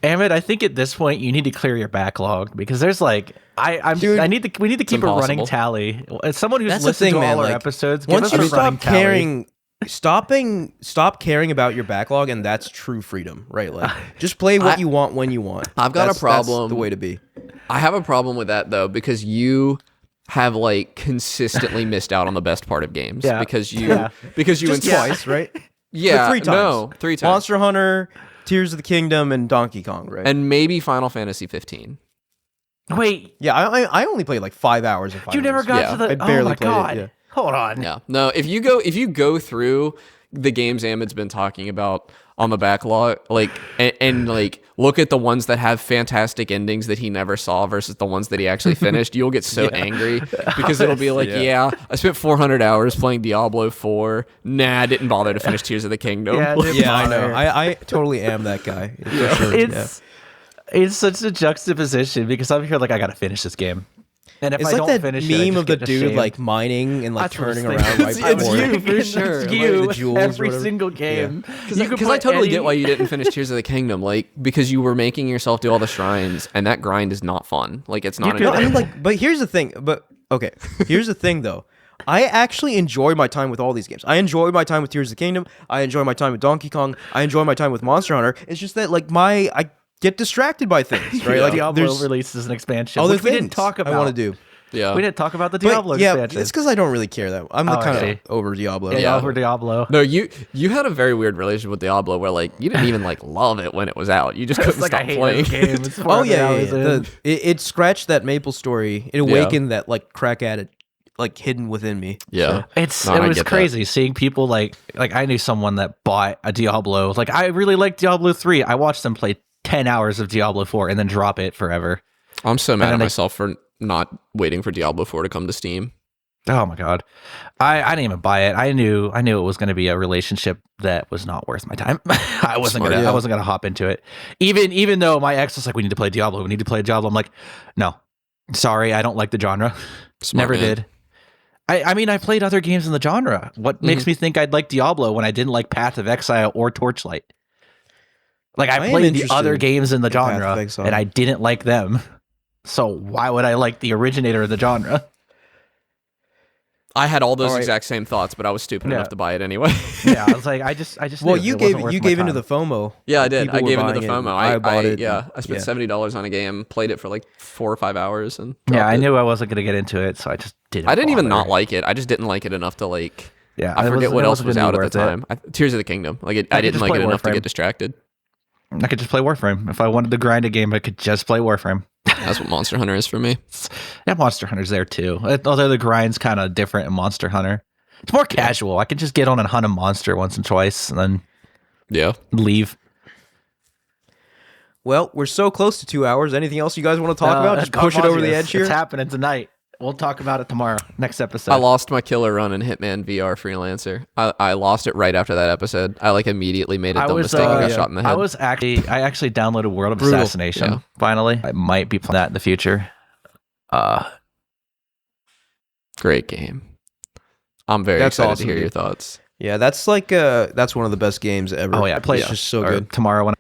Ahmed, I think at this point you need to clear your backlog because there's like Dude, we need to keep a running impossible. tally. As someone who's That's the listened thing, to man. all our Like, episodes, give once us you a running stop tally. stop caring about your backlog, and that's true freedom, right? Like just play what you want when you want. I've got a That's problem. the way to be. I have a problem with that though because you have like consistently missed out on the best part of games. Yeah. Because you Yeah. Just twice, right? Yeah, 3 times. No, 3 times. Monster Hunter, Tears of the Kingdom, and Donkey Kong, right? And maybe Final Fantasy 15. Wait, yeah, I only played like 5 hours of Final you never Fantasy. got Yeah. to the. I barely oh my played it, god! yeah. Hold on. Yeah. No, if you go through the games Ahmed's been talking about on the backlog, like and like look at the ones that have fantastic endings that he never saw versus the ones that he actually finished, you'll get so angry because it'll be like, yeah, I spent 400 hours playing Diablo 4. Nah, I didn't bother to finish Tears of the Kingdom. Yeah, it didn't Yeah, I know. bother. I totally am that guy. For sure. It's such a juxtaposition because I'm here like I gotta finish this game, and if It's I like don't that finish it, I meme just of the get dude ashamed. like mining and like That's what I was turning thinking. around right It's before you it. for sure. It's Like, you the jewels or every whatever. single game. Because I totally get why you didn't finish Tears of the Kingdom, like because you were making yourself do all the shrines, and that grind is not fun. Like it's not. You No, could- I mean like, but here's the thing. But okay, here's the thing though. I actually enjoy my time with all these games. I enjoy my time with Tears of the Kingdom. I enjoy my time with Donkey Kong. I enjoy my time with Monster Hunter. It's just that like I get distracted by things, right? Like Diablo there's releases an expansion, other which we things didn't talk about. I want to do. Yeah. We didn't talk about the But, Diablo yeah, expansion. it's because I don't really care that. I'm Oh, I kind see. of over Diablo. yeah, over Diablo. No, you had a very weird relationship with Diablo where like you didn't even like love it when it was out. You just It's couldn't like stop I hate playing. this game. It's Oh 400 yeah, yeah, hours yeah. in. It scratched that Maple story. It awakened that like crack addict like hidden within me. Yeah. It's No, it I was get that. crazy seeing people like I knew someone that bought a Diablo. Like I really liked Diablo 3. I watched them play 10 hours of Diablo 4 and then drop it forever. I'm so mad then at they- myself for not waiting for Diablo 4 to come to Steam. Oh my god. I didn't even buy it. I knew it was going to be a relationship that was not worth my time. I wasn't Smart, going to yeah. I wasn't going to hop into it. Even though my ex was like we need to play Diablo. We need to play Diablo. I'm like, "No. Sorry, I don't like the genre." Smart Never man. did. I mean, I played other games in the genre. What makes me think I'd like Diablo when I didn't like Path of Exile or Torchlight? Like I I am played the interested other games in the in Path of genre Exile. and I didn't like them. So why would I like the originator of the genre? I had all those All right. exact same thoughts, but I was stupid Yeah. enough to buy it anyway. Yeah, I was like, I just. Well, knew you it wasn't worth gave my into time. the FOMO. Yeah, I did. People I were gave into the buying it. FOMO. I bought it. Yeah, I spent yeah. $70 on a game, played it for like 4 or 5 hours, and Yeah, dropped I it. knew I wasn't gonna get into it, so I just didn't. I didn't even bother. not like it. I just didn't like it enough to like. Yeah, I it forget what it else wasn't was gonna out be at the worth it. time. Tears of the Kingdom. Like I I could didn't just like play it enough to Warframe. get distracted. I could just play Warframe. If I wanted to grind a game, I could just play Warframe. That's what Monster Hunter is for me. Yeah, Monster Hunter's there too. Although the grind's kind of different in Monster Hunter. It's more casual. I can just get on and hunt a monster once and twice and then Yeah. leave. Well, we're so close to 2 hours. Anything else you guys want to talk about? Just push it over the edge here. It's happening tonight. We'll talk about it tomorrow. Next episode. I lost my killer run in Hitman VR Freelancer. I lost it right after that episode. I immediately made a dumb mistake and got shot in the head. I actually downloaded World of Assassination. Finally, I might be playing that in the future. Great game. I'm very excited to hear your thoughts. Yeah, that's that's one of the best games ever. Oh yeah, I played it's just so good. Tomorrow when.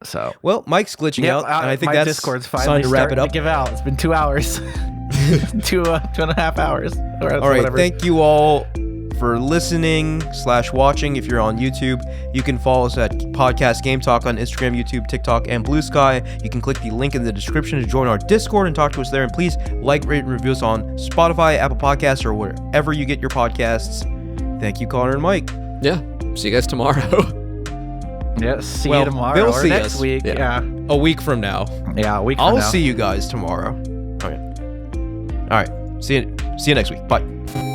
So Mike's glitching out, and I think that's Discord's finally to wrap it up. To give out. It's been 2 hours, 2.5 hours. All right, whatever. Thank you all for listening / watching. If you're on YouTube, you can follow us at Podcast Game Talk on Instagram, YouTube, TikTok, and Blue Sky. You can click the link in the description to join our Discord and talk to us there. And please like, rate, and review us on Spotify, Apple Podcasts, or wherever you get your podcasts. Thank you, Connor and Mike. Yeah. See you guys tomorrow. Yeah, see you tomorrow they'll or see next us. week. Yeah. A week from now. Yeah, a week from now. I'll see you guys tomorrow. Okay. All right. See you next week. Bye.